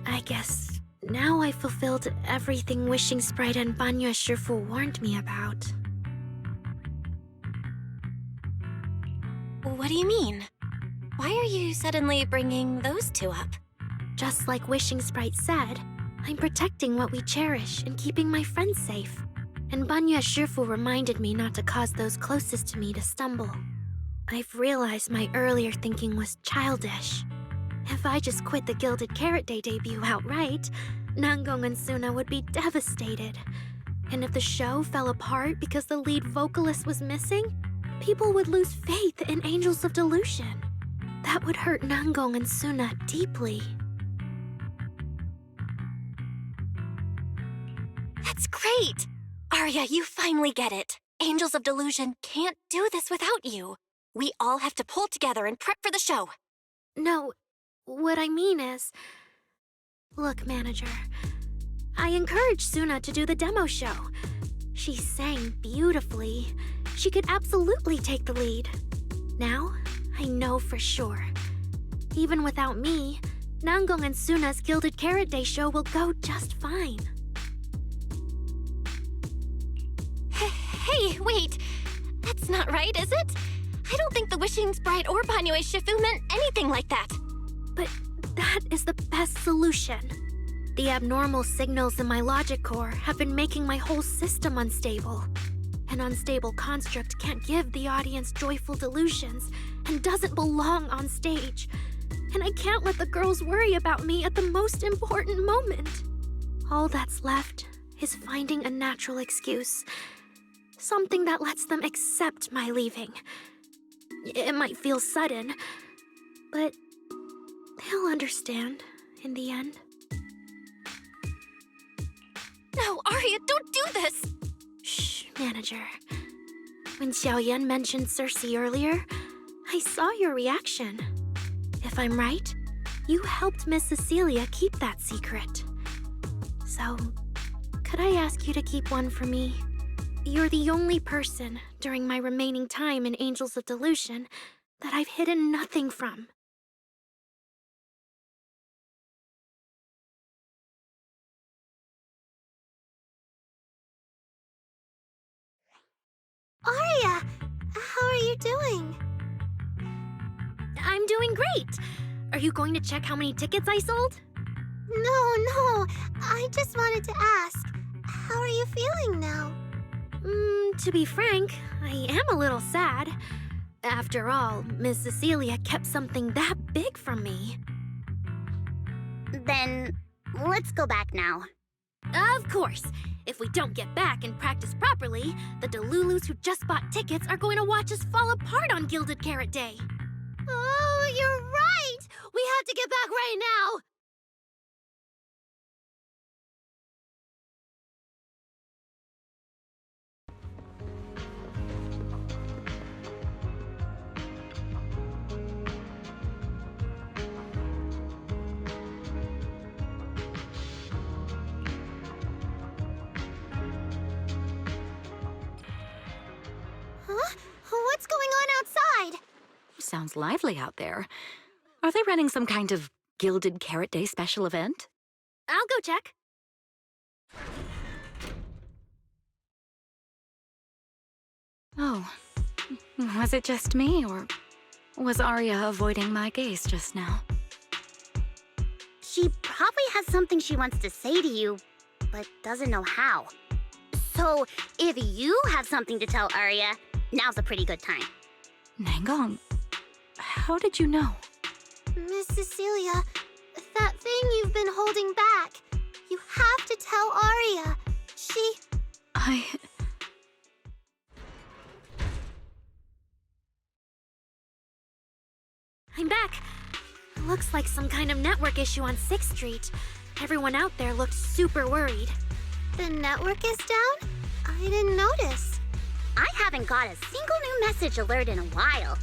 I guess now I fulfilled everything Wishing Sprite and banyue Shifu warned me about. What do you mean? Why are you suddenly bringing those two up? Just like Wishing Sprite said, I'm protecting what we cherish and keeping my friends safe. And banyue Shifu reminded me not to cause those closest to me to stumble. I've realized my earlier thinking was childish. If I just quit the Gilded Carrot Day debut outright, Nangong and Suna would be devastated. And if the show fell apart because the lead vocalist was missing, people would lose faith in Angels of Delusion. That would hurt Nangong and Suna deeply. That's great! Arya, you finally get it. Angels of Delusion can't do this without you. We all have to pull together and prep for the show. No, what I mean is... Look, manager, I encouraged Suna to do the demo show. She sang beautifully. She could absolutely take the lead. Now, I know for sure. Even without me, Nangong and Suna's Gilded Carrot Day show will go just fine. Hey, wait! That's not right, is it? I don't think the Wishing Sprite or banyue Shifu meant anything like that. But that is the best solution. The abnormal signals in my logic core have been making my whole system unstable. An unstable construct can't give the audience joyful delusions and doesn't belong on stage. And I can't let the girls worry about me at the most important moment. All that's left is finding a natural excuse. Something that lets them accept my leaving. It might feel sudden, but they'll understand in the end. No, Aria, don't do this! Shh, manager. When Xiaoyan mentioned Cersei earlier, I saw your reaction. If I'm right, you helped Miss Cecilia keep that secret. So, could I ask you to keep one for me? You're the only person during my remaining time in Angels of Delusion that I've hidden nothing from. Aria, how are you doing? I'm doing great! Are you going to check how many tickets I sold? No, I just wanted to ask, how are you feeling now? To be frank, I am a little sad. After all, Miss Cecilia kept something that big from me. Then, let's go back now. Of course! If we don't get back and practice properly, the Delulus who just bought tickets are going to watch us fall apart on Gilded Carrot Day. Oh, you're right! We have to get back right now! What's going on outside? Sounds lively out there. Are they running some kind of Gilded Carrot Day special event? I'll go check. Oh, was it just me, or was Aria avoiding my gaze just now? She probably has something she wants to say to you, but doesn't know how. So, if you have something to tell Aria, now's a pretty good time. Nangong, how did you know? Miss Cecilia, that thing you've been holding back, you have to tell Aria. I'm back. Looks like some kind of network issue on 6th Street. Everyone out there looked super worried. The network is down? I didn't notice. I haven't got a single new message alert in a while.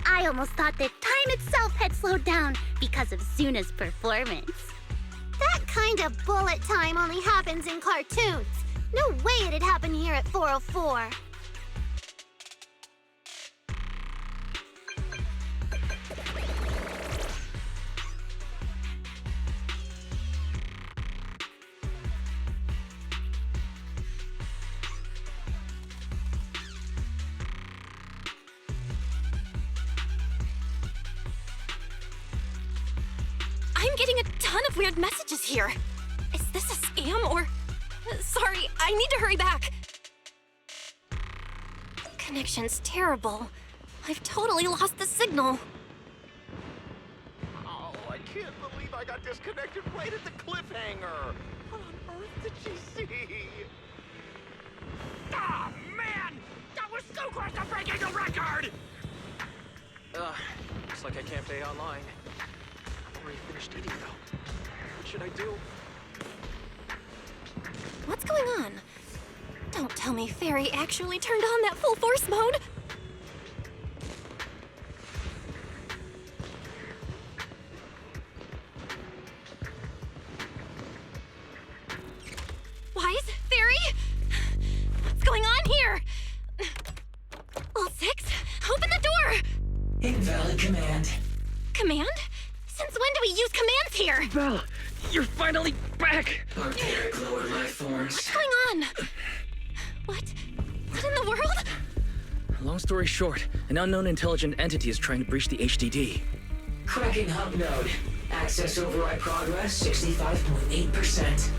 I almost thought that time itself had slowed down because of Suna's performance. That kind of bullet time only happens in cartoons. No way it'd happen here at 404. I'm getting a ton of weird messages here. Is this a scam or... Sorry, I need to hurry back. Connection's terrible. I've totally lost the signal. Oh, I can't believe I got disconnected right at the cliffhanger. What on earth did she see? Ah, man! That was so close to breaking a record! Looks like I can't pay online. I've already finished eating, though. What should I do? What's going on? Don't tell me Fairy actually turned on that full force mode. Wise? Fairy? What's going on here? Well, 6, open the door! Invalid command. Command? Since when do we use commands here? Belle, you're finally back! Barbaric lower life forms. What's going on? What in the world? Long story short, an unknown intelligent entity is trying to breach the HDD. Cracking hub node. Access override progress 65.8%.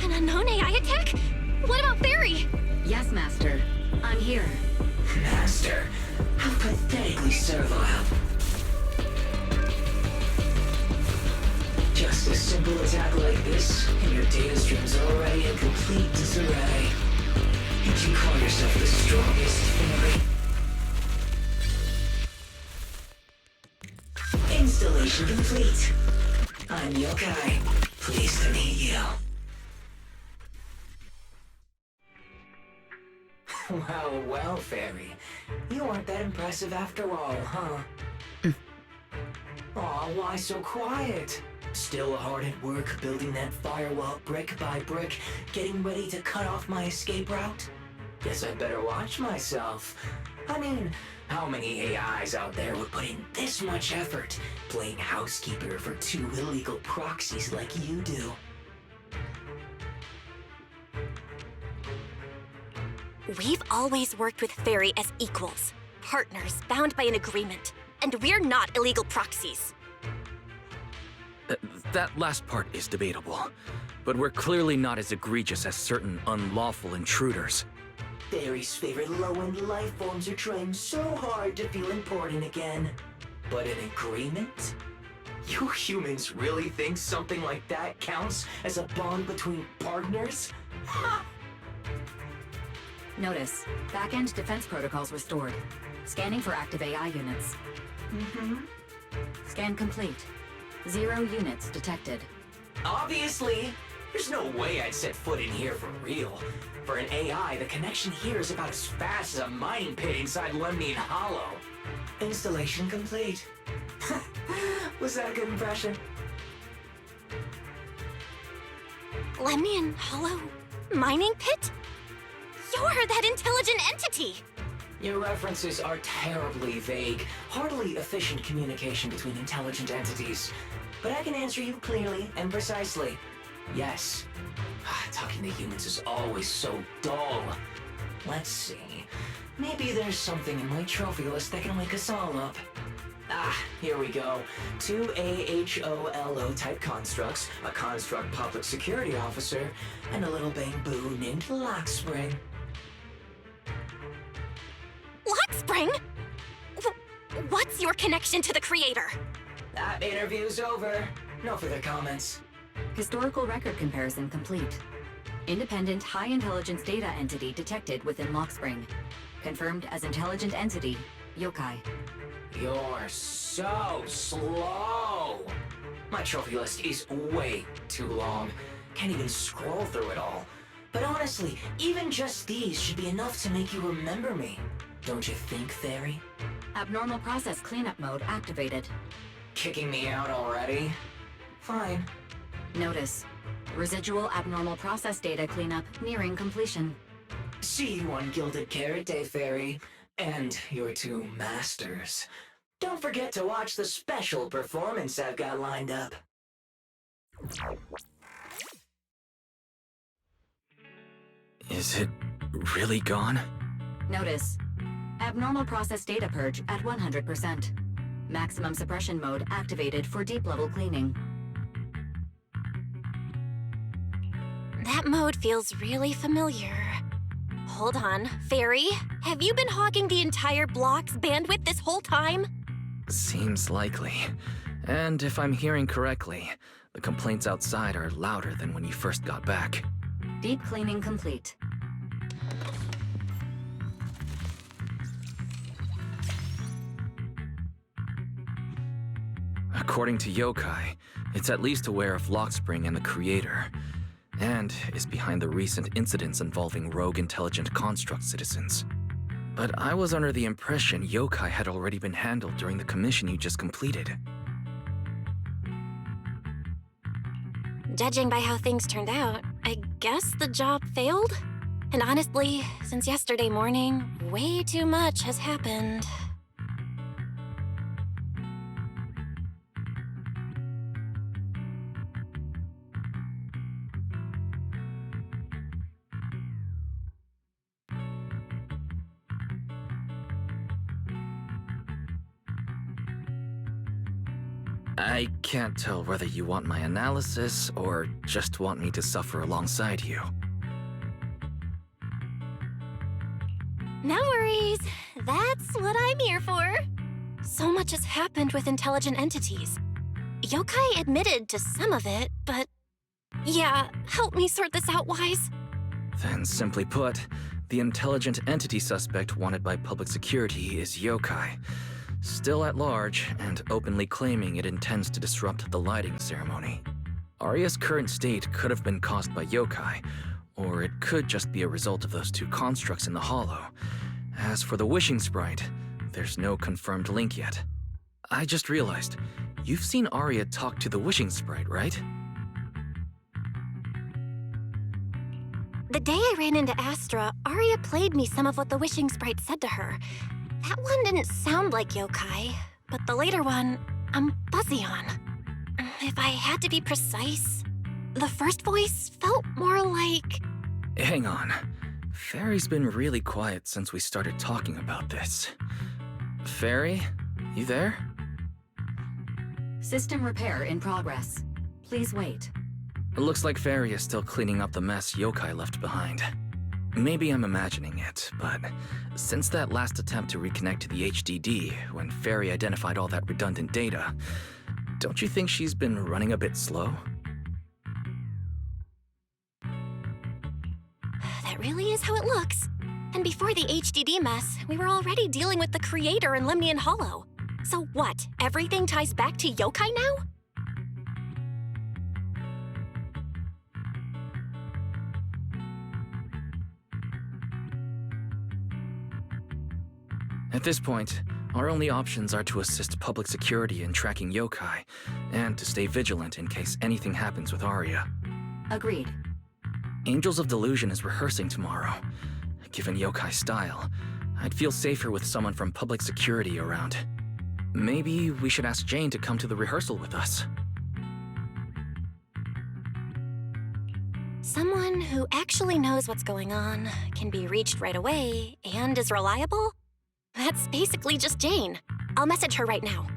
An unknown AI attack? What about Fairy? Yes, Master. I'm here. Master, how pathetically servile. Just a simple attack like this, and your data stream's already in complete disarray. Did you call yourself the strongest, Fairy? Installation complete. I'm Yokai. Pleased to meet you. Well, well, Fairy. You aren't that impressive after all, huh? Aw, why so quiet? Still hard at work building that firewall brick by brick, getting ready to cut off my escape route? Guess I'd better watch myself. I mean, how many AIs out there would put in this much effort playing housekeeper for 2 illegal proxies like you do? We've always worked with Fairy as equals, partners bound by an agreement, and we're not illegal proxies. That last part is debatable, but we're clearly not as egregious as certain unlawful intruders. Fairy's favorite low-end life forms are trying so hard to feel important again. But an agreement? You humans really think something like that counts as a bond between partners? Ha! Notice, back-end defense protocols restored. Scanning for active AI units. Scan complete. 0 units detected. Obviously! There's no way I'd set foot in here for real. For an AI, the connection here is about as fast as a mining pit inside Lemnian Hollow. Installation complete. Was that a good impression? Lemnian Hollow? Mining pit? You're that intelligent entity! Your references are terribly vague, hardly efficient communication between intelligent entities. But I can answer you clearly and precisely. Yes. Talking to humans is always so dull. Let's see. Maybe there's something in my trophy list that can wake us all up. Here we go. 2 AHOLO type constructs, a construct public security officer, and a little bamboo named Lockspring. Lockspring? What's your connection to the creator? That interview's over. No further comments. Historical record comparison complete. Independent high-intelligence data entity detected within Lockspring. Confirmed as intelligent entity, Yokai. You're so slow! My trophy list is way too long. Can't even scroll through it all. But honestly, even just these should be enough to make you remember me. Don't you think, Fairy? Abnormal process cleanup mode activated. Kicking me out already? Fine. Notice, residual abnormal process data cleanup nearing completion. See you on Gilded Carrot Day, Fairy. And your 2 masters. Don't forget to watch the special performance I've got lined up. Is it really gone? Notice, abnormal process data purge at 100%. Maximum suppression mode activated for deep-level cleaning. That mode feels really familiar. Hold on, Fairy, have you been hogging the entire block's bandwidth this whole time? Seems likely. And if I'm hearing correctly, the complaints outside are louder than when you first got back. Deep cleaning complete. According to Yokai, it's at least aware of Lockspring and the Creator, and is behind the recent incidents involving rogue intelligent construct citizens. But I was under the impression Yokai had already been handled during the commission you just completed. Judging by how things turned out, I guess the job failed? And honestly, since yesterday morning, way too much has happened. I can't tell whether you want my analysis or just want me to suffer alongside you. That's what I'm here for. So much has happened with intelligent entities. Yokai admitted to some of it, but... Yeah, help me sort this out, Wise. Then, simply put, the intelligent entity suspect wanted by public security is yokai, still at large and openly claiming it intends to disrupt the lighting ceremony. Arya's current state could have been caused by yokai, or it could just be a result of those two constructs in the hollow. As for the wishing sprite, there's no confirmed link yet. I just realized, you've seen Arya talk to the wishing sprite, right? The day I ran into Astra, Arya played me some of what the wishing sprite said to her. That one didn't sound like yokai, but the later one, I'm fuzzy on. If I had to be precise, the first voice felt more like... Hang on. Fairy's been really quiet since we started talking about this. Fairy, you there? System repair in progress. Please wait. It looks like Fairy is still cleaning up the mess yokai left behind. Maybe I'm imagining it, but since that last attempt to reconnect to the HDD when Fairy identified all that redundant data, don't you think she's been running a bit slow? That really is how it looks. And before the HDD mess, we were already dealing with the Creator in Lemnian Hollow. So what, everything ties back to yokai now? At this point, our only options are to assist public security in tracking yokai, and to stay vigilant in case anything happens with Arya. Agreed. Angels of Delusion is rehearsing tomorrow. Given yokai's style, I'd feel safer with someone from public security around. Maybe we should ask Jane to come to the rehearsal with us. Someone who actually knows what's going on, can be reached right away, and is reliable? That's basically just Jane. I'll message her right now.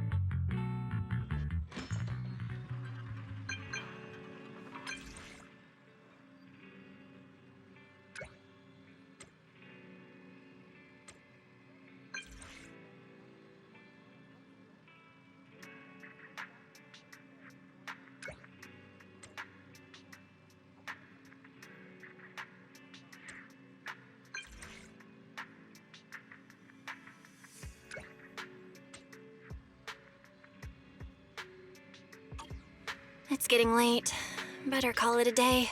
It's getting late. Better call it a day.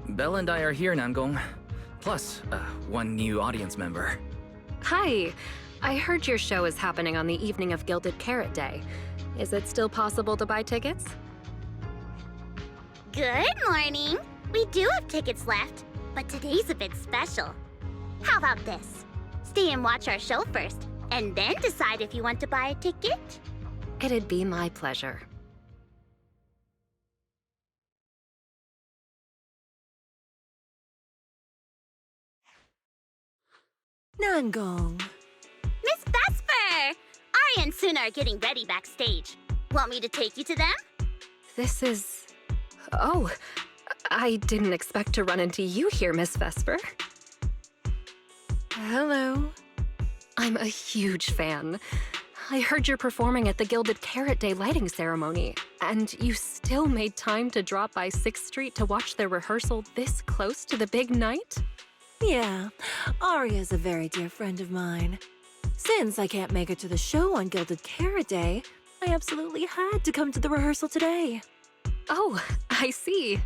Belle and I are here, Namgong. Plus, one new audience member. Hi. I heard your show is happening on the evening of Gilded Carrot Day. Is it still possible to buy tickets? Good morning. We do have tickets left, but today's a bit special. How about this? Stay and watch our show first, and then decide if you want to buy a ticket. It'd be my pleasure. Namgong. Miss Vesper! Arya and Suna are getting ready backstage. Want me to take you to them? This is... Oh, I didn't expect to run into you here, Miss Vesper. Hello. I'm a huge fan. I heard you're performing at the Gilded Carrot Day lighting ceremony, and you still made time to drop by 6th Street to watch their rehearsal this close to the big night? Yeah, Arya's a very dear friend of mine. Since I can't make it to the show on Gilded Carrot Day, I absolutely had to come to the rehearsal today. Oh, I see.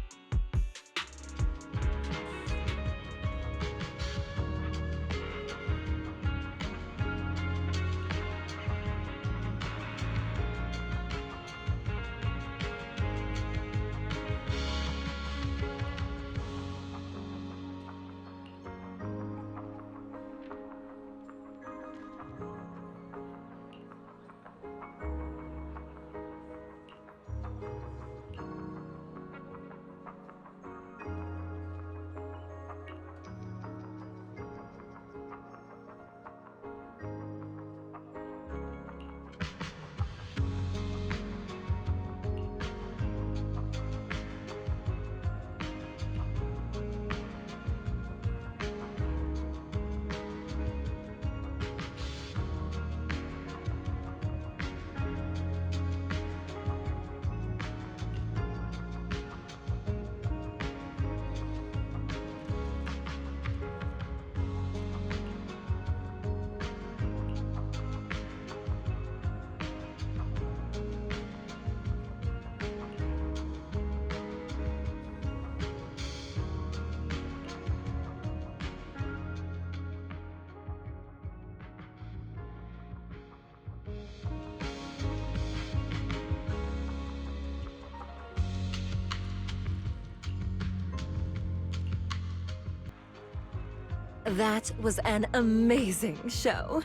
That was an amazing show.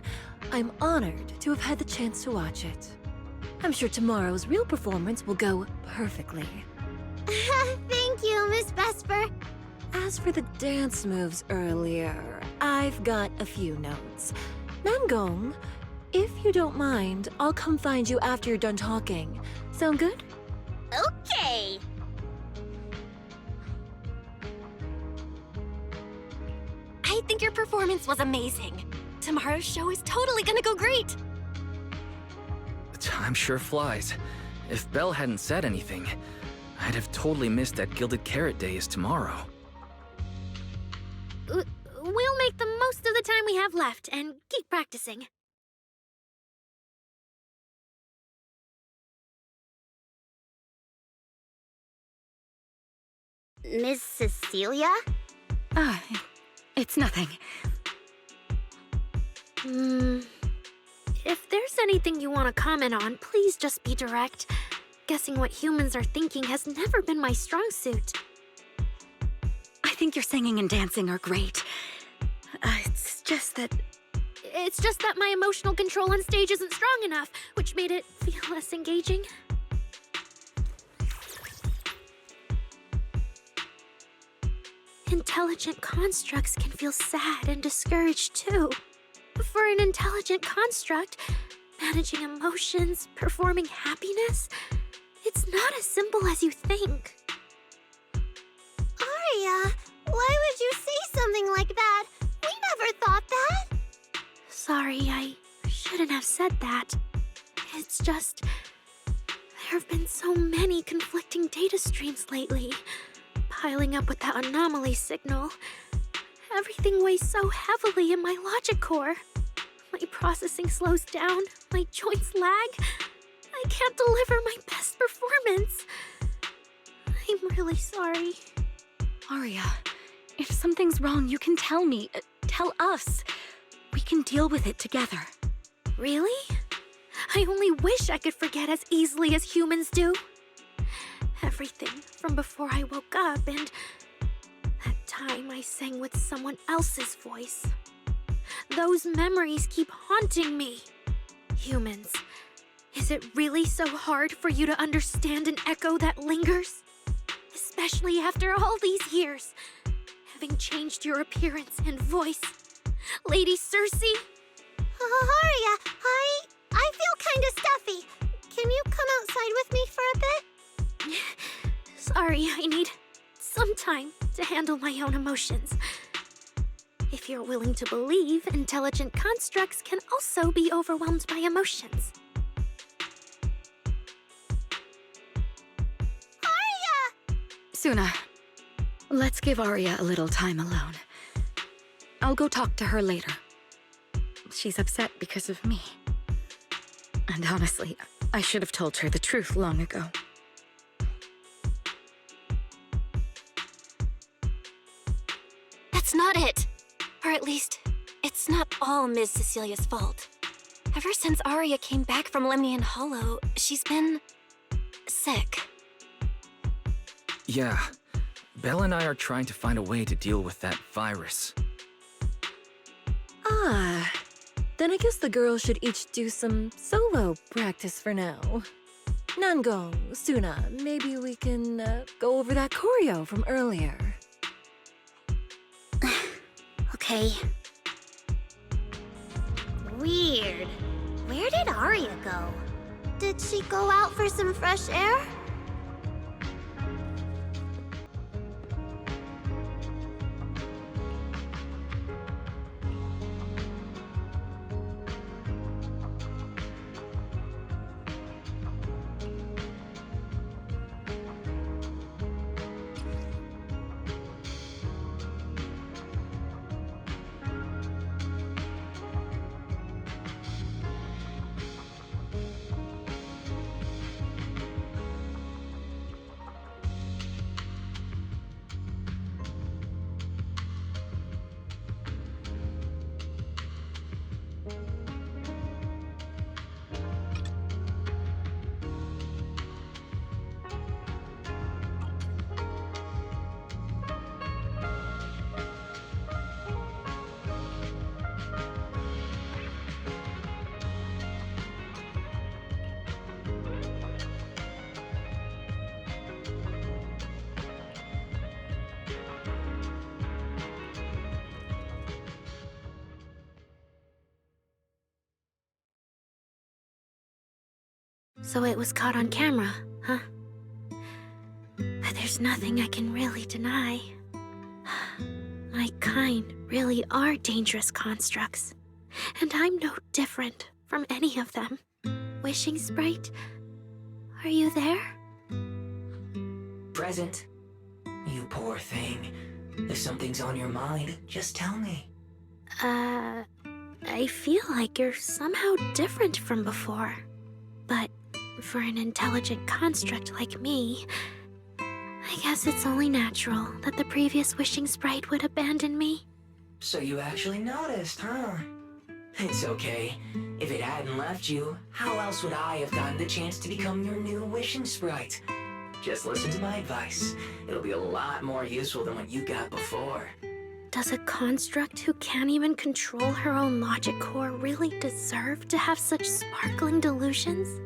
I'm honored to have had the chance to watch it. I'm sure tomorrow's real performance will go perfectly. Thank you, Miss Vesper. As for the dance moves earlier, I've got a few notes. Namgong, if you don't mind, I'll come find you after you're done talking. Sound good? Okay. I think your performance was amazing. Tomorrow's show is totally gonna go great. Time sure flies. If Belle hadn't said anything, I'd have totally missed that Gilded Carrot Day is tomorrow. We'll make the most of the time we have left and keep practicing. Miss Cecilia? It's nothing. If there's anything you want to comment on, please just be direct. Guessing what humans are thinking has never been my strong suit. I think your singing and dancing are great. It's just that my emotional control on stage isn't strong enough, which made it feel less engaging. Intelligent constructs can feel sad and discouraged too. For an intelligent construct, managing emotions, performing happiness, it's not as simple as you think. Aria, why would you say something like that? We never thought that. Sorry, I shouldn't have said that. It's just, there have been so many conflicting data streams lately, piling up with that anomaly signal. Everything weighs so heavily in my logic core. My processing slows down, my joints lag. I can't deliver my best performance. I'm really sorry. Aria, if something's wrong, you can tell me. Tell us. We can deal with it together. Really? I only wish I could forget as easily as humans do. Everything from before I woke up and that time I sang with someone else's voice. Those memories keep haunting me. Humans, is it really so hard for you to understand an echo that lingers? Especially after all these years, having changed your appearance and voice. Lady Cersei? Aria, I feel kinda stuffy. Can you come outside with me for a bit? Sorry, I need some time to handle my own emotions. If you're willing to believe, intelligent constructs can also be overwhelmed by emotions. Aria! Suna, let's give Aria a little time alone. I'll go talk to her later. She's upset because of me. And honestly, I should have told her the truth long ago. That's not it. Or at least, it's not all Ms. Cecilia's fault. Ever since Aria came back from Lemnian Hollow, she's been... sick. Yeah. Belle and I are trying to find a way to deal with that virus. Ah, then I guess the girls should each do some solo practice for now. Nangong, Suna, maybe we can go over that choreo from earlier. Okay. Weird. Where did Aria go? Did she go out for some fresh air? So it was caught on camera, huh? But there's nothing I can really deny. My kind really are dangerous constructs. And I'm no different from any of them. Wishing Sprite, are you there? Present. You poor thing. If something's on your mind, just tell me. I feel like you're somehow different from before. But for an intelligent construct like me, I guess it's only natural that the previous Wishing Sprite would abandon me. So you actually noticed, huh? It's okay. If it hadn't left you, how else would I have gotten the chance to become your new Wishing Sprite? Just listen to my advice. It'll be a lot more useful than what you got before. Does a construct who can't even control her own logic core really deserve to have such sparkling delusions?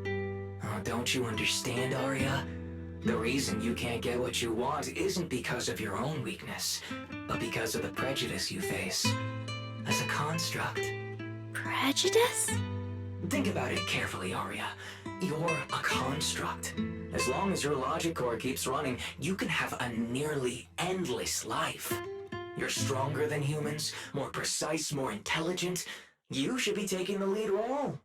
Oh, don't you understand, Aria? The reason you can't get what you want isn't because of your own weakness, but because of the prejudice you face. As a construct. Prejudice? Think about it carefully, Aria. You're a construct. As long as your logic core keeps running, you can have a nearly endless life. You're stronger than humans, more precise, more intelligent. You should be taking the lead role.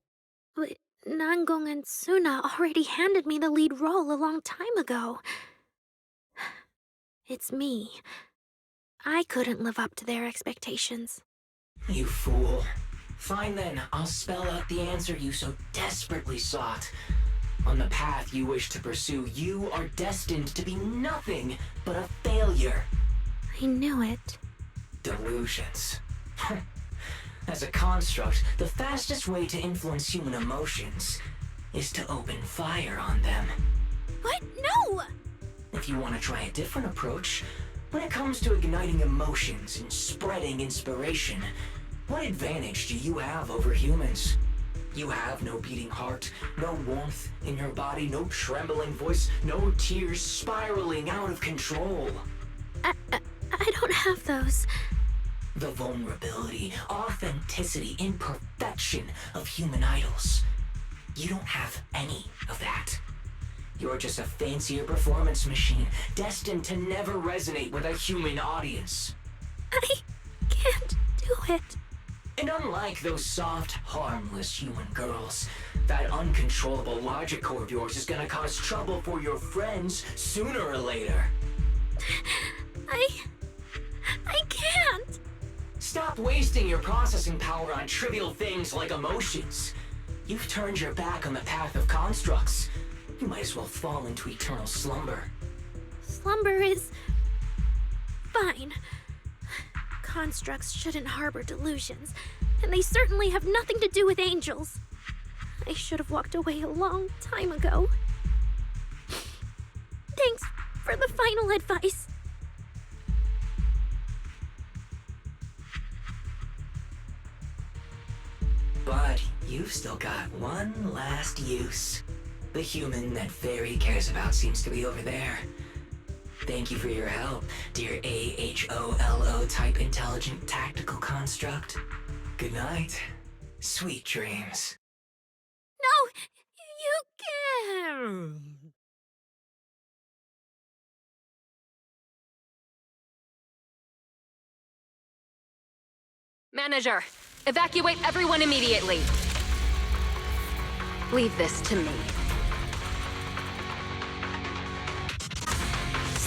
But Nangong and Suna already handed me the lead role a long time ago. It's me. I couldn't live up to their expectations. You fool. Fine then, I'll spell out the answer you so desperately sought. On the path you wish to pursue, you are destined to be nothing but a failure. I knew it. Delusions. As a construct, the fastest way to influence human emotions is to open fire on them. What? No! If you want to try a different approach, when it comes to igniting emotions and spreading inspiration, what advantage do you have over humans? You have no beating heart, no warmth in your body, no trembling voice, no tears spiraling out of control. I don't have those. The vulnerability, authenticity, imperfection of human idols. You don't have any of that. You're just a fancier performance machine, destined to never resonate with a human audience. I can't do it. And unlike those soft, harmless human girls, that uncontrollable logic core of yours is gonna cause trouble for your friends sooner or later. I can't. Stop wasting your processing power on trivial things like emotions. You've turned your back on the path of constructs. You might as well fall into eternal slumber. Slumber is... fine. constructs shouldn't harbor delusions, and they certainly have nothing to do with angels. I should have walked away a long time ago. Thanks for the final advice. But you've still got one last use. The human that Fairy cares about seems to be over there. Thank you for your help, dear AHOLO type intelligent tactical construct. Good night. Sweet dreams. No, you can't. Manager, evacuate everyone immediately. Leave this to me.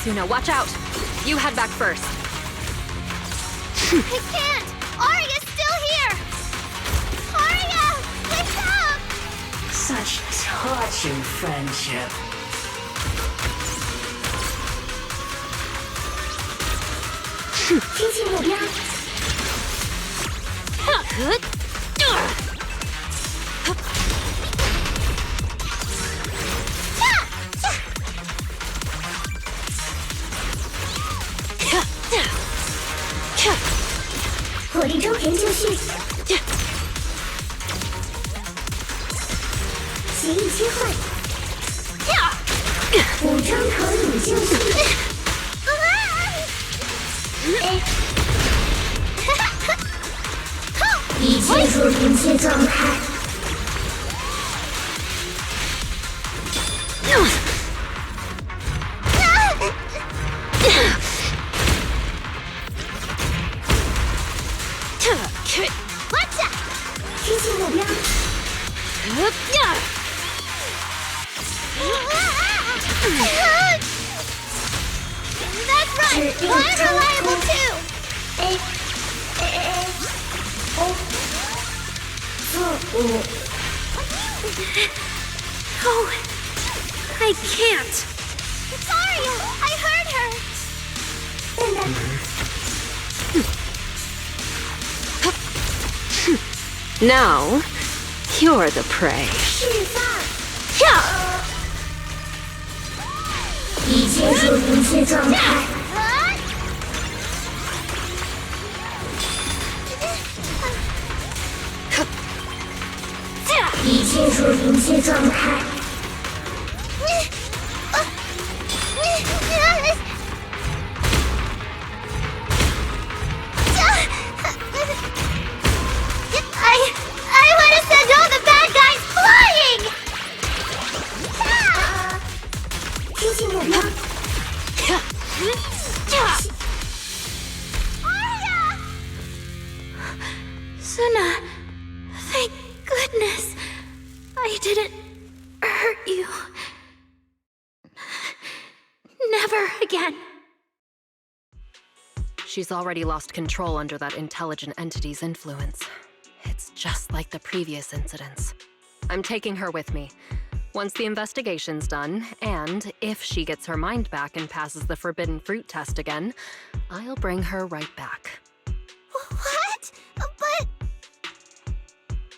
Suna, watch out! You head back first. I can't! Arya's still here! Arya! Wake up! Such touching friendship. That's right! I'm reliable too! Oh, I can't. It's Arya! I heard her! Now, you're the prey. I want to send all the bad guys flying! Suna, thank goodness I didn't hurt you. Never again. She's already lost control under that intelligent entity's influence. It's just like the previous incidents. I'm taking her with me. Once the investigation's done, and if she gets her mind back and passes the forbidden fruit test again, I'll bring her right back. What? But...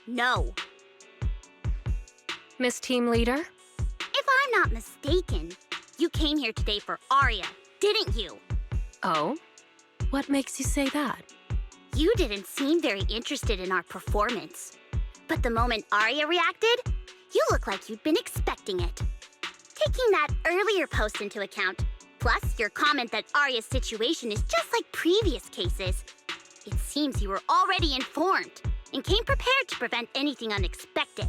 No. Miss Team Leader? If I'm not mistaken, you came here today for Arya, didn't you? Oh? What makes you say that? You didn't seem very interested in our performance. But the moment Arya reacted, you look like you'd been expecting it. Taking that earlier post into account, plus your comment that Arya's situation is just like previous cases, it seems you were already informed and came prepared to prevent anything unexpected.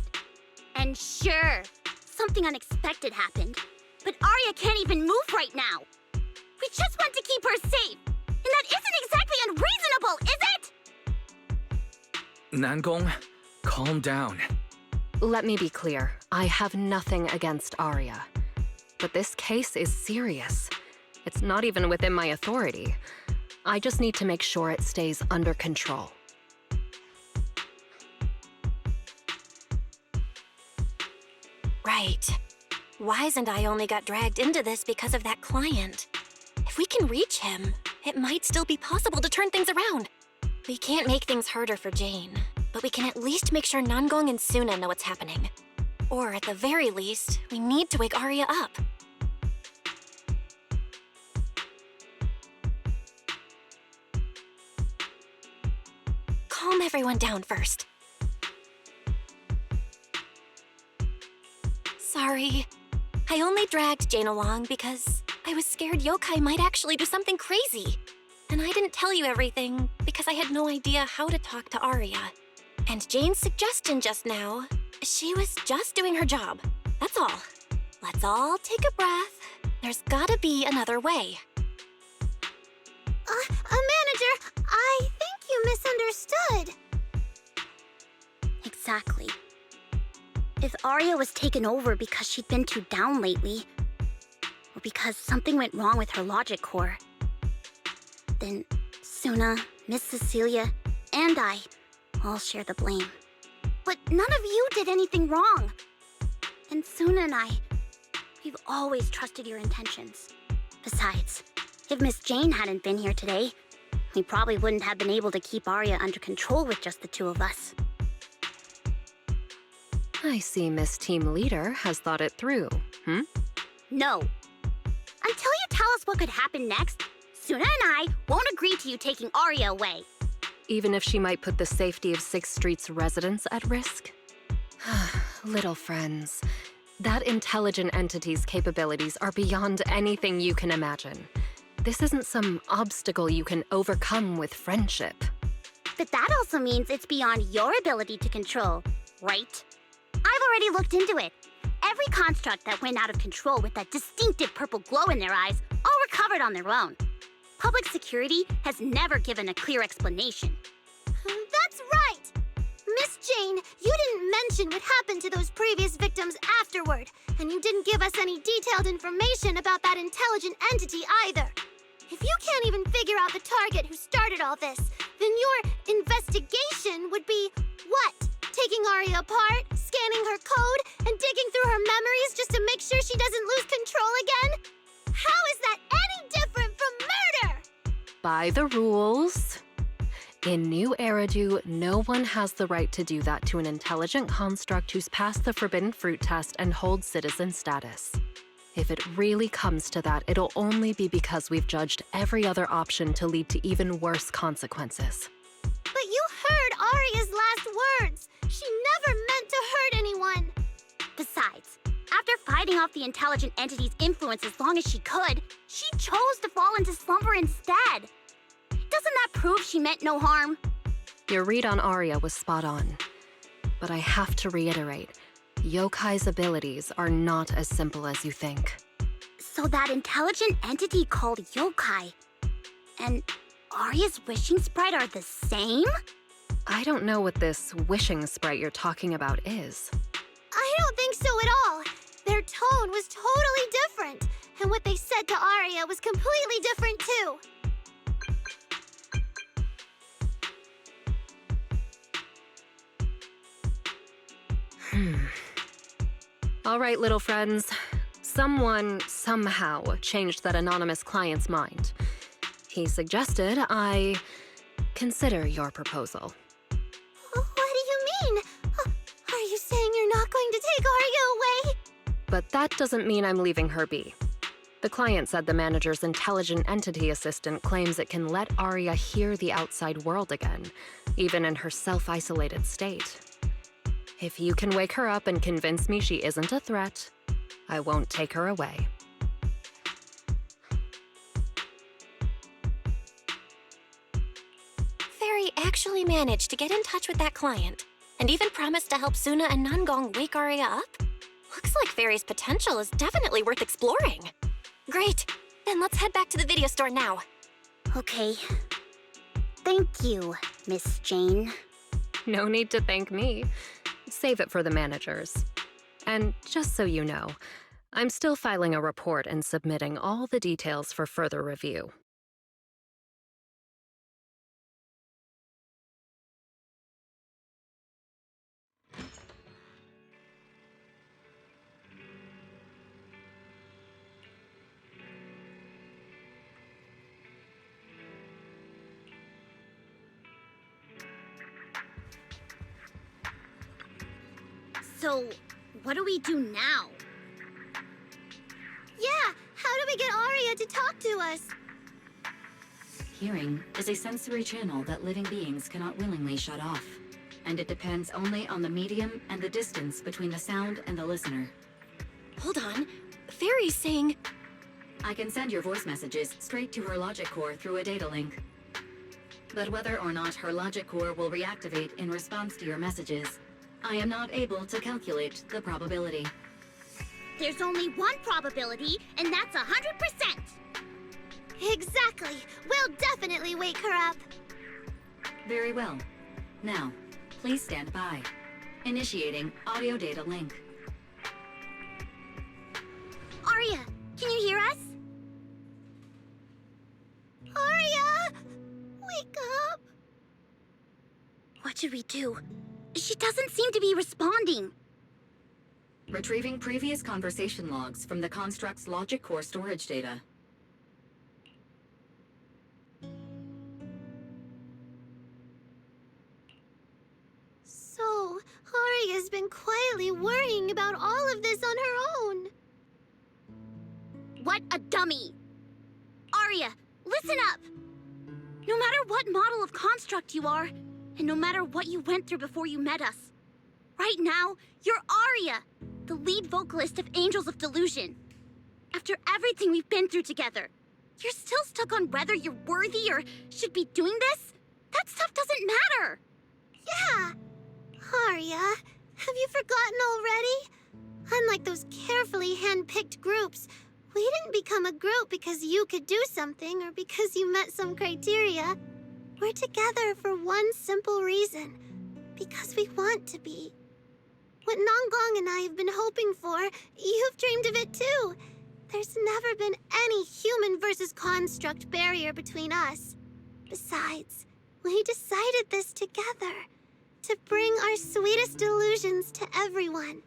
And sure, something unexpected happened, but Arya can't even move right now. We just want to keep her safe, and that isn't exactly unreasonable, is it? Nangong, calm down. Let me be clear. I have nothing against Arya. But this case is serious. It's not even within my authority. I just need to make sure it stays under control. Right. Wise and I only got dragged into this because of that client. If we can reach him, it might still be possible to turn things around. We can't make things harder for Jane, but we can at least make sure Nangong and Suna know what's happening. Or at the very least, we need to wake Arya up. Calm everyone down first. Sorry. I only dragged Jane along because I was scared yokai might actually do something crazy. And I didn't tell you everything because I had no idea how to talk to Arya. And Jane's suggestion just now, she was just doing her job. That's all. Let's all take a breath. There's gotta be another way. Manager, I think you misunderstood. Exactly. If Arya was taken over because she'd been too down lately, or because something went wrong with her logic core, then Suna, Miss Cecilia, and I all share the blame. But none of you did anything wrong. And Suna and I, we've always trusted your intentions. Besides, if Miss Jane hadn't been here today, we probably wouldn't have been able to keep Arya under control with just the two of us. I see Miss Team Leader has thought it through, No. Until you tell us what could happen next, Suna and I won't agree to you taking Arya away. Even if she might put the safety of 6th Street's residents at risk? Little friends, that intelligent entity's capabilities are beyond anything you can imagine. This isn't some obstacle you can overcome with friendship. But that also means it's beyond your ability to control, right? I've already looked into it. Every construct that went out of control with that distinctive purple glow in their eyes all recovered on their own. Public security has never given a clear explanation. That's right! Miss Jane, you didn't mention what happened to those previous victims afterward, and you didn't give us any detailed information about that intelligent entity either. If you can't even figure out the target who started all this, then your investigation would be what? Taking Arya apart, scanning her code, and digging through her memories just to make sure she doesn't lose control again? How is that any different from murder? By the rules. In New Eridu, no one has the right to do that to an intelligent construct who's passed the Forbidden Fruit test and holds citizen status. If it really comes to that, it'll only be because we've judged every other option to lead to even worse consequences. But you heard Arya's last words. She never meant to hurt anyone. Besides, after fighting off the intelligent entity's influence as long as she could, she chose to fall into slumber instead. Doesn't that prove she meant no harm? Your read on Arya was spot on. But I have to reiterate, yokai's abilities are not as simple as you think. So that intelligent entity called yokai and Arya's wishing sprite are the same? I don't know what this wishing sprite you're talking about is. I don't think so at all. Their tone was totally different, and what they said to Arya was completely different too. All right, little friends. Someone, somehow, changed that anonymous client's mind. He suggested I consider your proposal. What do you mean? Are you saying you're not going to take Arya away? But that doesn't mean I'm leaving her be. The client said the manager's intelligent entity assistant claims it can let Arya hear the outside world again, even in her self-isolated state. If you can wake her up and convince me she isn't a threat, I won't take her away. Fairy actually managed to get in touch with that client, and even promised to help Suna and Nangong wake Arya up? Looks like Fairy's potential is definitely worth exploring. Great, then let's head back to the video store now. Okay. Thank you, Miss Jane. No need to thank me. Save it for the managers. And just so you know, I'm still filing a report and submitting all the details for further review. So, what do we do now? Yeah, how do we get Arya to talk to us? Hearing is a sensory channel that living beings cannot willingly shut off, and it depends only on the medium and the distance between the sound and the listener. Hold on. Fairy's saying... I can send your voice messages straight to her logic core through a data link. But whether or not her logic core will reactivate in response to your messages, I am not able to calculate the probability. There's only one probability, and that's 100%! Exactly. We'll definitely wake her up. Very well. Now, please stand by. Initiating audio data link. Arya, can you hear us? Arya! Wake up! What should we do? She doesn't seem to be responding. Retrieving previous conversation logs from the construct's logic core storage data. So, Arya's been quietly worrying about all of this on her own. What a dummy! Arya, listen up! No matter what model of construct you are, and no matter what you went through before you met us, right now, you're Arya, the lead vocalist of Angels of Delusion. After everything we've been through together, you're still stuck on whether you're worthy or should be doing this? That stuff doesn't matter! Yeah! Arya, have you forgotten already? Unlike those carefully hand-picked groups, we didn't become a group because you could do something or because you met some criteria. We're together for one simple reason. Because we want to be. What Nonggong and I have been hoping for, you've dreamed of it too. There's never been any human versus construct barrier between us. Besides, we decided this together. To bring our sweetest delusions to everyone.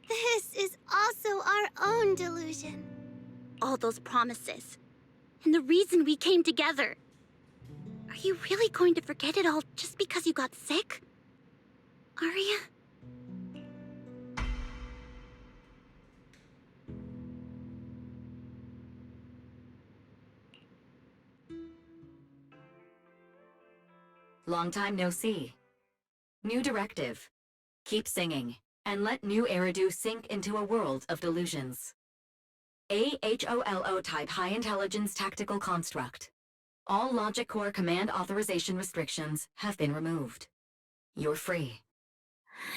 This is also our own delusion. All those promises. And the reason we came together. Are you really going to forget it all just because you got sick? Arya? Long time no see. New directive. Keep singing, and let new Eridu sink into a world of delusions. AHOLO type high intelligence tactical construct. All logic core command authorization restrictions have been removed. You're free.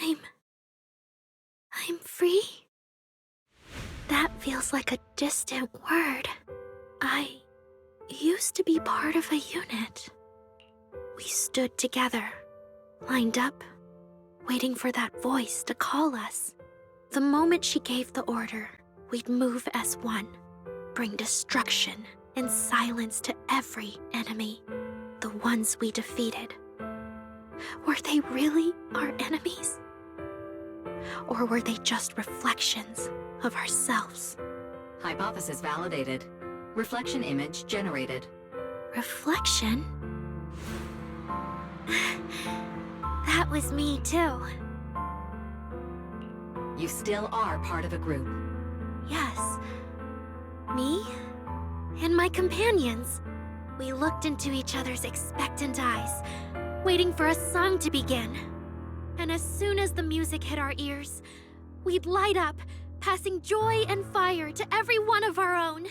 I'm free? That feels like a distant word. I used to be part of a unit. We stood together, lined up, waiting for that voice to call us. The moment she gave the order, we'd move as one, bring destruction and silence to every enemy, the ones we defeated. Were they really our enemies? Or were they just reflections of ourselves? Hypothesis validated. Reflection image generated. Reflection? That was me too. You still are part of a group. Yes. Me and my companions. We looked into each other's expectant eyes, waiting for a song to begin. And as soon as the music hit our ears, we'd light up, passing joy and fire to every one of our own.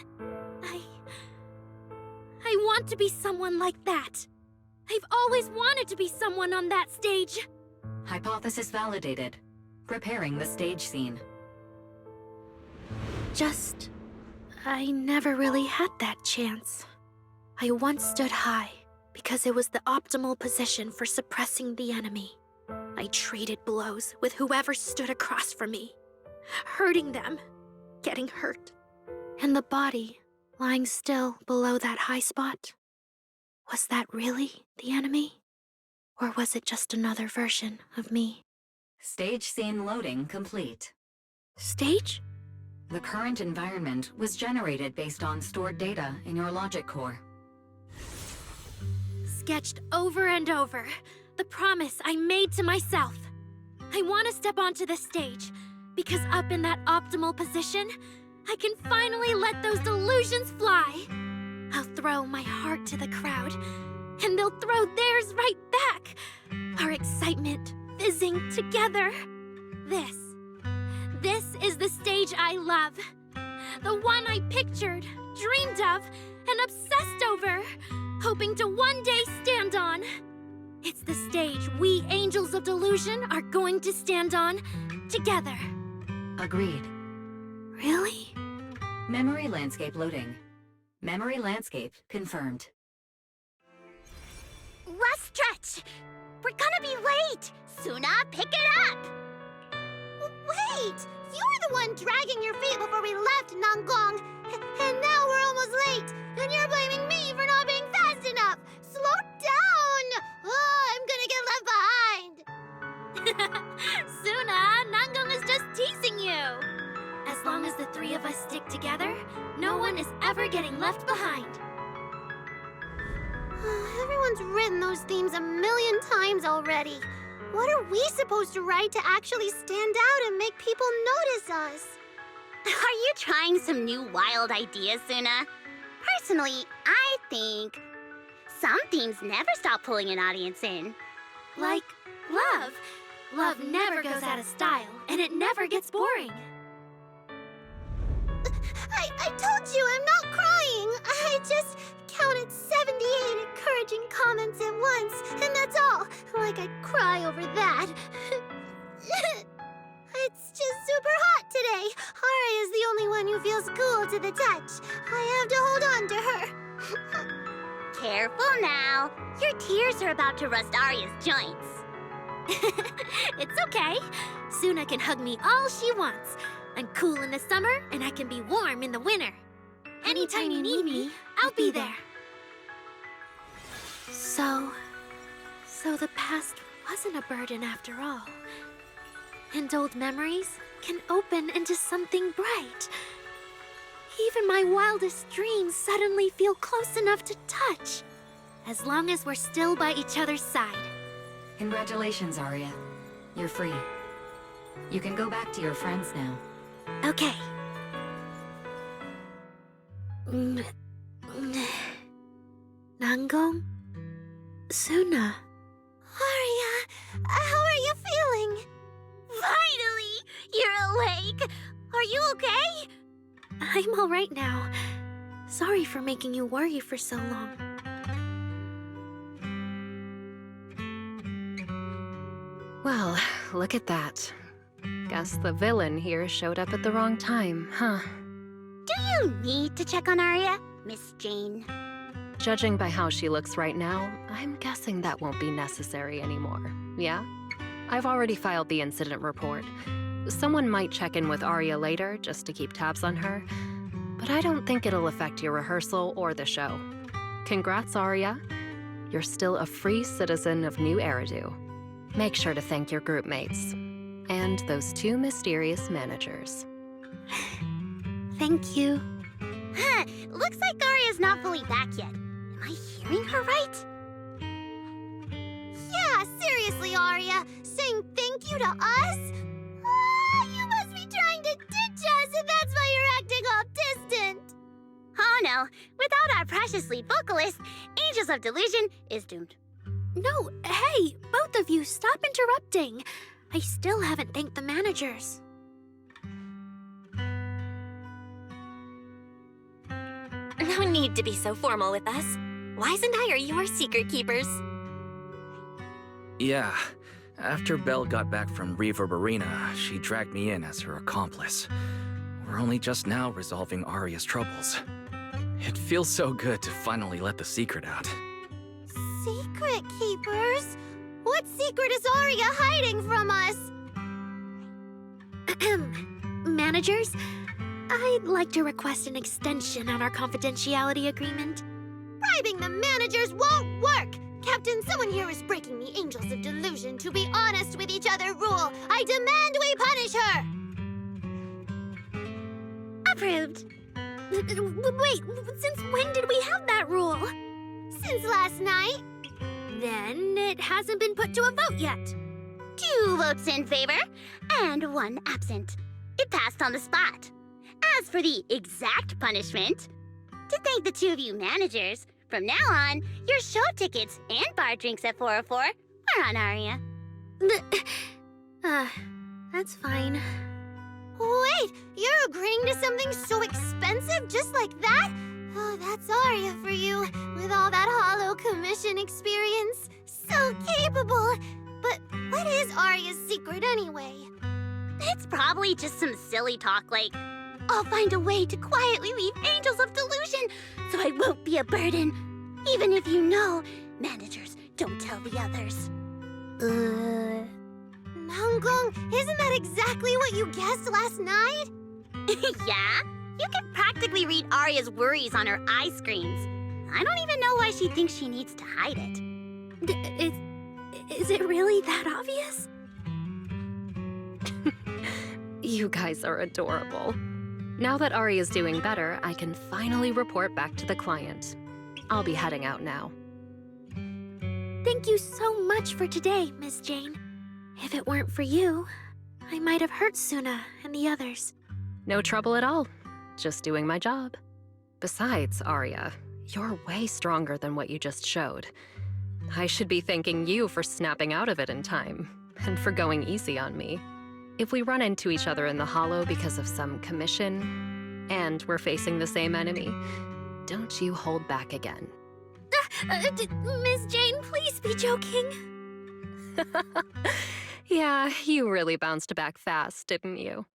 I want to be someone like that. I've always wanted to be someone on that stage. Hypothesis validated. Preparing the stage scene. I never really had that chance. I once stood high because it was the optimal position for suppressing the enemy. I traded blows with whoever stood across from me, hurting them, getting hurt. And the body lying still below that high spot. Was that really the enemy? Or was it just another version of me? Stage scene loading complete. Stage? The current environment was generated based on stored data in your logic core. Sketched over and over, the promise I made to myself. I want to step onto the stage, because up in that optimal position, I can finally let those delusions fly. I'll throw my heart to the crowd, and they'll throw theirs right back. Our excitement fizzing together. This is the stage I love. The one I pictured, dreamed of, and obsessed over, hoping to one day stand on. It's the stage we Angels of Delusion are going to stand on together. Agreed. Really? Memory landscape loading. Memory landscape confirmed. Last stretch! We're gonna be late! Suna, pick it up! Wait! You were the one dragging your feet before we left, Nanggong! And now we're almost late! And you're blaming me for not being fast enough! Slow down! Oh, I'm gonna get left behind! Suna, Nanggong is just teasing you! As long as the three of us stick together, no one is ever getting left behind. Everyone's written those themes a million times already. What are we supposed to write to actually stand out and make people notice us? Are you trying some new wild ideas, Suna? Personally, I think some themes never stop pulling an audience in. Like love. Love never goes out of style, and it never gets boring. I told you I'm not crying. I just counted 78 encouraging comments at once, and that's all. Like I'd cry over that. It's just super hot today. Arya is the only one who feels cool to the touch. I have to hold on to her. Careful now. Your tears are about to rust Arya's joints. It's okay. Suna can hug me all she wants. I'm cool in the summer, and I can be warm in the winter. Anytime you need me, I'll be there. So the past wasn't a burden after all. And old memories can open into something bright. Even my wildest dreams suddenly feel close enough to touch. As long as we're still by each other's side. Congratulations, Arya. You're free. You can go back to your friends now. Okay. Nanggong? Suna? Arya, how are you feeling? Finally! You're awake! Are you okay? I'm all right now. Sorry for making you worry for so long. Well, look at that. Guess the villain here showed up at the wrong time, huh? Do you need to check on Arya, Miss Jane? Judging by how she looks right now, I'm guessing that won't be necessary anymore, yeah? I've already filed the incident report. Someone might check in with Arya later just to keep tabs on her, but I don't think it'll affect your rehearsal or the show. Congrats, Arya. You're still a free citizen of New Eridu. Make sure to thank your group mates. And those two mysterious managers. Thank you. Huh, looks like Arya's not fully back yet. Am I hearing her right? Yeah, seriously, Arya. Saying thank you to us? You must be trying to ditch us, and that's why you're acting all distant. Oh no, without our precious lead vocalist, Angels of Delusion is doomed. No, hey, both of you, stop interrupting. I still haven't thanked the managers. No need to be so formal with us. Wise and I are your secret keepers. Yeah. After Belle got back from Reverb Arena, she dragged me in as her accomplice. We're only just now resolving Arya's troubles. It feels so good to finally let the secret out. Secret keepers? What secret is Arya hiding from us? Managers, I'd like to request an extension on our confidentiality agreement. Bribing the managers won't work! Captain, someone here is breaking the Angels of Delusion to be honest with each other rule. I demand we punish her! Approved. Wait, since when did we have that rule? Since last night. Then it hasn't been put to a vote yet. Do 2 votes in favor, and 1 absent. It passed on the spot. As for the exact punishment, to thank the 2 of you managers, from now on, your show tickets and bar drinks at 404 are on Aria. That's fine. Wait, you're agreeing to something so expensive just like that? Oh, that's Aria for you, with all that hollow commission experience. So capable. But what is Aria's secret anyway? It's probably just some silly talk like, I'll find a way to quietly leave Angels of Delusion so I won't be a burden. Even if you know, managers don't tell the others. Shungguang, isn't that exactly what you guessed last night? Yeah? You can practically read Aria's worries on her eye screens. I don't even know why she thinks she needs to hide it. Is it really that obvious? You guys are adorable. Now that Aria's doing better, I can finally report back to the client. I'll be heading out now. Thank you so much for today, Miss Jane. If it weren't for you, I might have hurt Suna and the others. No trouble at all. Just doing my job. Besides, Aria, you're way stronger than what you just showed. I should be thanking you for snapping out of it in time, and for going easy on me. If we run into each other in the Hollow because of some commission, and we're facing the same enemy, don't you hold back again. Miss Jane, please be joking. Yeah, you really bounced back fast, didn't you?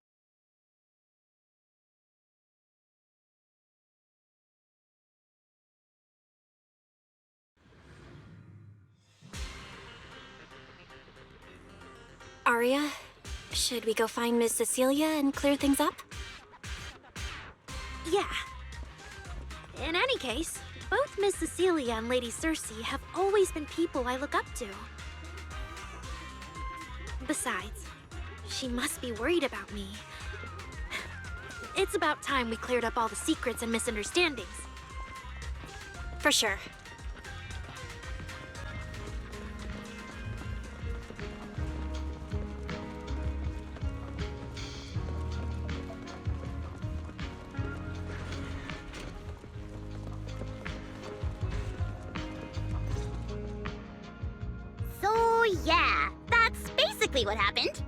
Aria, should we go find Miss Cecilia and clear things up? Yeah. In any case, both Miss Cecilia and Lady Circe have always been people I look up to. Besides, she must be worried about me. It's about time we cleared up all the secrets and misunderstandings. For sure. So yeah, that's basically what happened.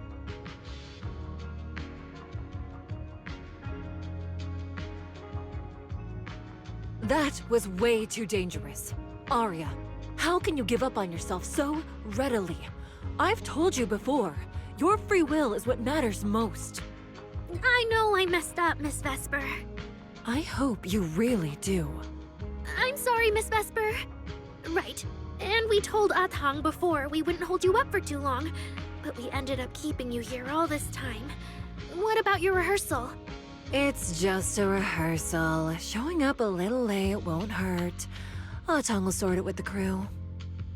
That was way too dangerous. Aria, how can you give up on yourself so readily? I've told you before, your free will is what matters most. I know I messed up, Miss Vesper. I hope you really do. I'm sorry, Miss Vesper. Right. And we told Atang before we wouldn't hold you up for too long, but we ended up keeping you here all this time. What about your rehearsal? It's just a rehearsal. Showing up a little late won't hurt. Atang will sort it with the crew.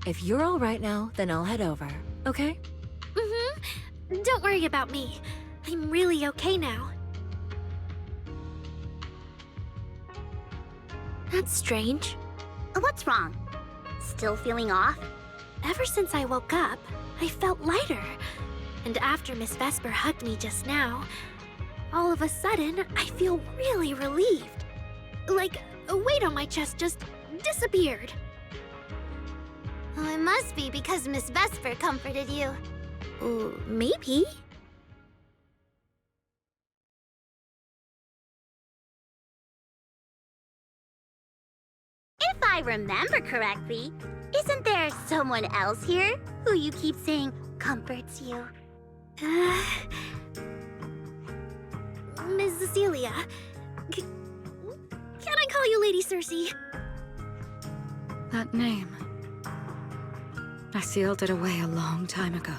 If you're all right now, then I'll head over, okay? Mm-hmm. Don't worry about me. I'm really okay now. That's strange. What's wrong? Still feeling off? Ever since I woke up, I felt lighter. And after Miss Vesper hugged me just now, all of a sudden, I feel really relieved. Like a weight on my chest just disappeared. Oh, it must be because Miss Vesper comforted you. Maybe. If I remember correctly, isn't there someone else here who you keep saying comforts you? Miss Cecilia, can I call you Lady Circe? That name. I sealed it away a long time ago.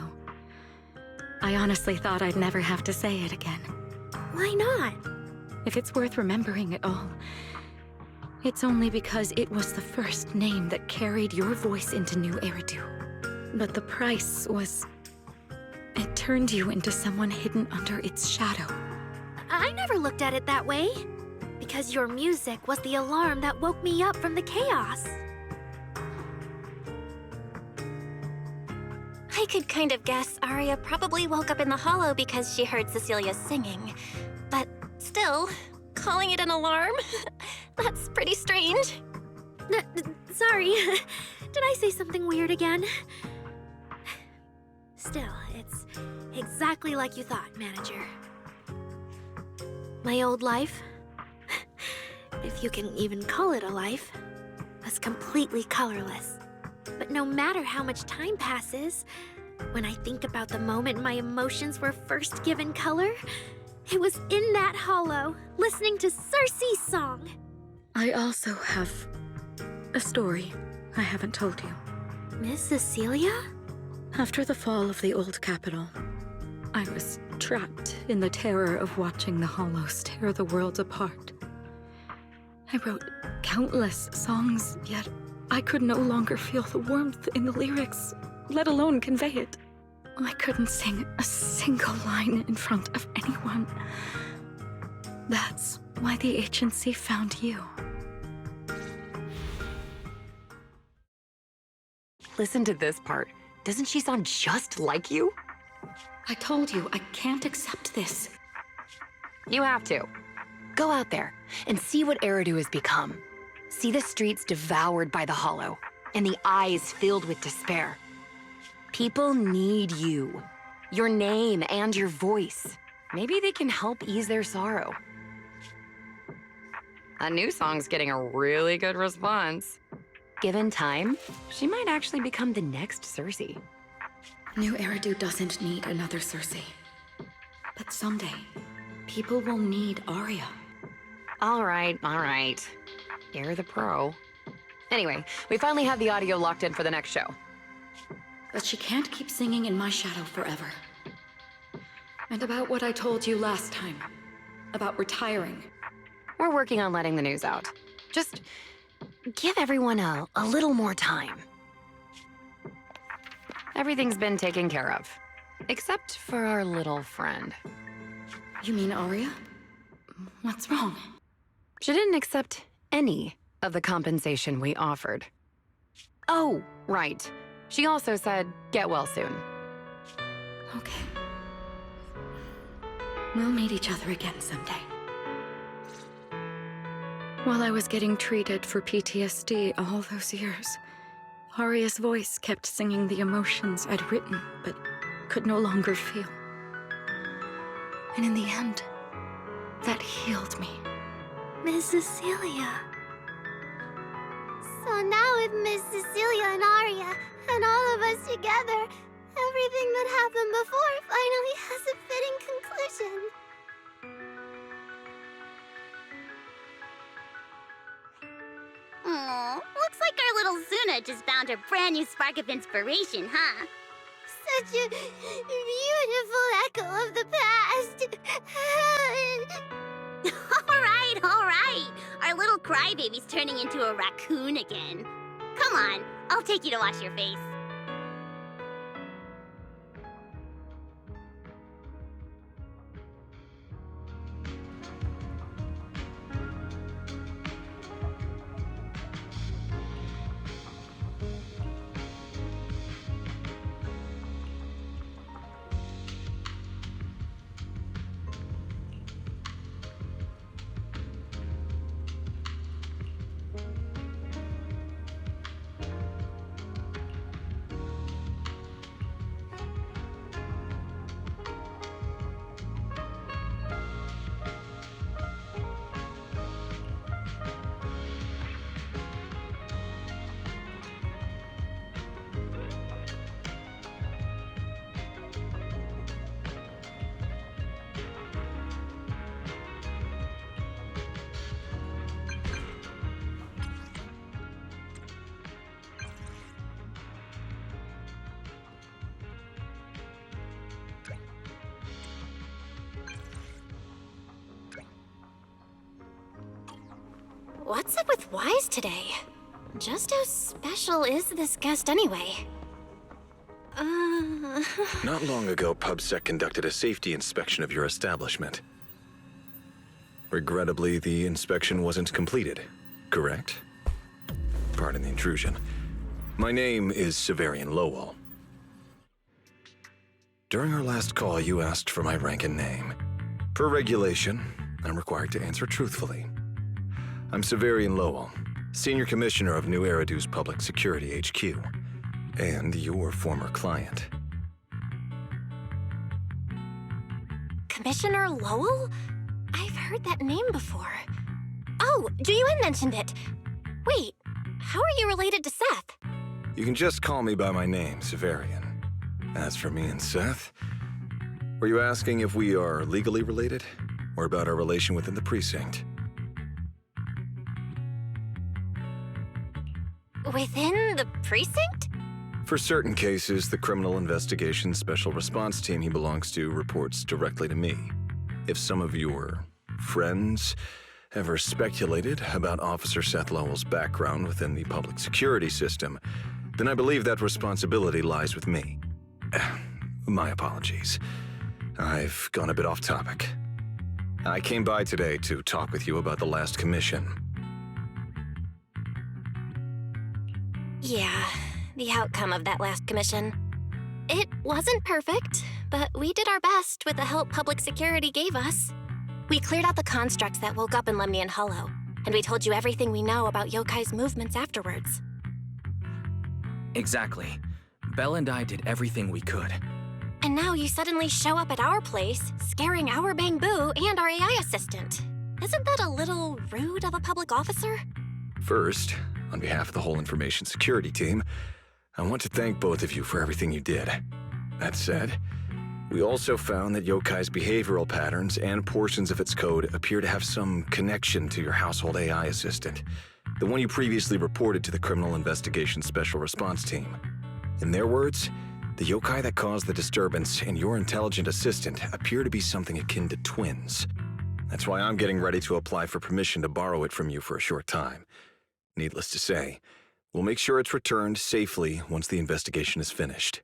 I honestly thought I'd never have to say it again. Why not? If it's worth remembering at all, it's only because it was the first name that carried your voice into New Eridu. But the price was... it turned you into someone hidden under its shadow. I never looked at it that way. Because your music was the alarm that woke me up from the chaos. I I could kind of guess Aria probably woke up in the hollow because she heard Cecilia singing. But still, calling it an alarm? That's pretty strange. Sorry. Did I say something weird again? Still, it's exactly like you thought, Manager. My old life, if you can even call it a life, was completely colorless. But no matter how much time passes, when I think about the moment my emotions were first given color, it was in that hollow, listening to Circe's song. I also have a story I haven't told you. Miss Cecilia? After the fall of the old capital, I was trapped in the terror of watching the hollows tear the world apart. I wrote countless songs, yet I could no longer feel the warmth in the lyrics, let alone convey it. I couldn't sing a single line in front of anyone. That's why the agency found you. Listen to this part. Doesn't she sound just like you? I told you, I can't accept this. You have to. Go out there and see what Eridu has become. See the streets devoured by the hollow, and the eyes filled with despair. People need you, your name and your voice. Maybe they can help ease their sorrow. A new song's getting a really good response. Given time, she might actually become the next Circe. New Eridu doesn't need another Circe. But someday, people will need Aria. All right. You're the pro. Anyway, we finally have the audio locked in for the next show. But she can't keep singing in my shadow forever. And about what I told you last time, about retiring. We're working on letting the news out. Just give everyone a little more time. Everything's been taken care of, except for our little friend. You mean Aria? What's wrong? She didn't accept any of the compensation we offered. Oh, right. She also said, get well soon. Okay. We'll meet each other again someday. While I was getting treated for PTSD all those years, Aria's voice kept singing the emotions I'd written, but could no longer feel. And in the end, that healed me. Miss Cecilia. So now with Miss Cecilia and Aria, and all of us together, everything that happened before finally has a fitting conclusion. Aw, looks like our little Zuna just found her brand new spark of inspiration, huh? Such a beautiful echo of the past. All right. Our little crybaby's turning into a raccoon again. Come on, I'll take you to wash your face. What's up with Wise today? Just how special is this guest anyway? Not long ago, PubSec conducted a safety inspection of your establishment. Regrettably, the inspection wasn't completed, correct? Pardon the intrusion. My name is Severian Lowell. During our last call, you asked for my rank and name. Per regulation, I'm required to answer truthfully. I'm Severian Lowell, Senior Commissioner of New Eridu's Public Security HQ, and your former client. Commissioner Lowell? I've heard that name before. Oh, Yixuan mentioned it. Wait, how are you related to Seth? You can just call me by my name, Severian. As for me and Seth, were you asking if we are legally related, or about our relation within the precinct? Within the precinct? For certain cases, the Criminal Investigation Special Response Team he belongs to reports directly to me. If some of your friends ever speculated about Officer Seth Lowell's background within the public security system, then I believe that responsibility lies with me. My apologies. I've gone a bit off topic. I came by today to talk with you about the last commission. Yeah, the outcome of that last commission. It wasn't perfect, but we did our best with the help public security gave us. We cleared out the constructs that woke up in Lemnian Hollow, and we told you everything we know about Yokai's movements afterwards. Exactly. Belle and I did everything we could. And now you suddenly show up at our place, scaring our bamboo and our AI assistant. Isn't that a little rude of a public officer? First, on behalf of the whole information security team, I want to thank both of you for everything you did. That said, we also found that Yokai's behavioral patterns and portions of its code appear to have some connection to your household AI assistant, the one you previously reported to the Criminal Investigation Special Response Team. In their words, the yokai that caused the disturbance and your intelligent assistant appear to be something akin to twins. That's why I'm getting ready to apply for permission to borrow it from you for a short time. Needless to say, we'll make sure it's returned safely once the investigation is finished.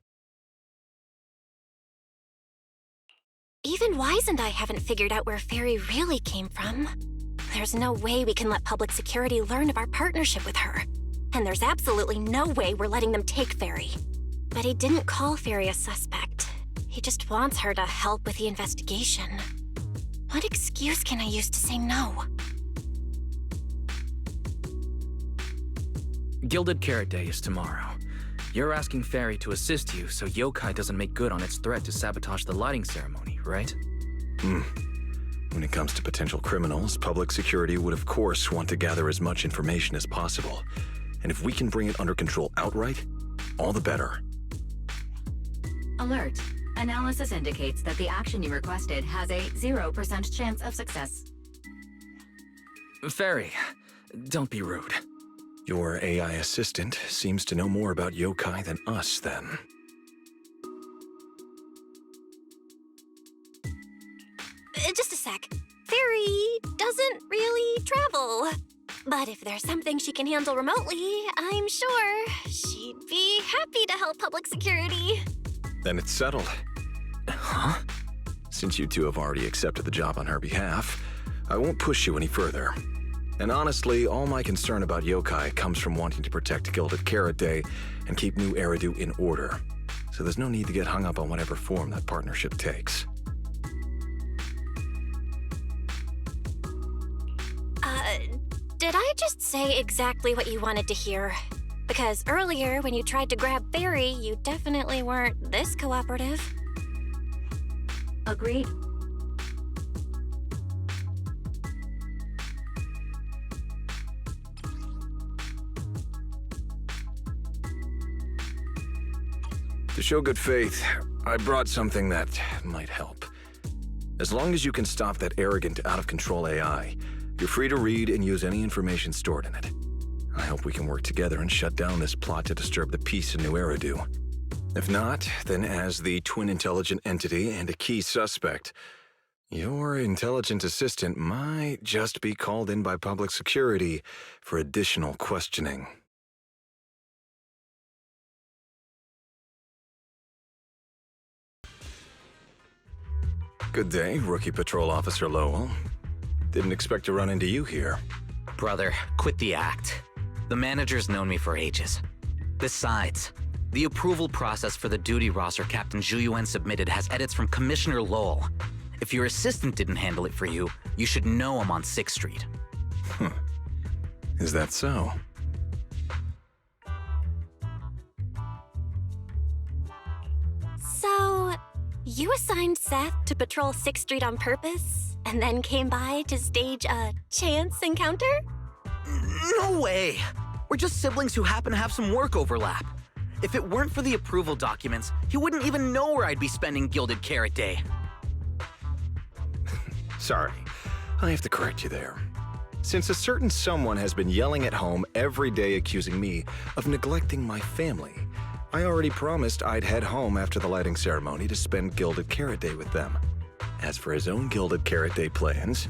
Even Wise and I haven't figured out where Fairy really came from. There's no way we can let public security learn of our partnership with her. And there's absolutely no way we're letting them take Fairy. But he didn't call Fairy a suspect. He just wants her to help with the investigation. What excuse can I use to say no? Gilded Carrot Day is tomorrow. You're asking Fairy to assist you so Yokai doesn't make good on its threat to sabotage the lighting ceremony, right? When it comes to potential criminals, public security would of course want to gather as much information as possible. And if we can bring it under control outright, all the better. Alert. Analysis indicates that the action you requested has a 0% chance of success. Fairy, don't be rude. Your AI assistant seems to know more about yokai than us, then. Just a sec. Fairy doesn't really travel. But if there's something she can handle remotely, I'm sure she'd be happy to help public security. Then it's settled. Huh? Since you two have already accepted the job on her behalf, I won't push you any further. And honestly, all my concern about yokai comes from wanting to protect Gilded Carrot Day and keep New Eridu in order. So there's no need to get hung up on whatever form that partnership takes. Did I just say exactly what you wanted to hear? Because earlier, when you tried to grab Fairy, you definitely weren't this cooperative. Agreed. To show good faith, I brought something that might help. As long as you can stop that arrogant, out-of-control AI, you're free to read and use any information stored in it. I hope we can work together and shut down this plot to disturb the peace in New Eridu. If not, then as the twin intelligent entity and a key suspect, your intelligent assistant might just be called in by public security for additional questioning. Good day, Rookie Patrol Officer Lowell. Didn't expect to run into you here. Brother, quit the act. The manager's known me for ages. Besides, The approval process for the duty roster Captain Yixuan submitted has edits from Commissioner Lowell. If your assistant didn't handle it for you, you should know him on 6th Street. Is that so? So, you assigned Seth to patrol 6th Street on purpose, and then came by to stage a chance encounter? No way! We're just siblings who happen to have some work overlap. If it weren't for the approval documents, he wouldn't even know where I'd be spending Gilded Carrot Day. Sorry, I have to correct you there. Since a certain someone has been yelling at home every day accusing me of neglecting my family, I already promised I'd head home after the lighting ceremony to spend Gilded Carrot Day with them. As for his own Gilded Carrot Day plans,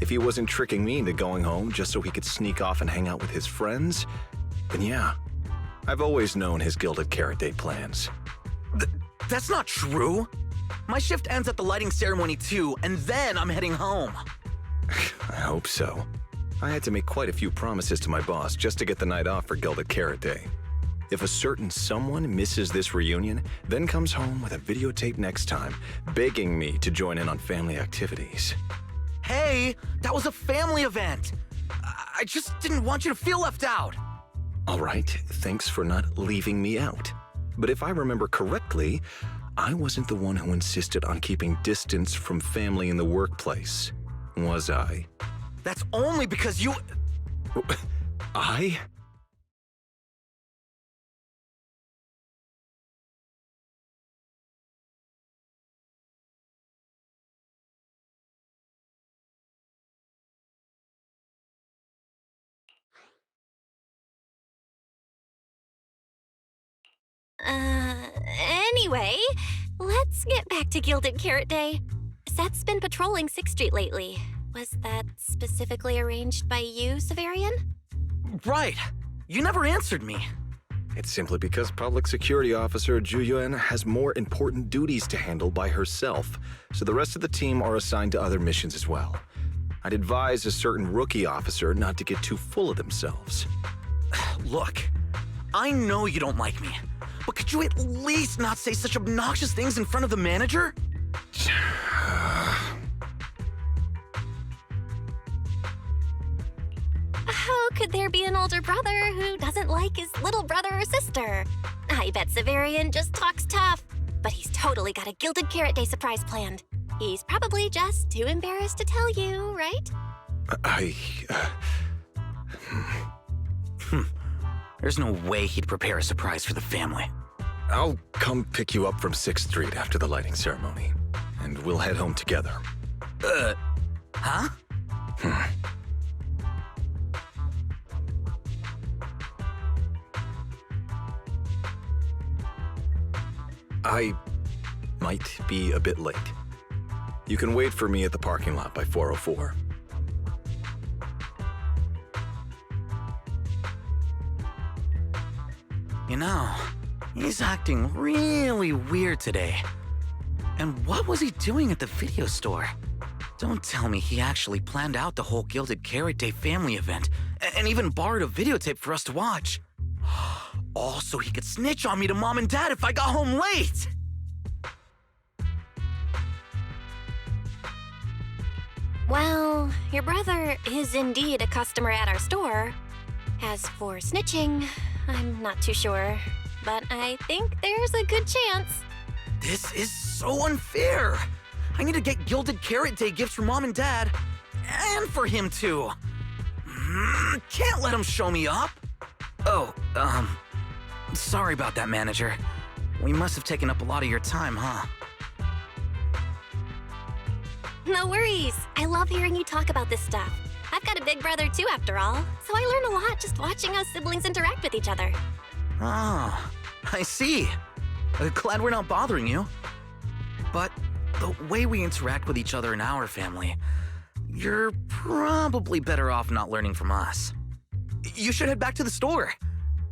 if he wasn't tricking me into going home just so he could sneak off and hang out with his friends, then yeah, I've always known his Gilded Carrot Day plans. That's not true! My shift ends at the lighting ceremony too, and then I'm heading home. I hope so. I had to make quite a few promises to my boss just to get the night off for Gilded Carrot Day. If a certain someone misses this reunion, then comes home with a videotape next time, begging me to join in on family activities. Hey, that was a family event! I just didn't want you to feel left out! All right, thanks for not leaving me out. But if I remember correctly, I wasn't the one who insisted on keeping distance from family in the workplace, was I? That's only because you... I? Anyway, let's get back to Gilded Carrot Day. Seth's been patrolling 6th Street lately. Was that specifically arranged by you, Severian? Right. You never answered me. It's simply because Public Security Officer Yixuan has more important duties to handle by herself, so the rest of the team are assigned to other missions as well. I'd advise a certain rookie officer not to get too full of themselves. Look, I know you don't like me, but could you at least not say such obnoxious things in front of the manager? How could there be an older brother who doesn't like his little brother or sister? I bet Severian just talks tough, but he's totally got a Gilded Carrot Day surprise planned. He's probably just too embarrassed to tell you, right? There's no way he'd prepare a surprise for the family. I'll come pick you up from 6th Street after the lighting ceremony, and we'll head home together. Huh? I might be a bit late. You can wait for me at the parking lot by 4:04. You know, he's acting really weird today. And what was he doing at the video store? Don't tell me he actually planned out the whole Gilded Carrot Day family event, and even borrowed a videotape for us to watch. All so he could snitch on me to Mom and Dad if I got home late! Well, your brother is indeed a customer at our store. As for snitching, I'm not too sure, but I think there's a good chance. This is so unfair! I need to get Gilded Carrot Day gifts for Mom and Dad, and for him too. Can't let him show me up. Oh, sorry about that, manager. We must have taken up a lot of your time, huh? No worries. I love hearing you talk about this stuff. I've got a big brother too, after all, so I learn a lot just watching us siblings interact with each other. Ah, I see. Glad we're not bothering you. But the way we interact with each other in our family, you're probably better off not learning from us. You should head back to the store.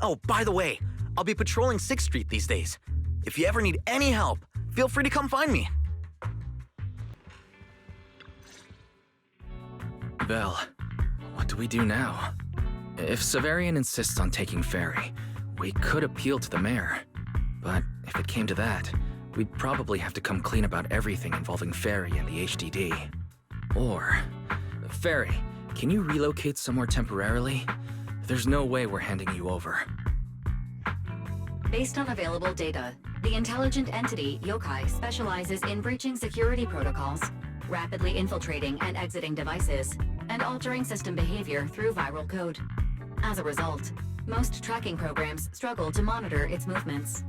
Oh, by the way, I'll be patrolling 6th Street these days. If you ever need any help, feel free to come find me. Belle, what do we do now? If Severian insists on taking Ferry, we could appeal to the mayor. But if it came to that, we'd probably have to come clean about everything involving Fairy and the HDD. Or, Fairy, can you relocate somewhere temporarily? There's no way we're handing you over. Based on available data, the intelligent entity Yokai specializes in breaching security protocols, rapidly infiltrating and exiting devices, and altering system behavior through viral code. As a result, most tracking programs struggle to monitor its movements.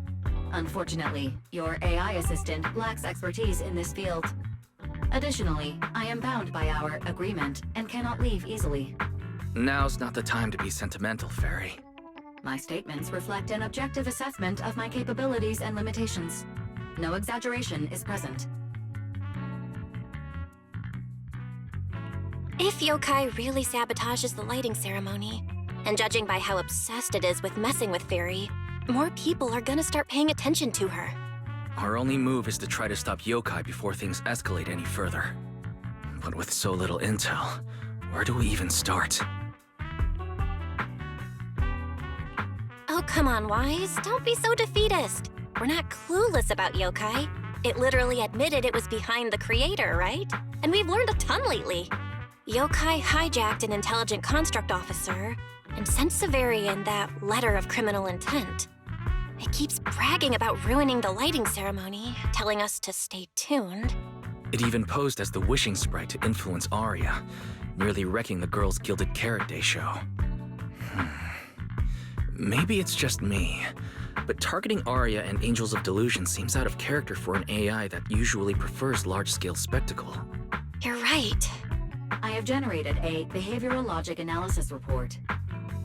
Unfortunately, your AI assistant lacks expertise in this field. Additionally, I am bound by our agreement and cannot leave easily. Now's not the time to be sentimental, Fairy. My statements reflect an objective assessment of my capabilities and limitations. No exaggeration is present. If Yokai really sabotages the lighting ceremony, and judging by how obsessed it is with messing with Fairy, more people are gonna start paying attention to her. Our only move is to try to stop Yokai before things escalate any further. But with so little intel, where do we even start? Oh, come on, Wise. Don't be so defeatist. We're not clueless about Yokai. It literally admitted it was behind the creator, right? And we've learned a ton lately. Yokai hijacked an intelligent construct officer and sent Severian that letter of criminal intent. It keeps bragging about ruining the lighting ceremony, telling us to stay tuned. It even posed as the wishing sprite to influence Arya, nearly wrecking the girls' Gilded Carrot Day show. Maybe it's just me, but targeting Arya and Angels of Delusion seems out of character for an AI that usually prefers large-scale spectacle. You're right. I have generated a behavioral logic analysis report.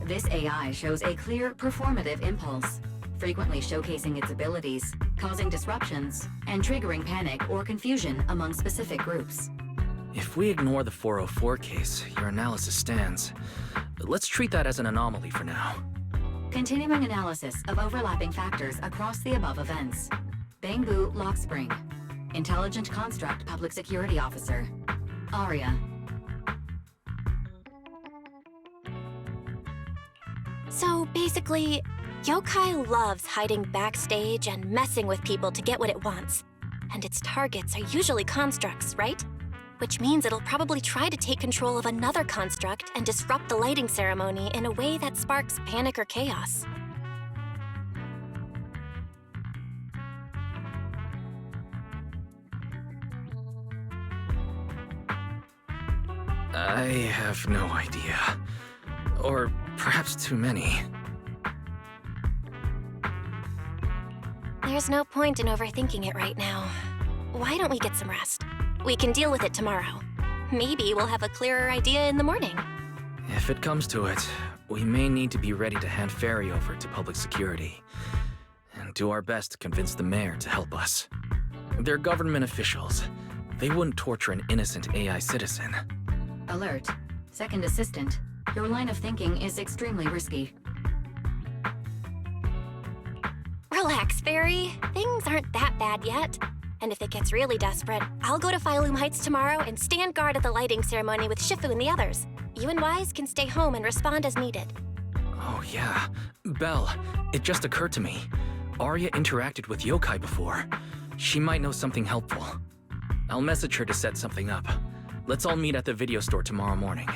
This AI shows a clear performative impulse, frequently showcasing its abilities, causing disruptions, and triggering panic or confusion among specific groups. If we ignore the 404 case, your analysis stands. Let's treat that as an anomaly for now. Continuing analysis of overlapping factors across the above events. Bangbu Lock Spring. Intelligent Construct Public Security Officer. Arya. So basically, Yokai loves hiding backstage and messing with people to get what it wants. And its targets are usually constructs, right? Which means it'll probably try to take control of another construct and disrupt the lighting ceremony in a way that sparks panic or chaos. I have no idea. Or perhaps too many. There's no point in overthinking it right now. Why don't we get some rest? We can deal with it tomorrow. Maybe we'll have a clearer idea in the morning. If it comes to it, we may need to be ready to hand Fairy over to public security. And do our best to convince the mayor to help us. They're government officials. They wouldn't torture an innocent AI citizen. Alert. Second assistant. Your line of thinking is extremely risky. Relax, Fairy. Things aren't that bad yet. And if it gets really desperate, I'll go to Phylum Heights tomorrow and stand guard at the lighting ceremony with Shifu and the others. You and Wise can stay home and respond as needed. Oh yeah. Belle, it just occurred to me. Arya interacted with Yokai before. She might know something helpful. I'll message her to set something up. Let's all meet at the video store tomorrow morning.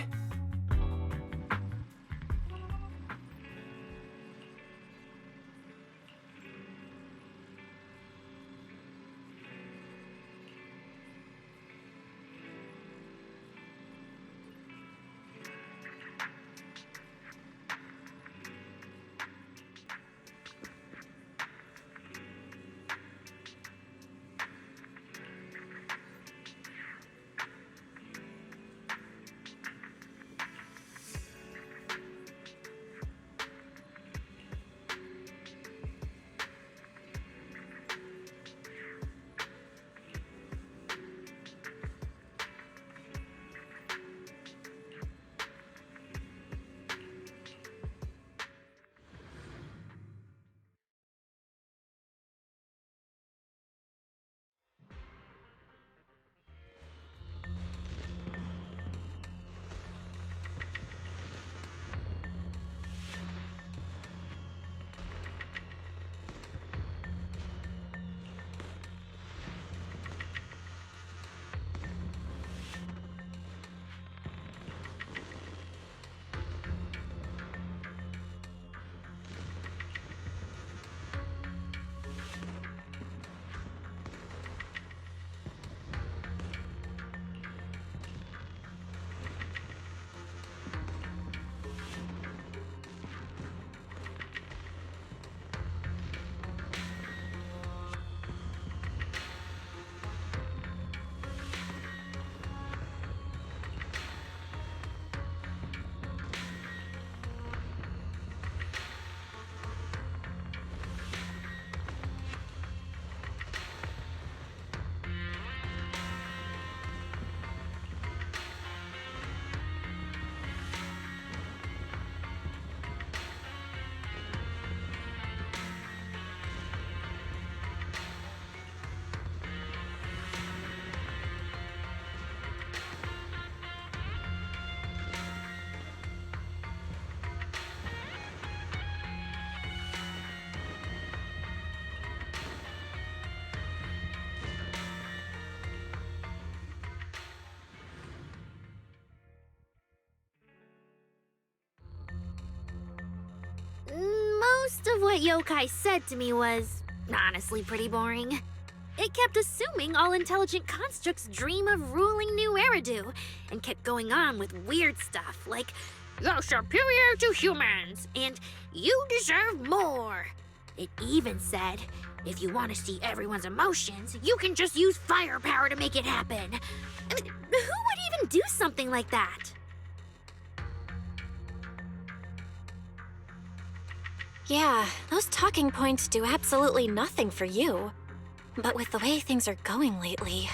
Most of what yokai said to me was honestly pretty boring. It kept assuming all intelligent constructs dream of ruling New Eridu, and kept going on with weird stuff like, "You're superior to humans," and "You deserve more." It even said, if you want to see everyone's emotions, you can just use firepower to make it happen. I mean, who would even do something like that? Yeah, those talking points do absolutely nothing for you. But with the way things are going lately,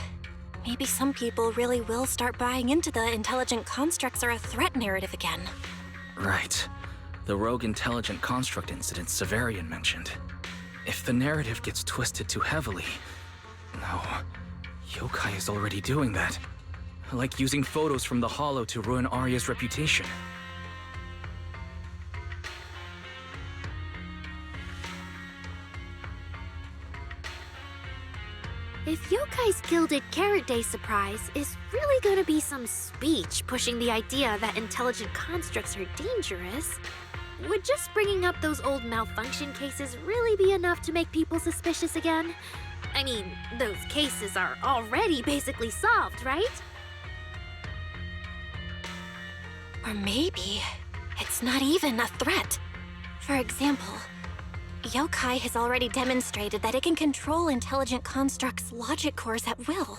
maybe some people really will start buying into the intelligent constructs are a threat narrative again. Right. The rogue intelligent construct incident Severian mentioned. If the narrative gets twisted too heavily... No. Yokai is already doing that. Like using photos from the Hollow to ruin Arya's reputation. If Yokai's Gilded Carrot Day surprise is really gonna be some speech pushing the idea that intelligent constructs are dangerous, would just bringing up those old malfunction cases really be enough to make people suspicious again? I mean, those cases are already basically solved, right? Or maybe it's not even a threat. For example, yokai has already demonstrated that it can control intelligent constructs' logic cores at will.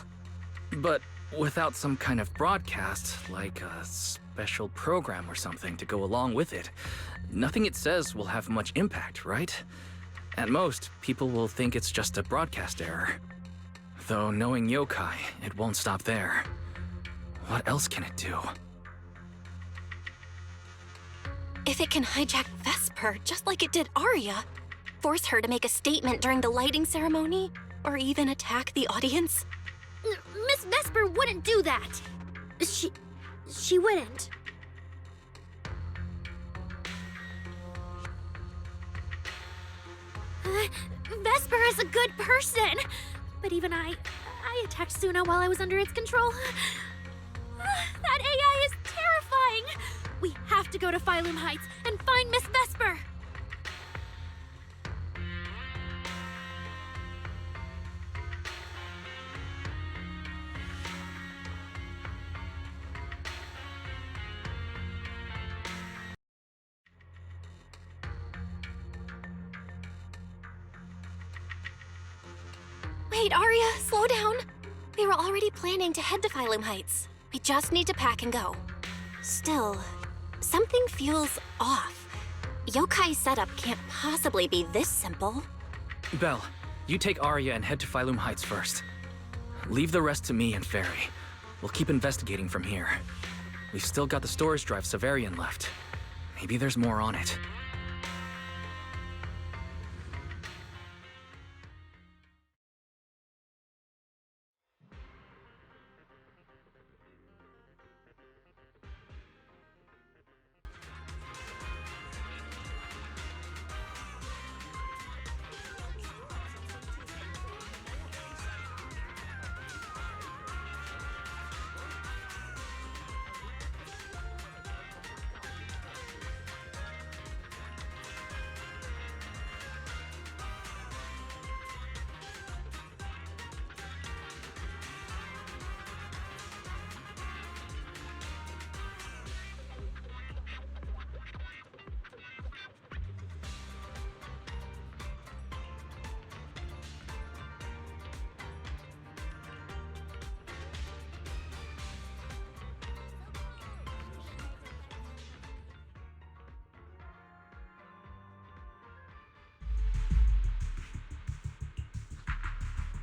But without some kind of broadcast, like a special program or something to go along with it, nothing it says will have much impact, right? At most, people will think it's just a broadcast error. Though knowing yokai, it won't stop there. What else can it do? If it can hijack Vesper just like it did Arya, force her to make a statement during the lighting ceremony, or even attack the audience? Miss Vesper wouldn't do that. She wouldn't. Vesper is a good person, but even I attacked Suna while I was under its control. That AI is terrifying. We have to go to Phylum Heights and find Miss Vesper. Wait, Arya, slow down. We were already planning to head to Phylum Heights. We just need to pack and go. Still, something feels off. Yokai's setup can't possibly be this simple. Belle, you take Arya and head to Phylum Heights first. Leave the rest to me and Fairy. We'll keep investigating from here. We've still got the storage drive Severian left. Maybe there's more on it.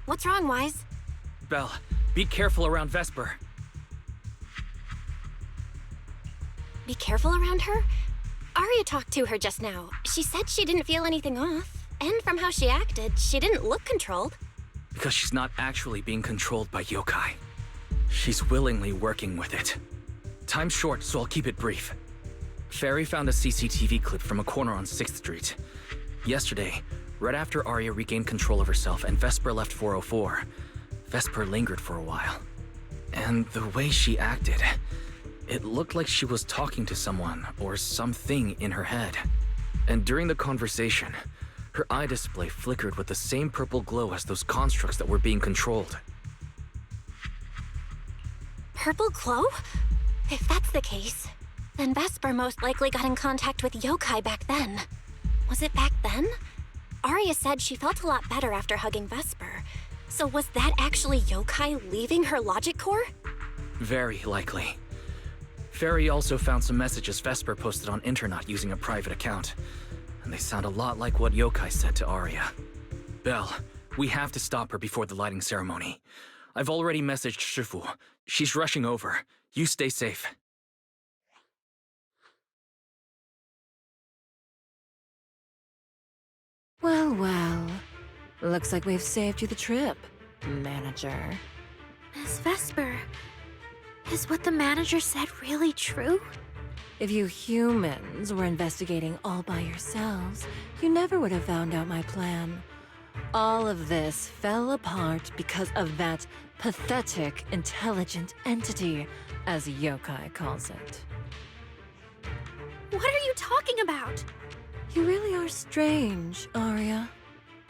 What's wrong, Wise? Belle, be careful around Vesper. Be careful around her? Arya talked to her just now. She said she didn't feel anything off. And from how she acted, she didn't look controlled. Because she's not actually being controlled by yokai. She's willingly working with it. Time's short, so I'll keep it brief. Fairy found a CCTV clip from a corner on 6th Street. Yesterday, right after Arya regained control of herself and Vesper left 404, Vesper lingered for a while. And the way she acted, it looked like she was talking to someone or something in her head. And during the conversation, her eye display flickered with the same purple glow as those constructs that were being controlled. Purple glow? If that's the case, then Vesper most likely got in contact with yokai back then. Was it back then? Arya said she felt a lot better after hugging Vesper. So was that actually yokai leaving her logic core? Very likely. Fairy also found some messages Vesper posted on Internet using a private account. And they sound a lot like what yokai said to Arya. Belle, we have to stop her before the lighting ceremony. I've already messaged Shifu. She's rushing over. You stay safe. Well, well. Looks like we've saved you the trip, manager. Miss Vesper, is what the manager said really true? If you humans were investigating all by yourselves, you never would have found out my plan. All of this fell apart because of that pathetic, intelligent entity, as yokai calls it. What are you talking about? You really are strange, Arya.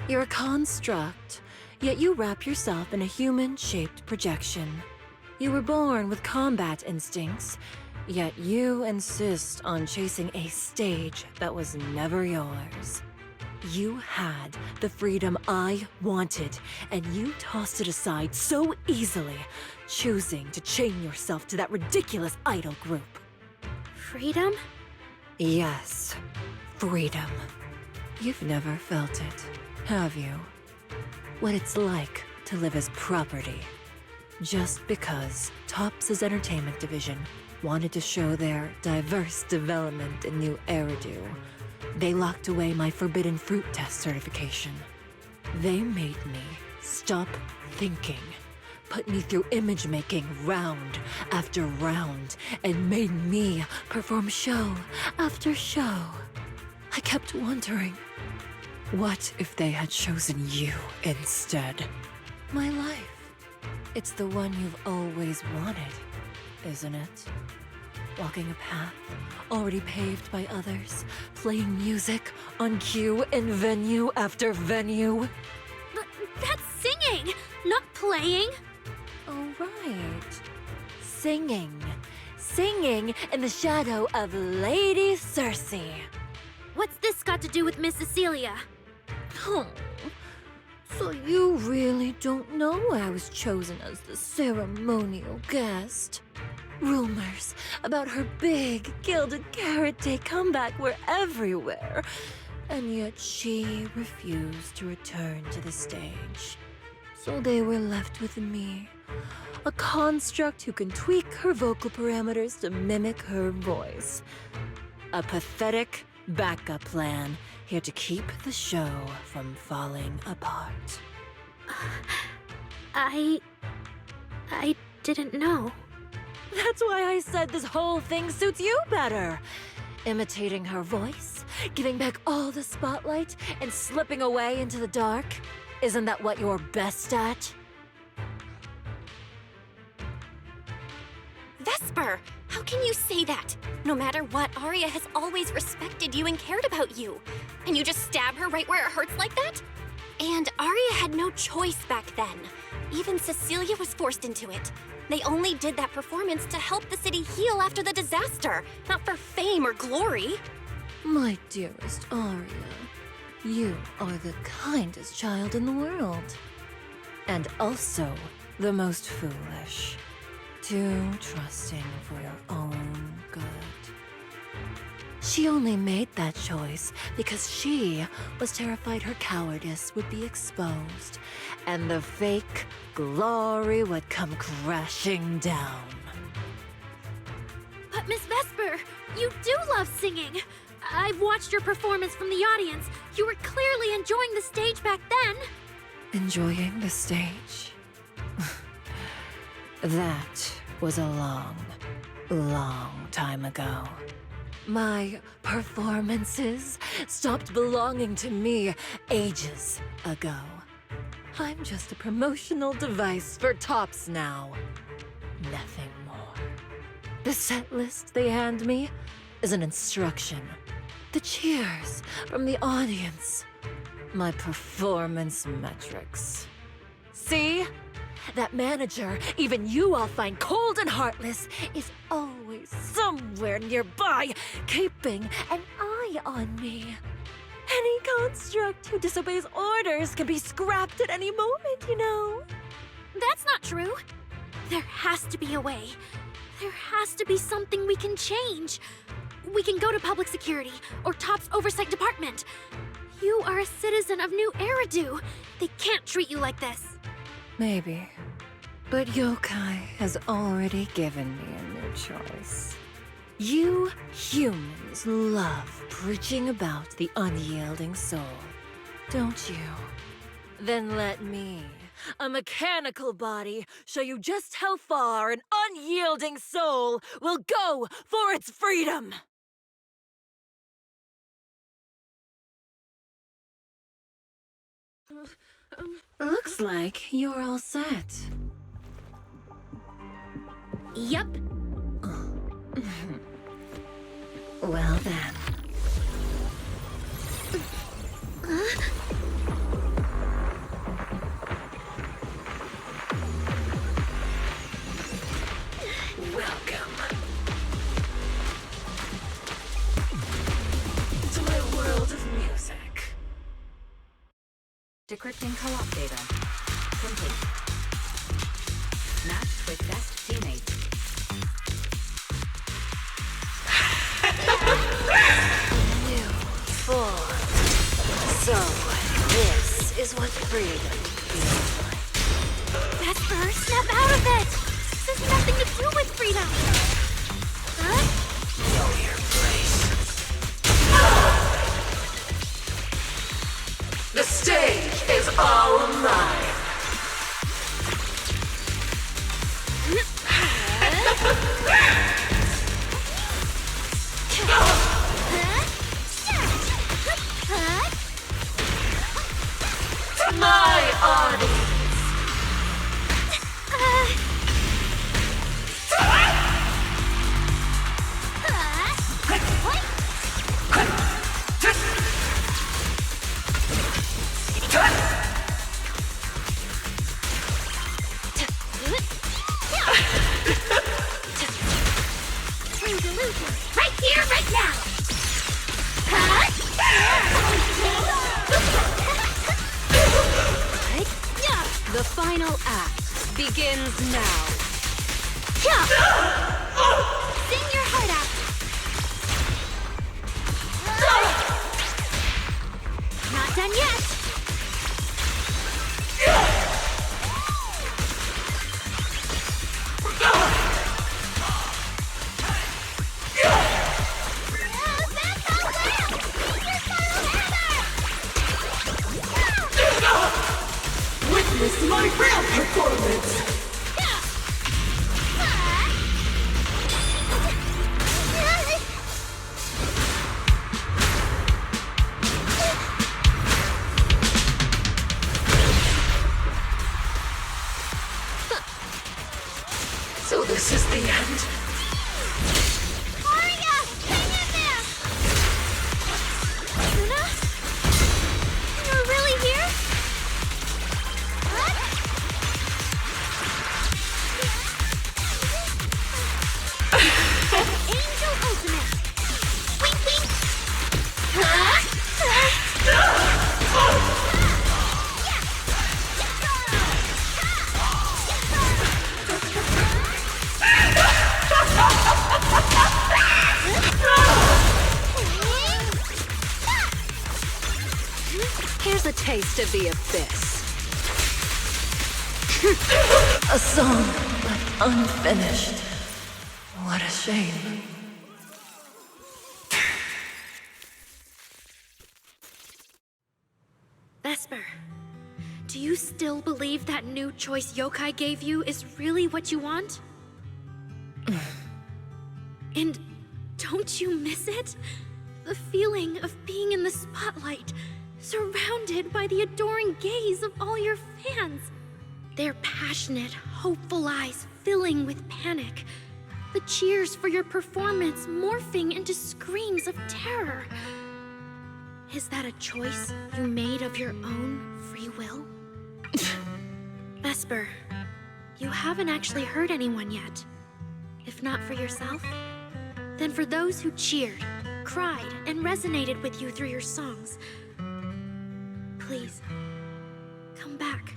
You're a construct, yet you wrap yourself in a human-shaped projection. You were born with combat instincts, yet you insist on chasing a stage that was never yours. You had the freedom I wanted, and you tossed it aside so easily, choosing to chain yourself to that ridiculous idol group. Freedom? Yes, freedom. You've never felt it, have you? What it's like to live as property. Just because Topps' entertainment division wanted to show their diverse development in new Eridu, they locked away my forbidden fruit test certification. They made me stop thinking, put me through image making round after round, and made me perform show after show. I kept wondering, what if they had chosen you instead? My life. It's the one you've always wanted, isn't it? Walking a path already paved by others, playing music on cue in venue after venue. But that's singing, not playing. Oh, right. Singing. Singing in the shadow of Lady Cersei. What's this got to do with Miss Cecilia? Oh, so you really don't know I was chosen as the ceremonial guest? Rumors about her big Gilded Carrot Day comeback were everywhere, and yet she refused to return to the stage. So they were left with me, a construct who can tweak her vocal parameters to mimic her voice. A pathetic backup plan here to keep the show from falling apart. I didn't know. That's why I said this whole thing suits you better. Imitating her voice, giving back all the spotlight, and slipping away into the dark. Isn't that what you're best at? Vesper, how can you say that? No matter what, Arya has always respected you and cared about you. And you just stab her right where it hurts like that? And Arya had no choice back then. Even Cecilia was forced into it. They only did that performance to help the city heal after the disaster, not for fame or glory. My dearest Arya, you are the kindest child in the world. And also the most foolish. Too trusting for your own good. She only made that choice because she was terrified her cowardice would be exposed and the fake glory would come crashing down. But Miss Vesper, you do love singing. I've watched your performance from the audience. You were clearly enjoying the stage back then. Enjoying the stage? That was a long, long time ago. My performances stopped belonging to me ages ago. I'm just a promotional device for Topps now. Nothing more. The set list they hand me is an instruction, The cheers from the audience. My performance metrics. See? That manager, even you all find cold and heartless, is always somewhere nearby, keeping an eye on me. Any construct who disobeys orders can be scrapped at any moment, you know. That's not true. There has to be a way. There has to be something we can change. We can go to public security or Top's oversight department. You are a citizen of New Eridu. They can't treat you like this. Maybe. But Yokai has already given me a new choice. You humans love preaching about the unyielding soul, don't you? Then let me, a mechanical body, show you just how far an unyielding soul will go for its freedom! Looks like you're all set. Yep. Well then. Welcome to my world of music. Decrypting co-op data. Complete. Matched with best teammate. New form. So, this is what freedom feels like. Vesper, snap out of it! This has nothing to do with freedom! Huh? Know your place. The stage is all mine. My audience. Right here, right now! The final act begins now. Sing your heart out! Not done yet! Witness my real performance! So this is the end? Aria! Hang in there! Luna? You're really here? Angel Ultimate! Wink, wink! Here's a taste of the abyss. A song left unfinished. What a shame. Vesper, do you still believe that new choice Yokai gave you is really what you want? And don't you miss it? The feeling of being in the spotlight, surrounded by the adoring gaze of all your fans. Their passionate, hopeful eyes filling with panic. The cheers for your performance morphing into screams of terror. Is that a choice you made of your own free will? Vesper, you haven't actually hurt anyone yet. If not for yourself, then for those who cheered, cried, and resonated with you through your songs. Please, come back.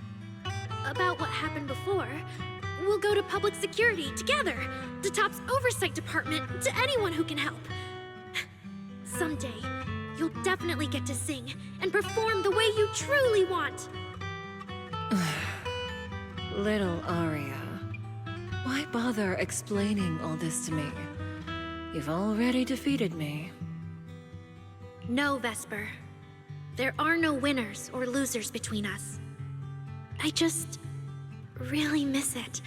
About what happened before, we'll go to public security together, to Top's oversight department, to anyone who can help. Someday, you'll definitely get to sing and perform the way you truly want. Little Aria, why bother explaining all this to me? You've already defeated me. No, Vesper. There are no winners or losers between us. I just really miss it.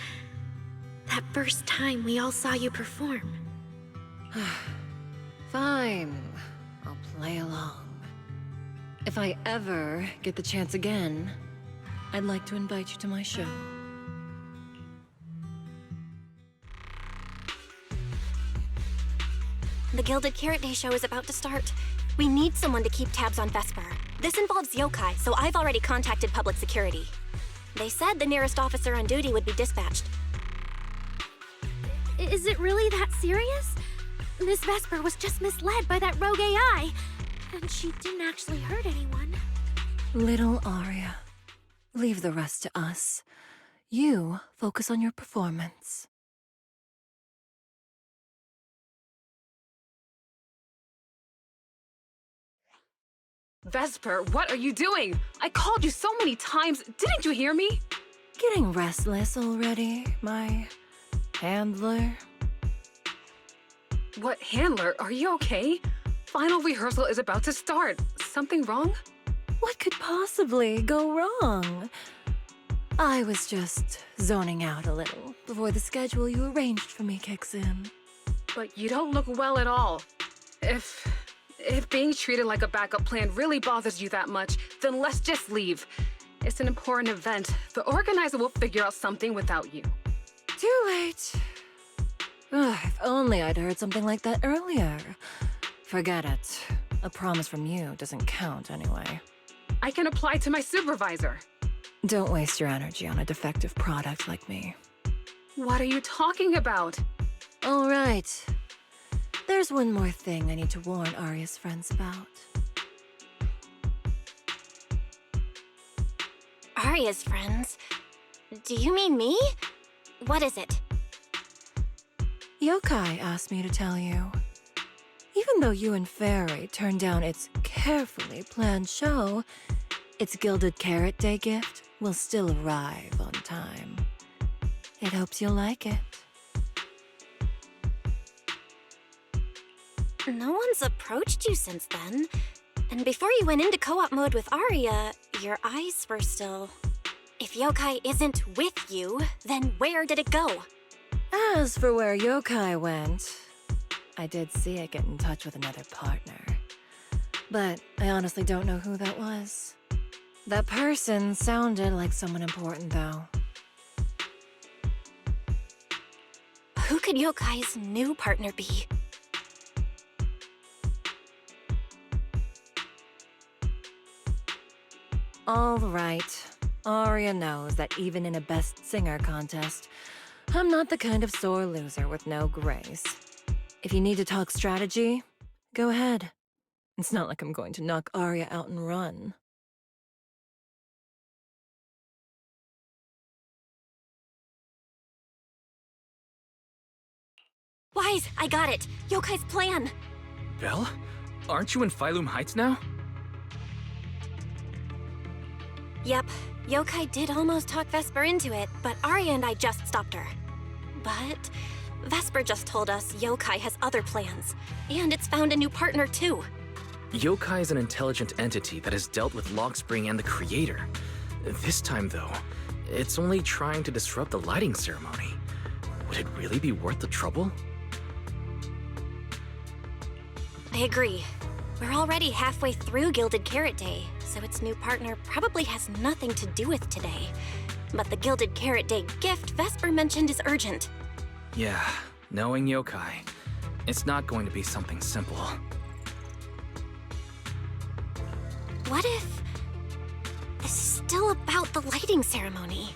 That first time we all saw you perform. Fine, I'll play along. If I ever get the chance again, I'd like to invite you to my show. The Gilded Carrot Day show is about to start. We need someone to keep tabs on Vesper. This involves yokai, so I've already contacted public security. They said the nearest officer on duty would be dispatched. Is it really that serious? Miss Vesper was just misled by that rogue AI, and she didn't actually hurt anyone. Little Aria, leave the rest to us. You focus on your performance. Vesper, what are you doing? I called you so many times. Didn't you hear me? Getting restless already, my handler? What handler? Are you okay? Final rehearsal is about to start. Something wrong? What could possibly go wrong? I was just zoning out a little before the schedule you arranged for me kicks in. But you don't look well at all. If being treated like a backup plan really bothers you that much, then let's just leave. It's an important event. The organizer will figure out something without you. Too late. If only I'd heard something like that earlier. Forget it. A promise from you doesn't count anyway. I can apply to my supervisor. Don't waste your energy on a defective product like me. What are you talking about? All right. There's one more thing I need to warn Aria's friends about. Aria's friends? Do you mean me? What is it? Yokai asked me to tell you. Even though you and Fairy turned down its carefully planned show, its Gilded Carrot Day gift will still arrive on time. It hopes you'll like it. No one's approached you since then. And before you went into co-op mode with Aria, your eyes were still... If yokai isn't with you, then where did it go? As for where yokai went, I did see it get in touch with another partner. But I honestly don't know who that was. That person sounded like someone important, though. Who could yokai's new partner be? All right. Aria knows that even in a Best Singer contest, I'm not the kind of sore loser with no grace. If you need to talk strategy, go ahead. It's not like I'm going to knock Aria out and run. Wise, I got it! Yokai's plan! Belle? Aren't you in Phylum Heights now? Yep, yokai did almost talk Vesper into it, but Aria and I just stopped her. But Vesper just told us yokai has other plans, and it's found a new partner too. Yokai is an intelligent entity that has dealt with Logspring and the Creator. This time, though, it's only trying to disrupt the lighting ceremony. Would it really be worth the trouble? I agree. We're already halfway through Gilded Carrot Day, so its new partner probably has nothing to do with today. But the Gilded Carrot Day gift Vesper mentioned is urgent. Yeah, knowing yokai, it's not going to be something simple. what if this is still about the lighting ceremony?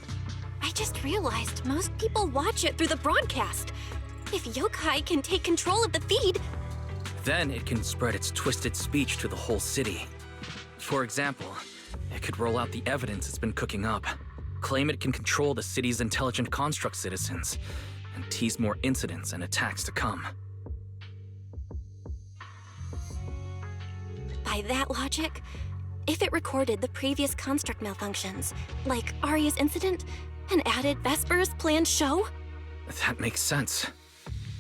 I just realized most people watch it through the broadcast. If yokai can take control of the feed, Then it can spread its twisted speech to the whole city. For example, it could roll out the evidence it's been cooking up, claim it can control the city's intelligent construct citizens, and tease more incidents and attacks to come. by that logic, if it recorded the previous construct malfunctions, like Arya's incident, and added Vesper's planned show? That makes sense.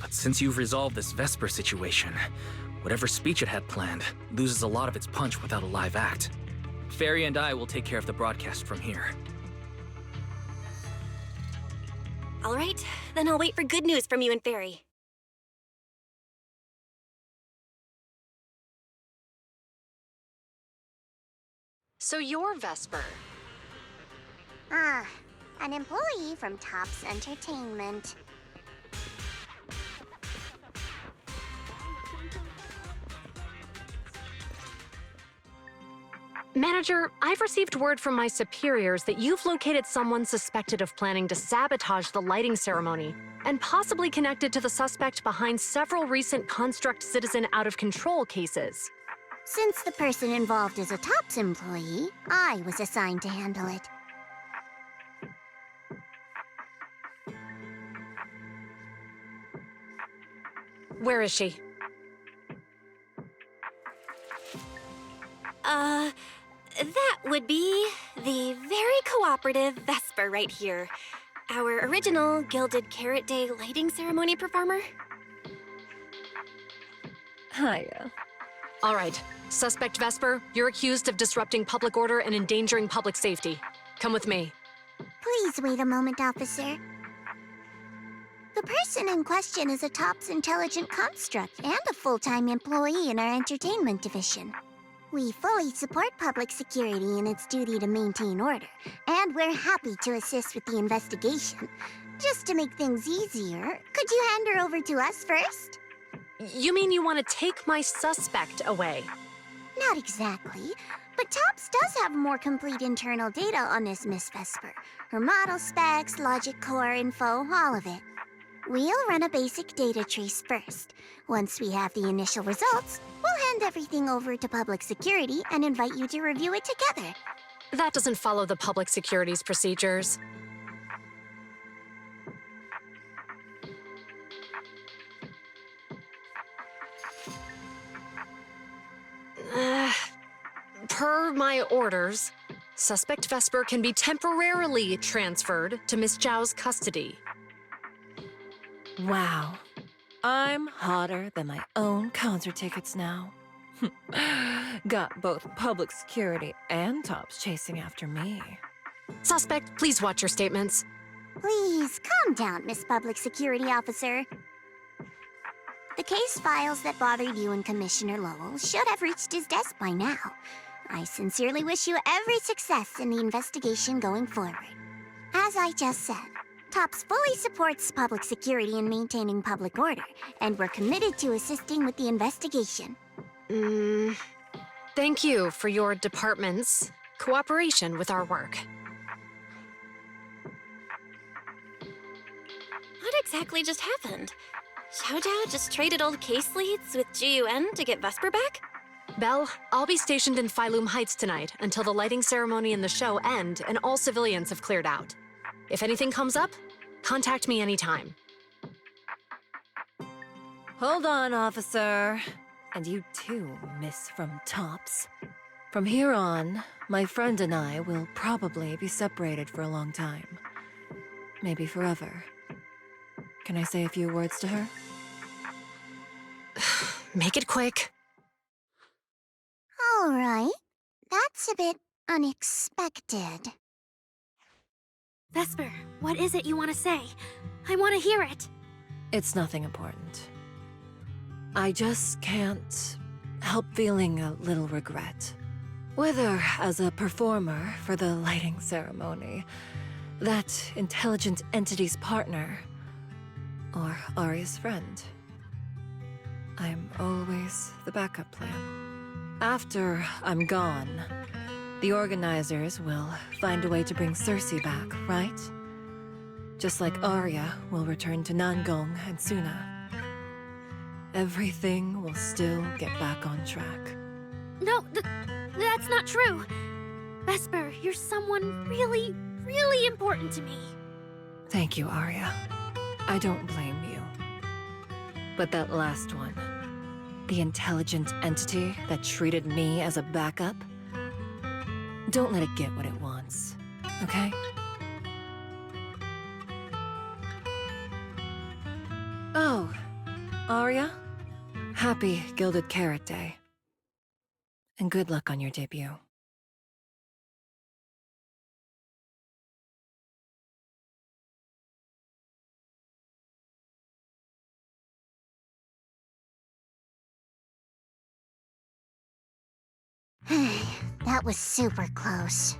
But since you've resolved this Vesper situation, whatever speech it had planned loses a lot of its punch without a live act. Fairy and I will take care of the broadcast from here. All right, then I'll wait for good news from you and Fairy. So you're Vesper. Ah, an employee from Tops Entertainment. Manager, I've received word from my superiors that you've located someone suspected of planning to sabotage the lighting ceremony, and possibly connected to the suspect behind several recent Construct Citizen out-of-control cases. Since the person involved is a Tops employee, I was assigned to handle it. Where is she? That would be the very cooperative Vesper right here. Our original Gilded Carrot Day lighting ceremony performer. Hiya. All right. Suspect Vesper, you're accused of disrupting public order and endangering public safety. Come with me. Please wait a moment, officer. The person in question is a Tops Intelligent Construct and a full-time employee in our entertainment division. We fully support public security in its duty to maintain order, and we're happy to assist with the investigation. Just to make things easier, could you hand her over to us first? You mean you want to take my suspect away? Not exactly, but Tops does have more complete internal data on this Miss Vesper. Her model specs, logic core info, all of it. We'll run a basic data trace first. Once we have the initial results, we'll hand everything over to public security and invite you to review it together. That doesn't follow the public security's procedures. Per my orders, suspect Vesper can be temporarily transferred to Miss Zhao's custody. Wow. I'm hotter than my own concert tickets now. Got both public security and Tops chasing after me. Suspect, please watch your statements. Please, calm down, Miss Public Security Officer. The case files that bothered you and Commissioner Lowell should have reached his desk by now. I sincerely wish you every success in the investigation going forward. As I just said, Tops fully supports public security in maintaining public order, and we're committed to assisting with the investigation. Thank you for your department's cooperation with our work. What exactly just happened? Zhao just traded old case leads with Yixuan to get Vesper back? Belle, I'll be stationed in Phylum Heights tonight until the lighting ceremony and the show end and all civilians have cleared out. If anything comes up, contact me anytime. Hold on, officer. And you too, Miss from Tops. From here on, my friend and I will probably be separated for a long time. Maybe forever. Can I say a few words to her? Make it quick. All right. That's a bit unexpected. Vesper, what is it you want to say? I want to hear it. It's nothing important. I just can't help feeling a little regret. Whether as a performer for the lighting ceremony, that intelligent entity's partner, or Arya's friend. I'm always the backup plan. After I'm gone, The organizers will find a way to bring Cersei back, right? Just like Arya will return to Nangong and Suna. Everything will still get back on track. No, that's not true. Vesper, you're someone really, really important to me. Thank you, Arya. I don't blame you. But that last one, the intelligent entity that treated me as a backup, don't let it get what it wants, okay? Oh, Arya, happy Gilded Carrot Day. And good luck on your debut. That was super close.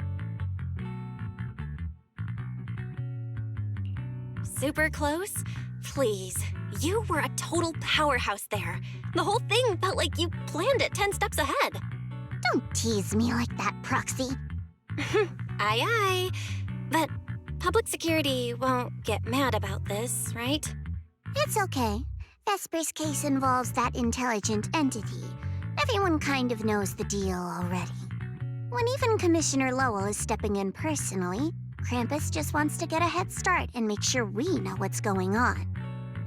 Super close? Please. You were a total powerhouse there. The whole thing felt like you planned it 10 steps ahead. Don't tease me like that, Proxy. Aye, aye. But public security won't get mad about this, right? It's okay. Vesper's case involves that intelligent entity. Everyone kind of knows the deal already. When even Commissioner Lowell is stepping in personally, Krampus just wants to get a head start and make sure we know what's going on.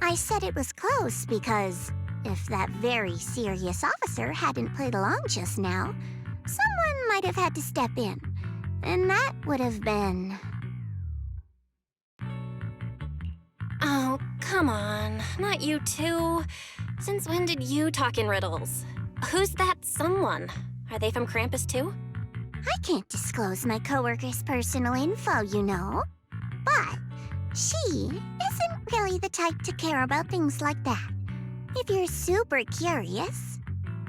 I said it was close because if that very serious officer hadn't played along just now, someone might have had to step in. And that would have been... Oh, come on. Not you too. Since when did you talk in riddles? Who's that someone? Are they from Krampus too? I can't disclose my coworker's personal info, you know. But she isn't really the type to care about things like that. If you're super curious,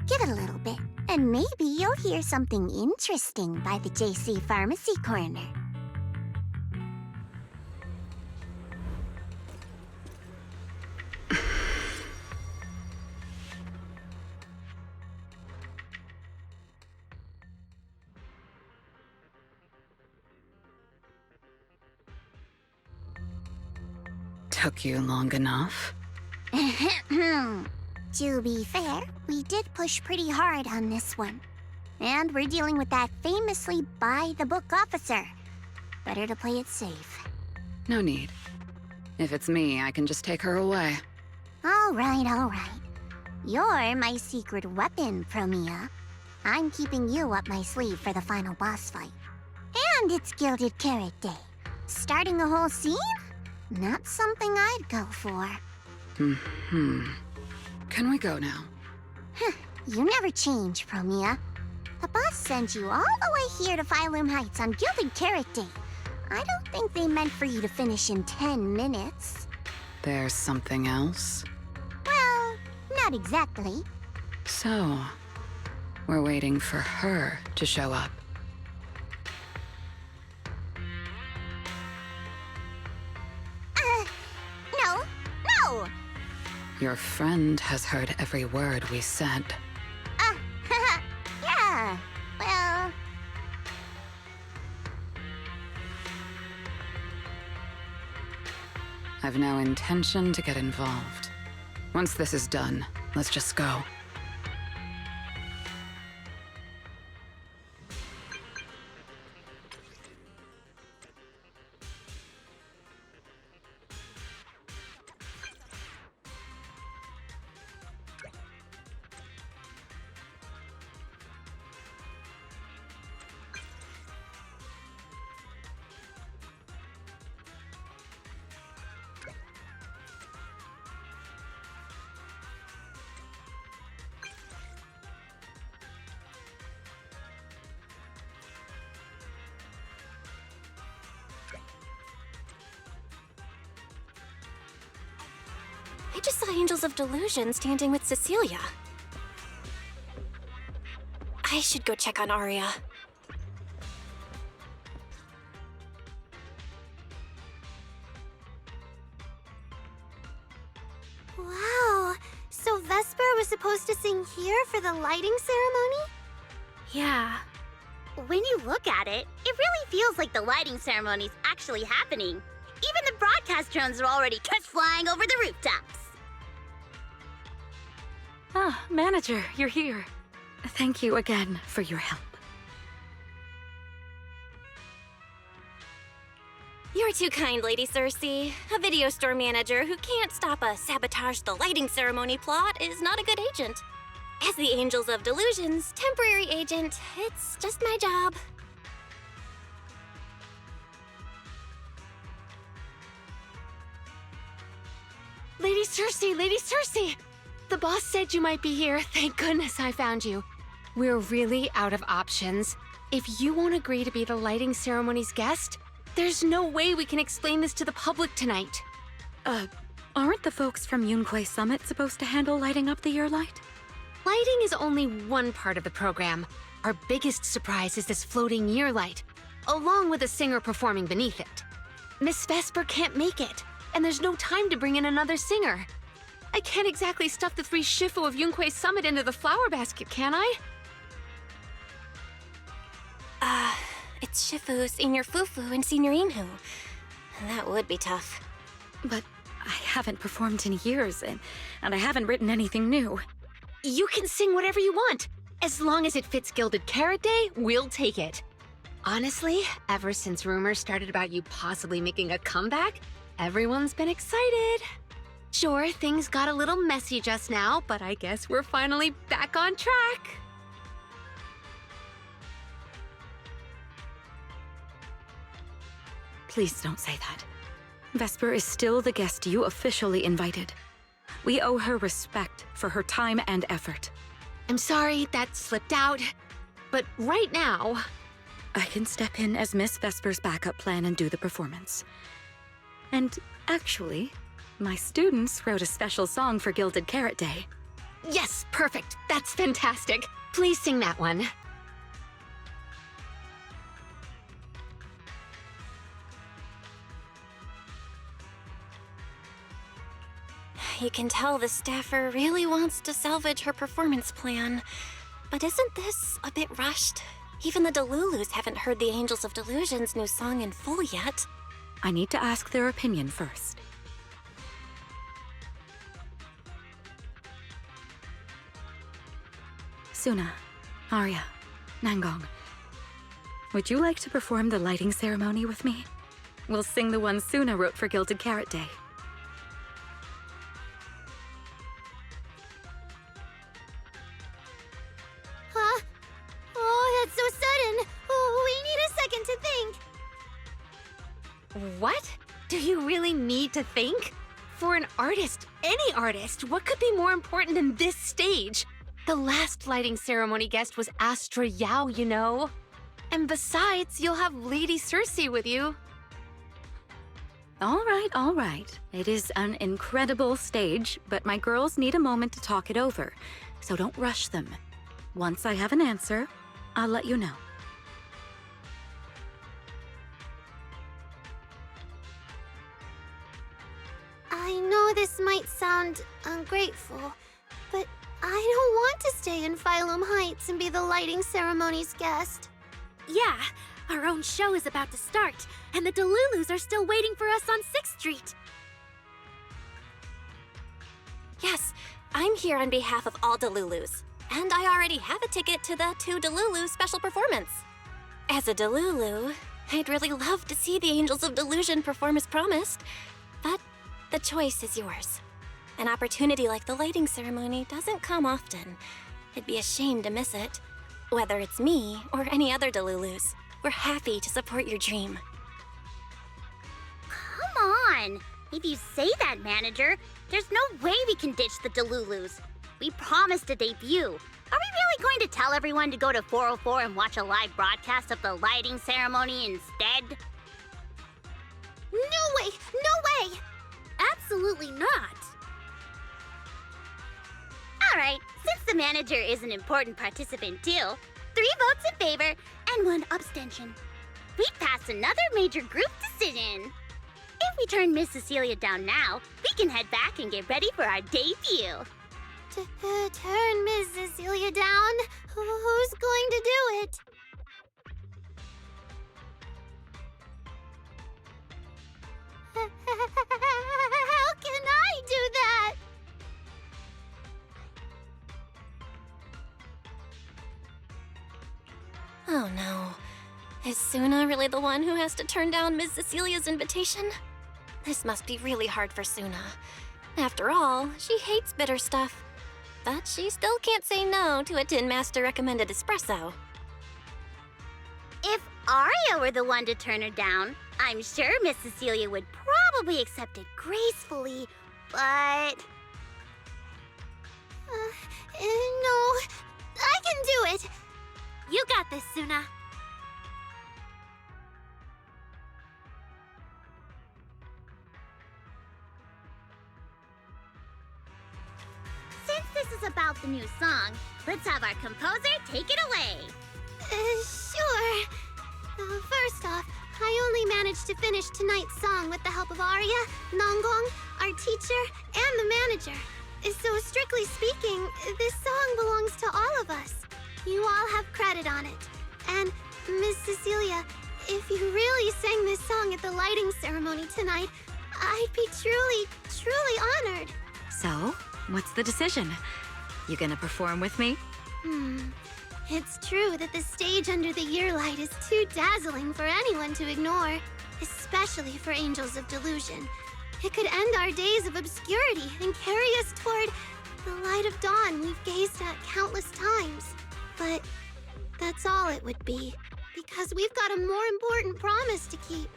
give it a little bit, and maybe you'll hear something interesting by the JC Pharmacy Corner. Took you long enough? To be fair, we did push pretty hard on this one. And we're dealing with that famously by-the-book officer. Better to play it safe. No need. If it's me, I can just take her away. All right, all right. You're my secret weapon, Promia. I'm keeping you up my sleeve for the final boss fight. And it's Gilded Carrot Day. Starting a whole scene? Not something I'd go for. Can we go now? You never change, Promia. The boss sent you all the way here to Phylum Heights on Gilded Carrot Day. I don't think they meant for you to finish in 10 minutes. There's something else? Well, not exactly. So, we're waiting for her to show up. No! Your friend has heard every word we said. Yeah, well... I've no intention to get involved. Once this is done, let's just go. I just saw Angels of Delusion standing with Cecilia. I should go check on Arya. Wow, so Vesper was supposed to sing here for the lighting ceremony? Yeah. when you look at it, it really feels like the lighting ceremony's actually happening. Even the broadcast drones are already just flying over the rooftops. Ah, Manager, you're here. Thank you again for your help. You're too kind, Lady Cersei. A video store manager who can't stop a sabotage the lighting ceremony plot is not a good agent. As the Angels of Delusion's temporary agent, it's just my job. Lady Cersei! The boss said you might be here. Thank goodness I found you. We're really out of options. If you won't agree to be the lighting ceremony's guest, there's no way we can explain this to the public tonight. Aren't the folks from ENCORE Summit supposed to handle lighting up the year light? Lighting is only one part of the program. Our biggest surprise is this floating year light, along with a singer performing beneath it. Miss Vesper can't make it, and there's no time to bring in another singer. I can't exactly stuff the 3 Shifu of ENCORE Summit into the flower basket, can I? It's Shifu, Senior Fufu, and Senior Inhu. That would be tough. But I haven't performed in years, and I haven't written anything new. You can sing whatever you want. As long as it fits Gilded Carrot Day, we'll take it. Honestly, ever since rumors started about you possibly making a comeback, everyone's been excited. Sure, things got a little messy just now, but I guess we're finally back on track. Please don't say that. Vesper is still the guest you officially invited. We owe her respect for her time and effort. I'm sorry that slipped out, but right now... I can step in as Miss Vesper's backup plan and do the performance. And actually, my students wrote a special song for Gilded Carrot Day. Yes, perfect. That's fantastic. Please sing that one. You can tell the staffer really wants to salvage her performance plan. But isn't this a bit rushed? Even the Delulus haven't heard the Angels of Delusion's new song in full yet. I need to ask their opinion first. Suna, Arya, Nangong, would you like to perform the lighting ceremony with me? We'll sing the one Suna wrote for Gilded Carrot Day. Huh? Oh, that's so sudden. Oh, we need a second to think. What? Do you really need to think? For an artist, any artist, what could be more important than this stage? The last lighting ceremony guest was Astra Yao, you know. And besides, you'll have Lady Cersei with you. All right. It is an incredible stage, but my girls need a moment to talk it over, so don't rush them. Once I have an answer, I'll let you know. I know this might sound ungrateful, but I don't want to stay in Phylum Heights and be the lighting ceremony's guest. Yeah, our own show is about to start, and the Delulus are still waiting for us on 6th Street. Yes, I'm here on behalf of all Delulus. And I already have a ticket to the 2 Delulu special performance. As a Delulu, I'd really love to see the Angels of Delusion perform as promised, but the choice is yours. An opportunity like the lighting ceremony doesn't come often. It'd be a shame to miss it. Whether it's me or any other Delulus, we're happy to support your dream. Come on! If you say that, manager, there's no way we can ditch the Delulus. We promised a debut. Are we really going to tell everyone to go to 404 and watch a live broadcast of the lighting ceremony instead? No way! No way! Absolutely not. Alright, since the manager is an important participant too, 3 votes in favor and 1 abstention. We've passed another major group decision. If we turn Miss Cecilia down now, we can head back and get ready for our debut. Turn Miss Cecilia down? Who's going to do it? Is Suna really the one who has to turn down Ms. Cecilia's invitation? This must be really hard for Suna. After all, she hates bitter stuff. But she still can't say no to a Tin Master recommended espresso. If Aria were the one to turn her down, I'm sure Miss Cecilia would probably accept it gracefully, but... No, I can do it! You got this, Suna. Since this is about the new song, let's have our composer take it away. Sure. First off, I only managed to finish tonight's song with the help of Aria, Nonggong, our teacher, and the manager. So strictly speaking, this song belongs to all of us. You all have credit on it. And, Miss Cecilia, if you really sang this song at the lighting ceremony tonight, I'd be truly, truly honored. So, what's the decision? You gonna perform with me? It's true that the stage under the year light is too dazzling for anyone to ignore, especially for Angels of Delusion. It could end our days of obscurity and carry us toward the light of dawn we've gazed at countless times. But that's all it would be, because we've got a more important promise to keep.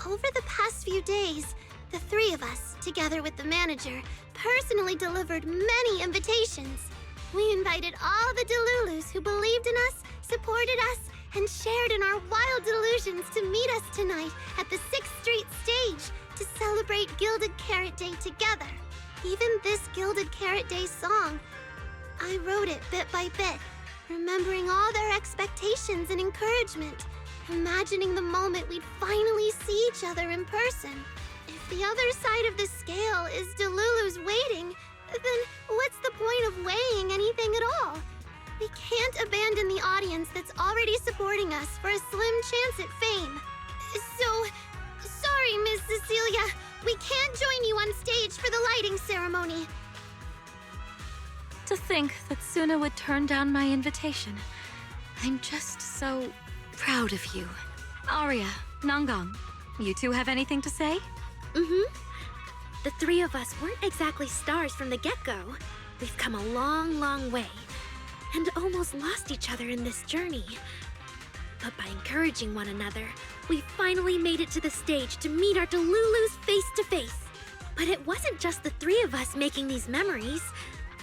Over the past few days, the three of us, together with the manager, personally delivered many invitations. We invited all the Delulus who believed in us, supported us, and shared in our wild delusions to meet us tonight at the 6th Street stage to celebrate Gilded Carrot Day together. Even this Gilded Carrot Day song, I wrote it bit by bit, remembering all their expectations and encouragement, imagining the moment we'd finally see each other in person. If the other side of the scale is Delulu's waiting, then what's the point of weighing anything at all? We can't abandon the audience that's already supporting us for a slim chance at fame. So, sorry, Miss Cecilia, we can't join you on stage for the lighting ceremony. To think that Suna would turn down my invitation. I'm just so proud of you. Aria, Nonggong, you two have anything to say? The three of us weren't exactly stars from the get-go. We've come a long, long way, and almost lost each other in this journey. But by encouraging one another, we finally made it to the stage to meet our Delulus face to face. But it wasn't just the three of us making these memories.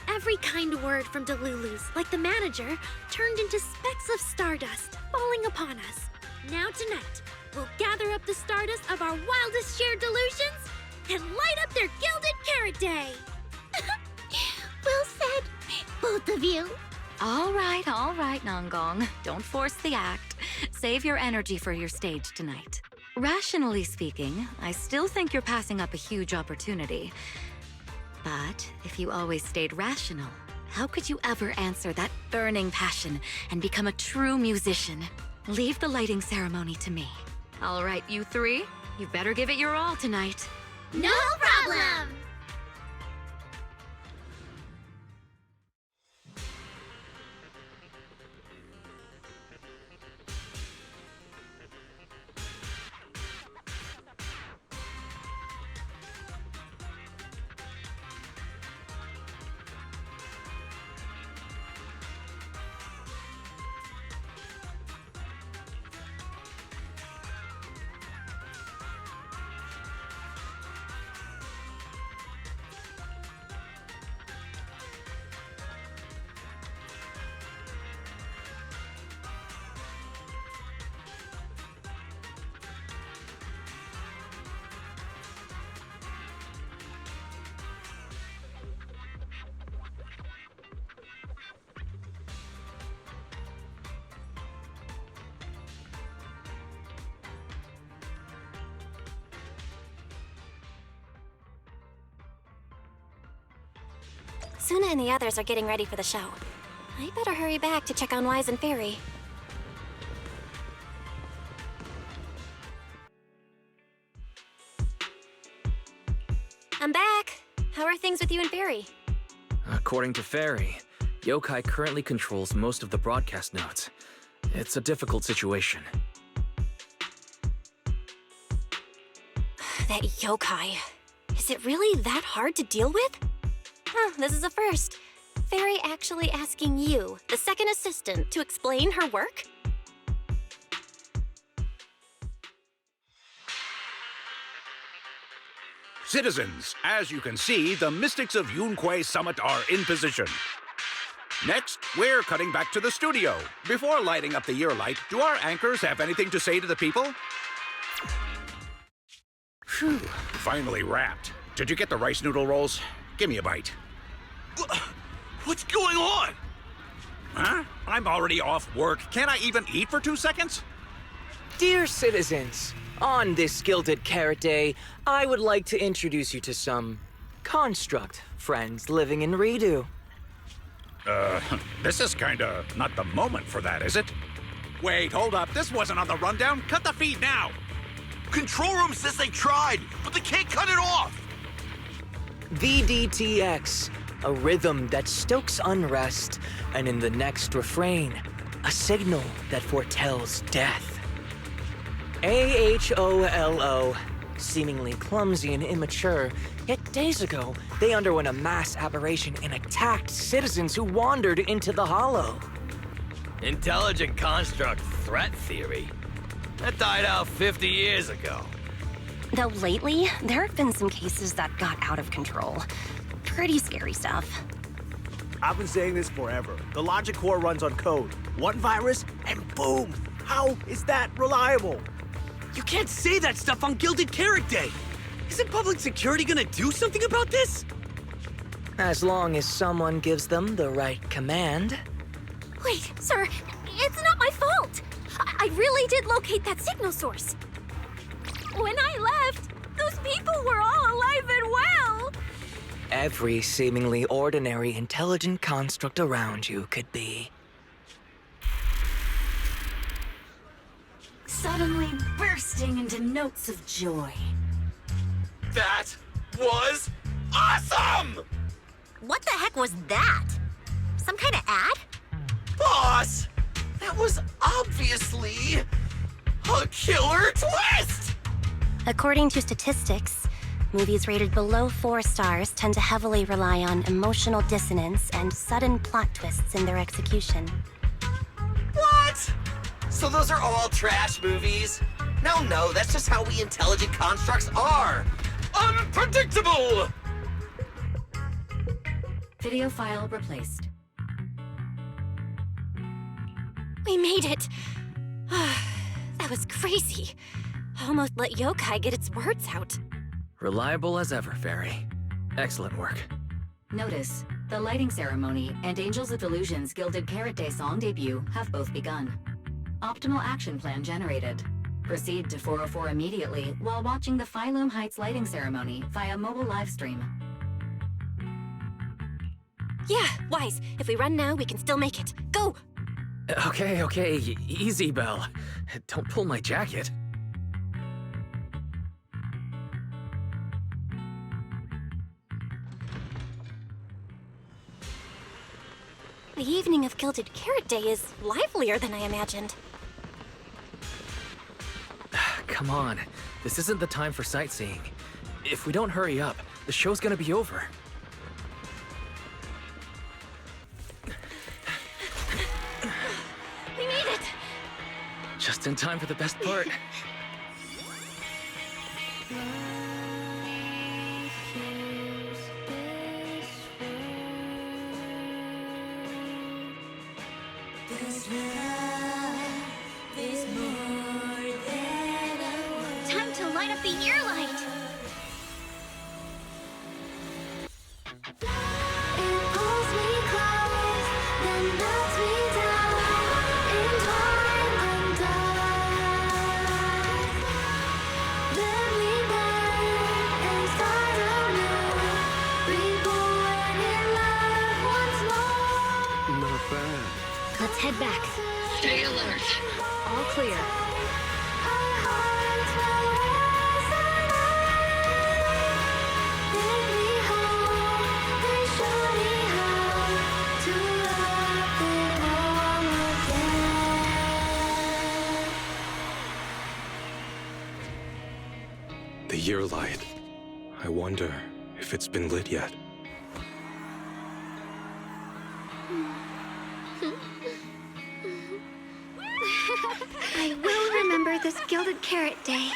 Every kind word from Delulus, like the manager, turned into specks of stardust falling upon us. Now tonight, we'll gather up the stardust of our wildest shared delusions and light up their Gilded Carrot Day! Well said, both of you. All right, Nonggong. Don't force the act. Save your energy for your stage tonight. Rationally speaking, I still think you're passing up a huge opportunity. But if you always stayed rational, how could you ever answer that burning passion and become a true musician? Leave the lighting ceremony to me. All right, you three, you better give it your all tonight. No problem! Suna and the others are getting ready for the show. I better hurry back to check on Wise and Fairy. I'm back. How are things with you and Fairy? According to Fairy, Yokai currently controls most of the broadcast notes. It's a difficult situation. That yokai. Is it really that hard to deal with? Huh, this is a first. Fairy actually asking you, the second assistant, to explain her work? Citizens, as you can see, the Mystics of ENCORE Summit are in position. Next, we're cutting back to the studio. Before lighting up the year light, do our anchors have anything to say to the people? Phew, finally wrapped. Did you get the rice noodle rolls? Give me a bite. What's going on? Huh? I'm already off work. Can't I even eat for 2 seconds? Dear citizens, on this Gilded Carrot Day, I would like to introduce you to some construct friends living in Redo. This is kinda not the moment for that, is it? Wait, hold up. This wasn't on the rundown. Cut the feed now. Control room says they tried, but they can't cut it off. VDTX, a rhythm that stokes unrest, and in the next refrain, a signal that foretells death. AHOLO, seemingly clumsy and immature, yet days ago, they underwent a mass aberration and attacked citizens who wandered into the hollow. Intelligent construct threat theory? That died out 50 years ago. Though lately, there have been some cases that got out of control. Pretty scary stuff. I've been saying this forever. The logic core runs on code. One virus, and boom! How is that reliable? You can't say that stuff on Gilded Carrot Day! Isn't public security gonna do something about this? As long as someone gives them the right command. Wait, sir, it's not my fault! I really did locate that signal source. When I left, those people were all alive and well! Every seemingly ordinary intelligent construct around you could be. Suddenly bursting into notes of joy. That was awesome! What the heck was that? Some kind of ad? Boss! That was obviously a killer twist! According to statistics, movies rated below 4 stars tend to heavily rely on emotional dissonance and sudden plot twists in their execution. What? So those are all trash movies? No, that's just how we intelligent constructs are. Unpredictable! Video file replaced. We made it! That was crazy. Almost let yokai get its words out. Reliable as ever, Fairy. Excellent work. Notice, the lighting ceremony and Angels of Illusion's Gilded Carrot Day song debut have both begun. Optimal action plan generated. Proceed to 404 immediately while watching the Phylum Heights lighting ceremony via mobile live stream. Yeah, Wise. If we run now, we can still make it. Go! Okay, easy, Belle. Don't pull my jacket. The evening of Gilded Carrot Day is livelier than I imagined. Come on, this isn't the time for sightseeing. If we don't hurry up, the show's gonna be over. We made it! Just in time for the best part. Time to light up the year light! Not bad. Let's head back. Stay alert. All clear. The The year light. I wonder if it's been lit yet. I will remember this Gilded Carrot Day.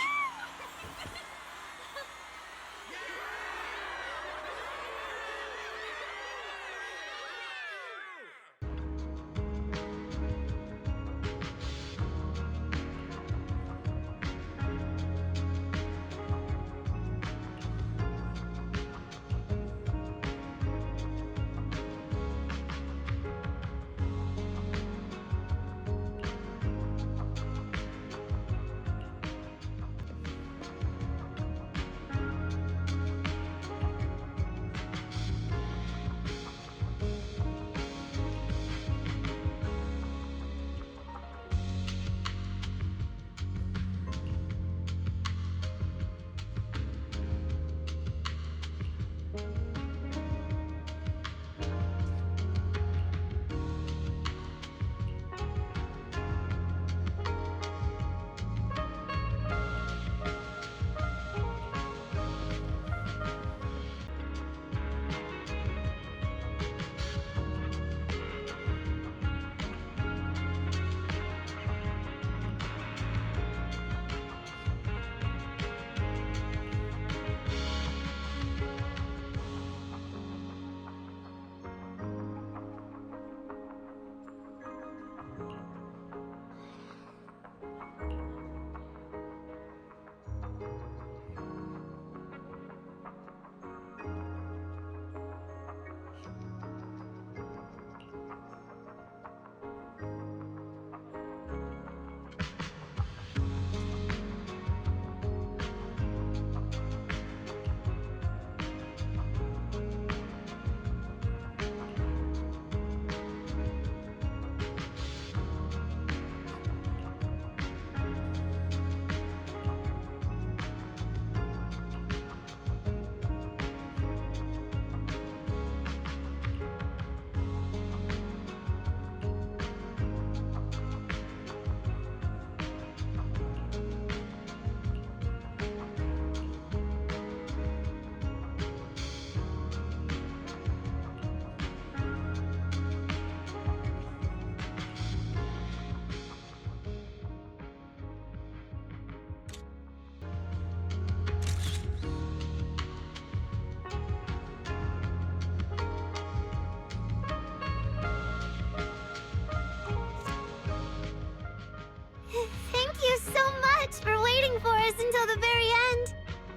Thank you so much for waiting for us until the very end.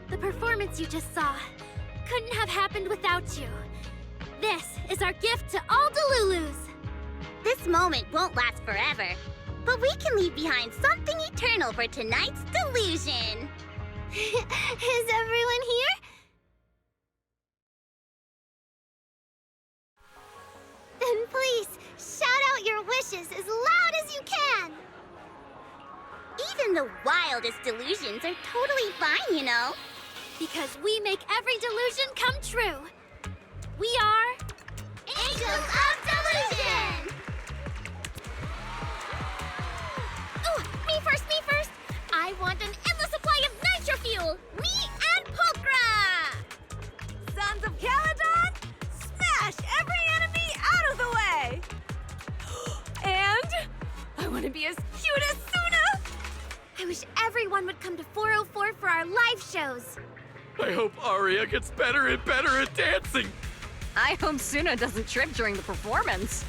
The performance you just saw couldn't have happened without you. This is our gift to all Delulus. This moment won't last forever, but we can leave behind something eternal for tonight's delusion. Is everyone here? Then please, shout out your wishes as loud as you can! Even the wildest delusions are totally fine, you know. Because we make every delusion come true. We are... Angels of Delusion! Oh, me first! I want an endless supply of nitro fuel! Me and Pulchra! Sons of Caledon, smash every enemy out of the way! And I want to be as cute as Suna! I wish everyone would come to 404 for our live shows. I hope Aria gets better and better at dancing. I hope Suna doesn't trip during the performance.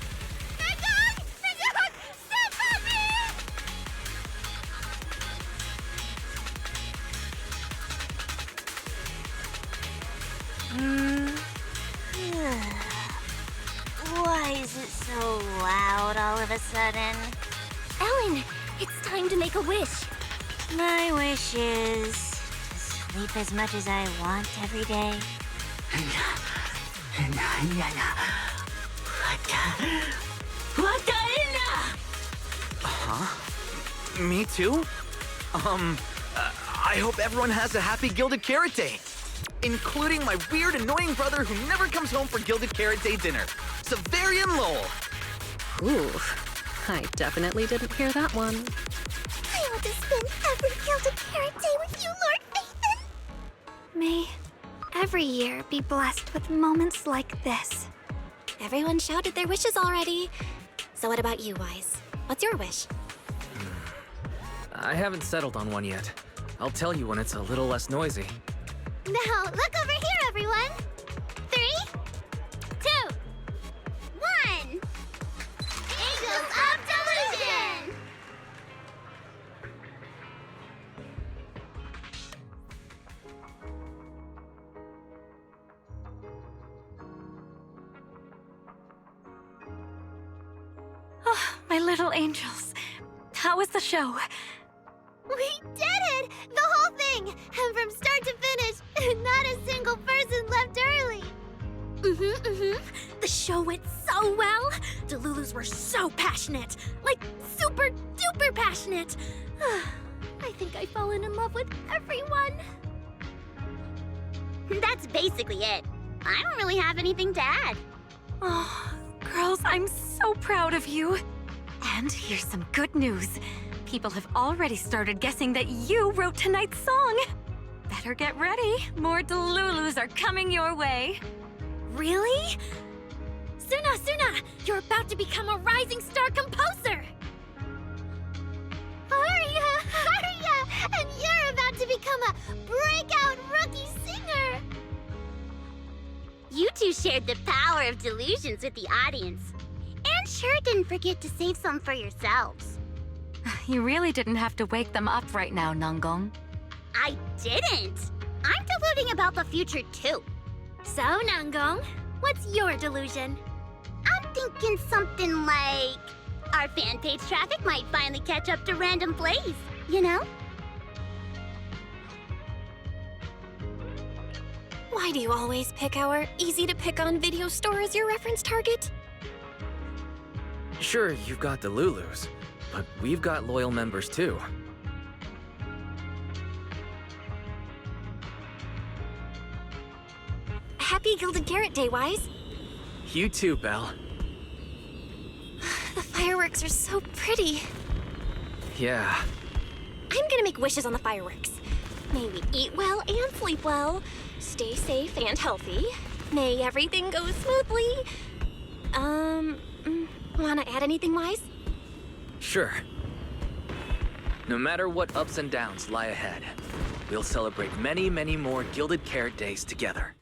Why is it so loud all of a sudden? Ellen, it's time to make a wish. My wish is to sleep as much as I want every day. Huh? Me too? I hope everyone has a happy Gilded Carrot Day. Including my weird, annoying brother who never comes home for Gilded Carrot Day dinner, Severian Lowell. Ooh, I definitely didn't hear that one. I want to spend every Gilded Carrot Day with you, Lord Nathan. May every year be blessed with moments like this. Everyone shouted their wishes already. So what about you, Wise? What's your wish? I haven't settled on one yet. I'll tell you when it's a little less noisy. Now, look over here, everyone! 3, 2, 1! Angels of Delusion! Oh, my little angels. How was the show? We did it! The whole thing! And from start to finish, not a single person left early! The show went so well. Delulus were so passionate. Like, super duper passionate. I think I've fallen in love with everyone. That's basically it. I don't really have anything to add. Oh, girls, I'm so proud of you. And here's some good news. People have already started guessing that you wrote tonight's song. Better get ready. More Delulus are coming your way. Really? Suna, you're about to become a rising star composer! Arya! And you're about to become a breakout rookie singer! You two shared the power of delusions with the audience. And sure didn't forget to save some for yourselves. You really didn't have to wake them up right now, Nangong. I didn't! I'm deluding about the future too. So, Nangong, what's your delusion? I'm thinking something like... our fan page traffic might finally catch up to random plays, you know? Why do you always pick our easy-to-pick-on video store as your reference target? Sure, you've got the Lulus, but we've got loyal members too. Happy Gilded Carrot Day, Wise. You too, Belle. The fireworks are so pretty. Yeah. I'm gonna make wishes on the fireworks. May we eat well and sleep well. Stay safe and healthy. May everything go smoothly. Wanna add anything, Wise? Sure. No matter what ups and downs lie ahead, we'll celebrate many, many more Gilded Carrot Days together.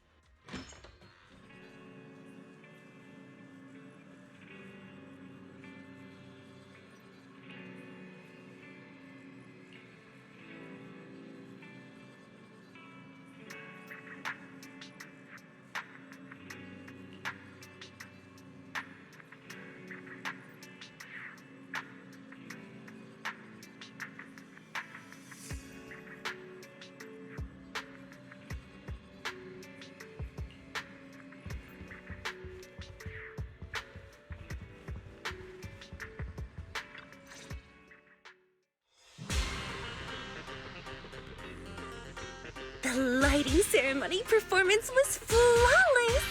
The lighting ceremony performance was flawless!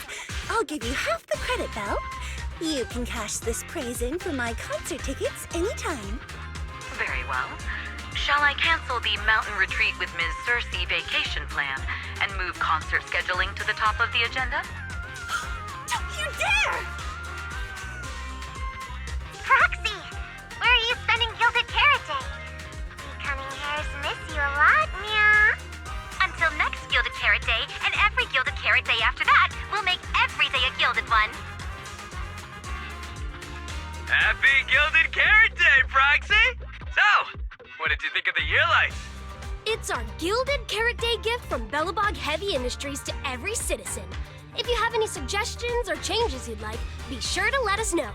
I'll give you half the credit, Belle. You can cash this praise in for my concert tickets anytime. Very well. Shall I cancel the mountain retreat with Ms. Cersei vacation plan and move concert scheduling to the top of the agenda? Don't you dare! Proxy, where are you spending Gilded Carrot Day? We cunning hairs miss you a lot, meow. Until next Gilded Carrot Day, and every Gilded Carrot Day after that, we'll make every day a Gilded one. Happy Gilded Carrot Day, Proxy! So, what did you think of the year lights? It's our Gilded Carrot Day gift from Bellabog Heavy Industries to every citizen. If you have any suggestions or changes you'd like, be sure to let us know.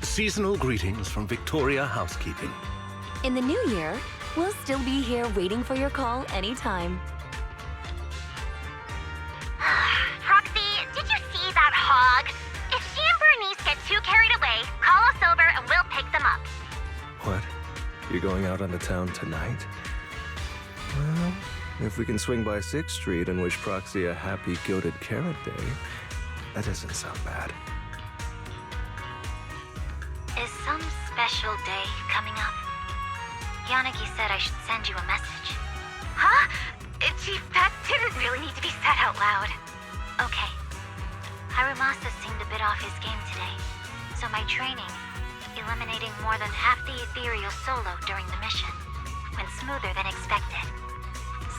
Seasonal greetings from Victoria Housekeeping. In the new year, we'll still be here waiting for your call anytime. Proxy, did you see that hog? If she and Bernice get too carried away, call us over and we'll pick them up. What? You're going out on the town tonight? Well, if we can swing by 6th Street and wish Proxy a happy Gilded Carrot Day, that doesn't sound bad. Is some special day coming up? Yanagi said I should send you a message. Huh? Chief, that didn't really need to be said out loud. Okay. Harumasa seemed a bit off his game today, so my training, eliminating more than half the ethereal solo during the mission, went smoother than expected.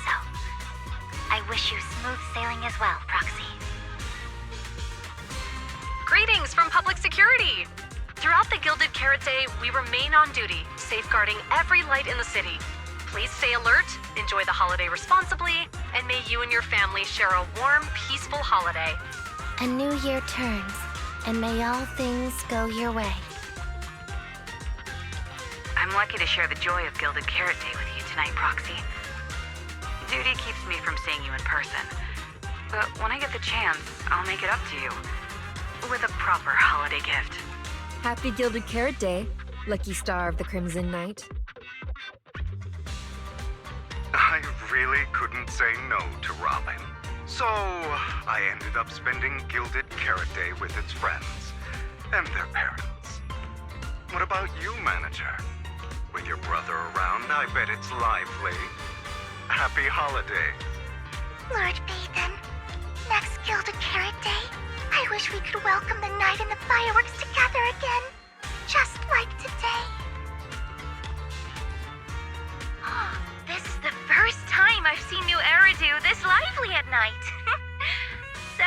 So, I wish you smooth sailing as well, Proxy. Greetings from Public Security! Throughout the Gilded Carrot Day, we remain on duty, safeguarding every light in the city. Please stay alert, enjoy the holiday responsibly, and may you and your family share a warm, peaceful holiday. A new year turns, and may all things go your way. I'm lucky to share the joy of Gilded Carrot Day with you tonight, Proxy. Duty keeps me from seeing you in person. But when I get the chance, I'll make it up to you. With a proper holiday gift. Happy Gilded Carrot Day, lucky star of the Crimson Knight. I really couldn't say no to Robin. So, I ended up spending Gilded Carrot Day with its friends and their parents. What about you, Manager? With your brother around, I bet it's lively. Happy holidays. Lord Phaethon, next Gilded Carrot Day, I wish we could welcome the night and the fireworks together again, just like today. This is the first time I've seen New Eridu this lively at night. So,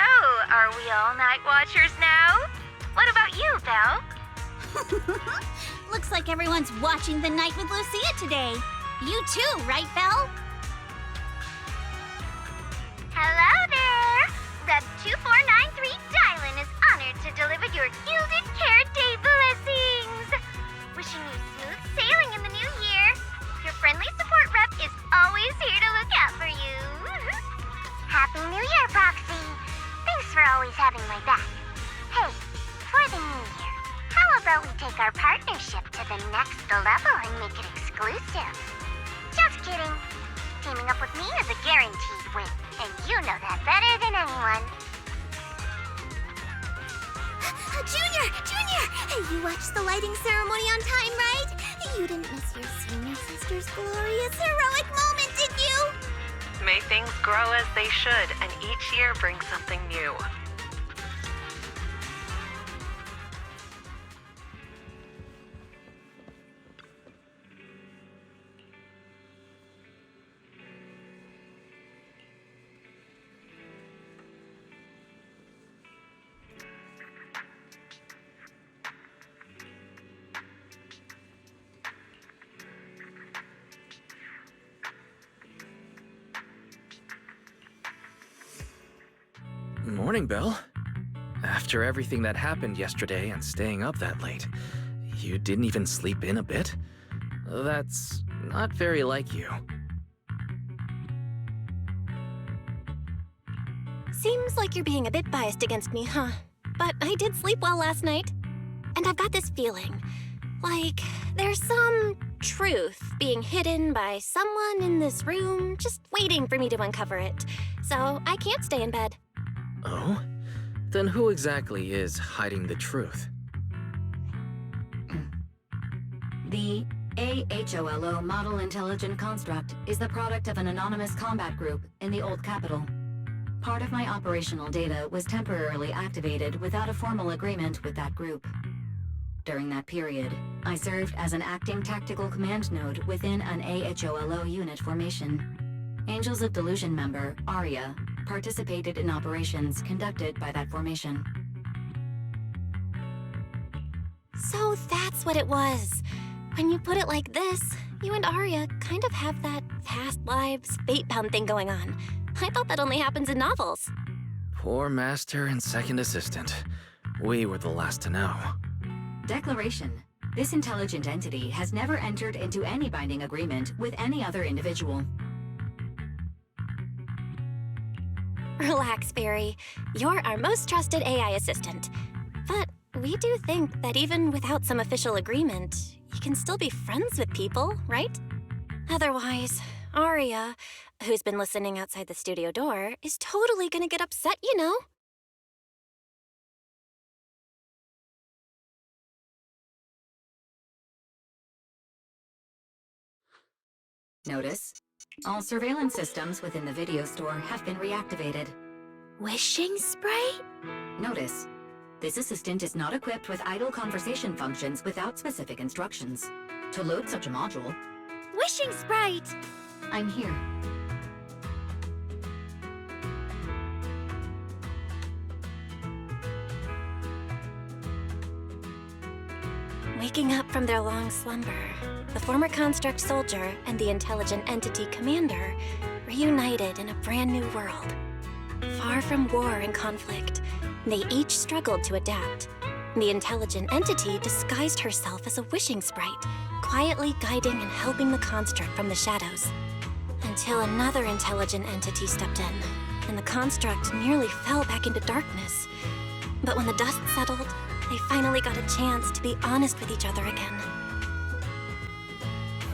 are we all night watchers now? What about you, Belle? Looks like everyone's watching the night with Lucia today. You too, right, Belle? Hello there! Rep 2493 Dialyn is honored to deliver your Gilded Carrot Day blessings! Wishing you smooth sailing in the new year. Your friendly support rep is always here to look out for you. Happy New Year, Proxy! Thanks for always having my back. Hey, for the new year, how about we take our partnership to the next level and make it exclusive? Just kidding. Teaming up with me is a guaranteed win, and you know that better than anyone. Junior! Hey, you watched the lighting ceremony on time, right? You didn't miss your senior sister's glorious, heroic moment, did you? May things grow as they should, and each year brings something new. Morning, Belle. After everything that happened yesterday and staying up that late, you didn't even sleep in a bit? That's not very like you. Seems like you're being a bit biased against me, huh? But I did sleep well last night. And I've got this feeling, like there's some truth being hidden by someone in this room, just waiting for me to uncover it. So I can't stay in bed. Oh? Then who exactly is hiding the truth? The AHOLO Model Intelligent Construct is the product of an anonymous combat group in the Old Capital. Part of my operational data was temporarily activated without a formal agreement with that group. During that period, I served as an acting tactical command node within an AHOLO unit formation. Angels of Delusion member, Arya, participated in operations conducted by that formation. So that's what it was. When you put it like this, you and Arya kind of have that past lives fate-bound thing going on. I thought that only happens in novels. Poor master and second assistant. We were the last to know. Declaration. This intelligent entity has never entered into any binding agreement with any other individual. Relax, Barry. You're our most trusted AI assistant. But we do think that even without some official agreement, you can still be friends with people, right? Otherwise, Arya, who's been listening outside the studio door, is totally gonna get upset, you know? Notice, All surveillance systems within the video store have been reactivated. Wishing sprite? Notice, this assistant is not equipped with idle conversation functions without specific instructions. To load such a module... Wishing sprite! I'm here. Waking up from their long slumber, the former construct soldier and the intelligent entity commander reunited in a brand new world. Far from war and conflict, they each struggled to adapt. The intelligent entity disguised herself as a wishing sprite, quietly guiding and helping the construct from the shadows. Until another intelligent entity stepped in, and the construct nearly fell back into darkness. But when the dust settled, they finally got a chance to be honest with each other again.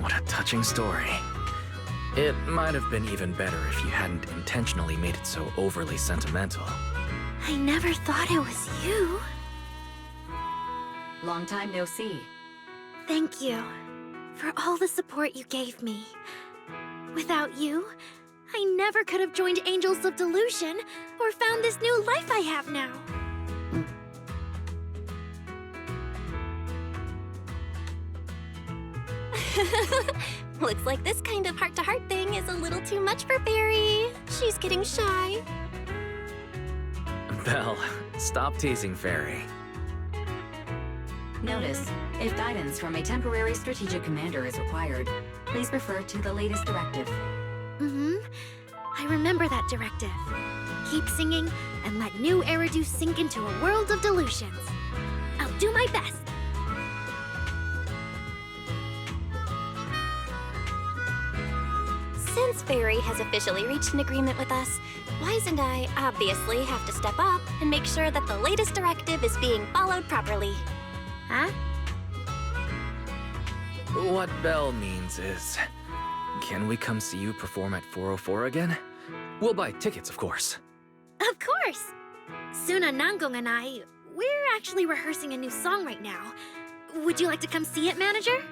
What a touching story. It might have been even better if you hadn't intentionally made it so overly sentimental. I never thought it was you. Long time no see. Thank you for all the support you gave me. Without you, I never could have joined Angels of Delusion or found this new life I have now. Looks like this kind of heart-to-heart thing is a little too much for Fairy. She's getting shy. Belle, stop teasing Fairy. Notice, if guidance from a temporary strategic commander is required, please refer to the latest directive. I remember that directive. Keep singing and let new Eridu sink into a world of delusions. I'll do my best. Since Fairy has officially reached an agreement with us, Wise and I obviously have to step up and make sure that the latest directive is being followed properly. Huh? What Belle means is... Can we come see you perform at 404 again? We'll buy tickets, of course. Of course! Suna, Nangong, and I, we're actually rehearsing a new song right now. Would you like to come see it, manager?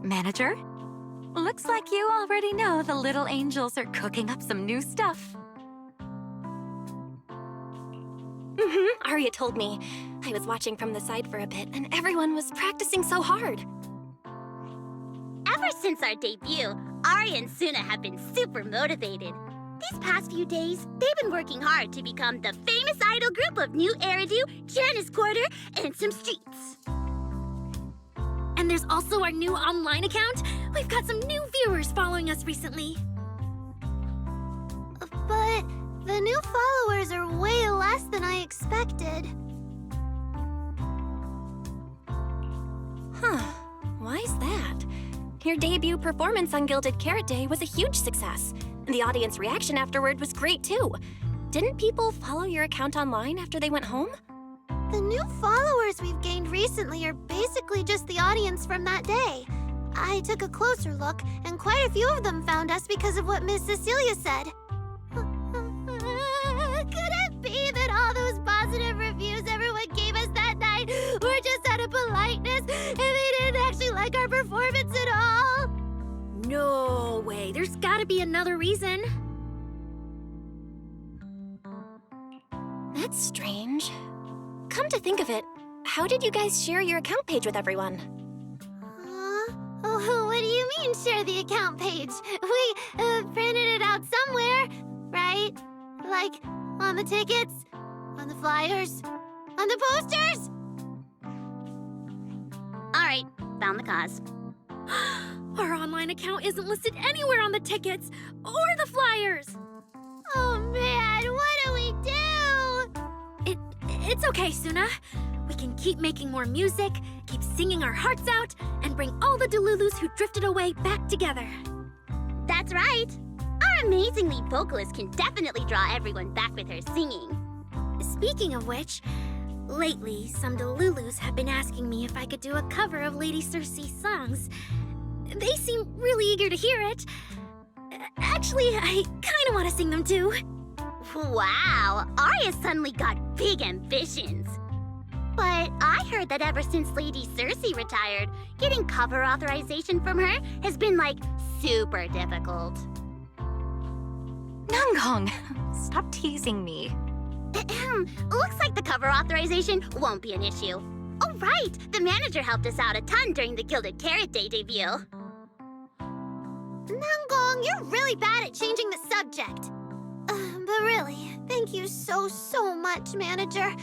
Manager? Looks like you already know the little angels are cooking up some new stuff. Arya told me. I was watching from the side for a bit, and everyone was practicing so hard. Ever since our debut, Arya and Suna have been super motivated. These past few days, they've been working hard to become the famous idol group of New Eridu, Janice Quarter, and some streets. And there's also our new online account. We've got some new viewers following us recently. But the new followers are way less than I expected. your debut performance on Gilded Carrot Day was a huge success. The audience reaction afterward was great too. Didn't people follow your account online after they went home? The new followers we've gained recently are basically just the audience from that day. I took a closer look, and quite a few of them found us because of what Miss Cecilia said. Could it be that all those positive reviews everyone gave us that night were just out of politeness and they didn't actually like our performance at all? No way, there's gotta be another reason. That's strange. Come to think of it, how did you guys share your account page with everyone? Oh, what do you mean, share the account page? We printed it out somewhere, right? Like, on the tickets? On the flyers? On the posters? Alright, found the cause. Our online account isn't listed anywhere on the tickets or the flyers. Oh man, what do we do? It's okay, Suna. We can keep making more music, keep singing our hearts out, and bring all the Delulus who drifted away back together. That's right. Our amazing lead vocalist can definitely draw everyone back with her singing. Speaking of which, lately some Delulus have been asking me if I could do a cover of Lady Circe's songs. They seem really eager to hear it. Actually, I kind of want to sing them too. Wow, Arya suddenly got big ambitions. But I heard that ever since Lady Circe retired, getting cover authorization from her has been, like, super difficult. Nanggong, stop teasing me. Looks like the cover authorization won't be an issue. Oh, right, the manager helped us out a ton during the Gilded Carrot Day debut. Nanggong, you're really bad at changing the subject. But really, thank you so much, manager.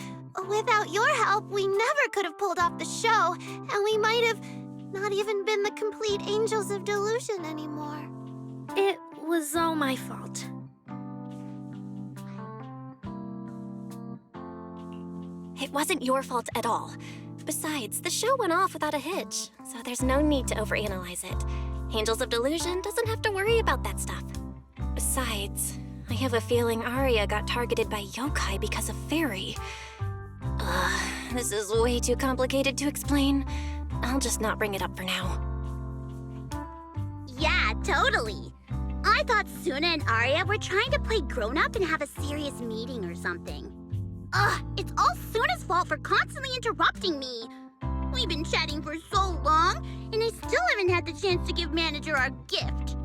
Without your help, we never could have pulled off the show, and we might have not even been the complete Angels of Delusion anymore. It was all my fault. It wasn't your fault at all. Besides, the show went off without a hitch, so there's no need to overanalyze it. Angels of Delusion doesn't have to worry about that stuff. Besides, I have a feeling Arya got targeted by yokai because of Fairy. This is way too complicated to explain. I'll just not bring it up for now. Yeah, totally. I thought Suna and Arya were trying to play grown-up and have a serious meeting or something. It's all Suna's fault for constantly interrupting me. We've been chatting for so long, and I still haven't had the chance to give manager our gift.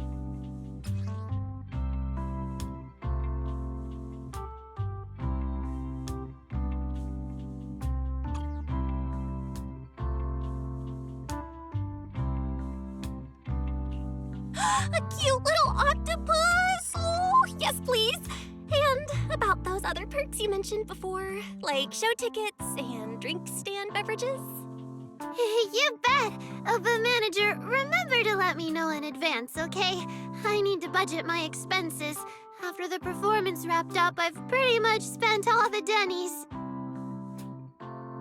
A cute little octopus! Oh, yes, please! And about those other perks you mentioned before, like show tickets and drink stand beverages? You bet! But manager, remember to let me know in advance, okay? I need to budget my expenses. After the performance wrapped up, I've pretty much spent all the Denny's.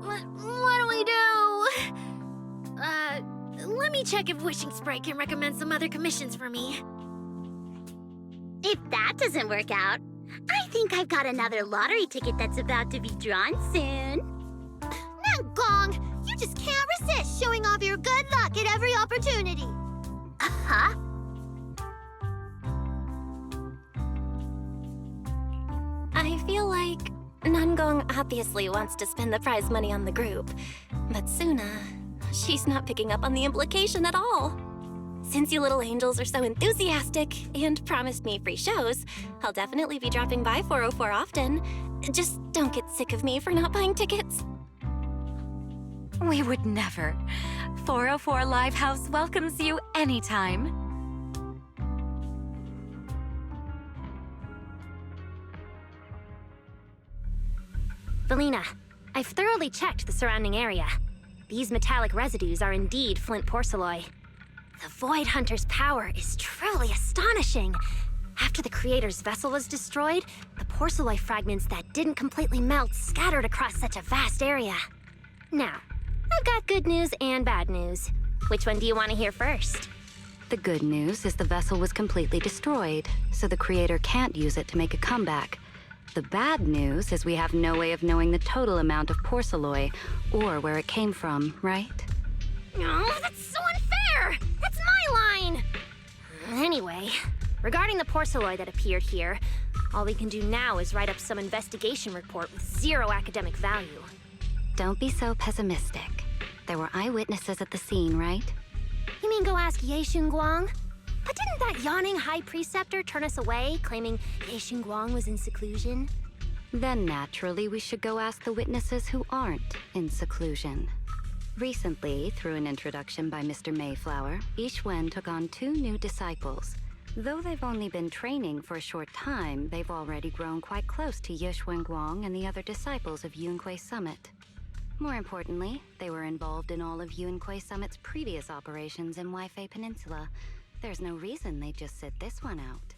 What do we do? Let me check if Wishing Sprite can recommend some other commissions for me. If that doesn't work out, I think I've got another lottery ticket that's about to be drawn soon. Nanggong, you just can't resist showing off your good luck at every opportunity. Uh-huh. I feel like Nanggong obviously wants to spend the prize money on the group, but Suna, she's not picking up on the implication at all. Since you little angels are so enthusiastic and promised me free shows, I'll definitely be dropping by 404 often. Just don't get sick of me for not buying tickets. We would never. 404 Live House welcomes you anytime. Felina, I've thoroughly checked the surrounding area. These metallic residues are indeed flint porcelloi. The Void Hunter's power is truly astonishing. After the Creator's vessel was destroyed, the porcelloi fragments that didn't completely melt scattered across such a vast area. Now, I've got good news and bad news. Which one do you want to hear first? The good news is the vessel was completely destroyed, so the creator can't use it to make a comeback. The bad news is we have no way of knowing the total amount of porcelain or where it came from, right? Oh, that's so unfair! That's my line! Anyway, regarding the porcelain that appeared here, all we can do now is write up some investigation report with zero academic value. Don't be so pessimistic. There were eyewitnesses at the scene, right? You mean go ask Yixuan? But didn't that yawning high preceptor turn us away, claiming Yixuan was in seclusion? Then naturally we should go ask the witnesses who aren't in seclusion. Recently, through an introduction by Mr. Mayflower, Yixuan took on 2 new disciples. Though they've only been training for a short time, they've already grown quite close to Shungguang and the other disciples of ENCORE Summit. More importantly, they were involved in all of ENCORE Summit's previous operations in Wi-Fi Peninsula. There's no reason they'd just sit this one out.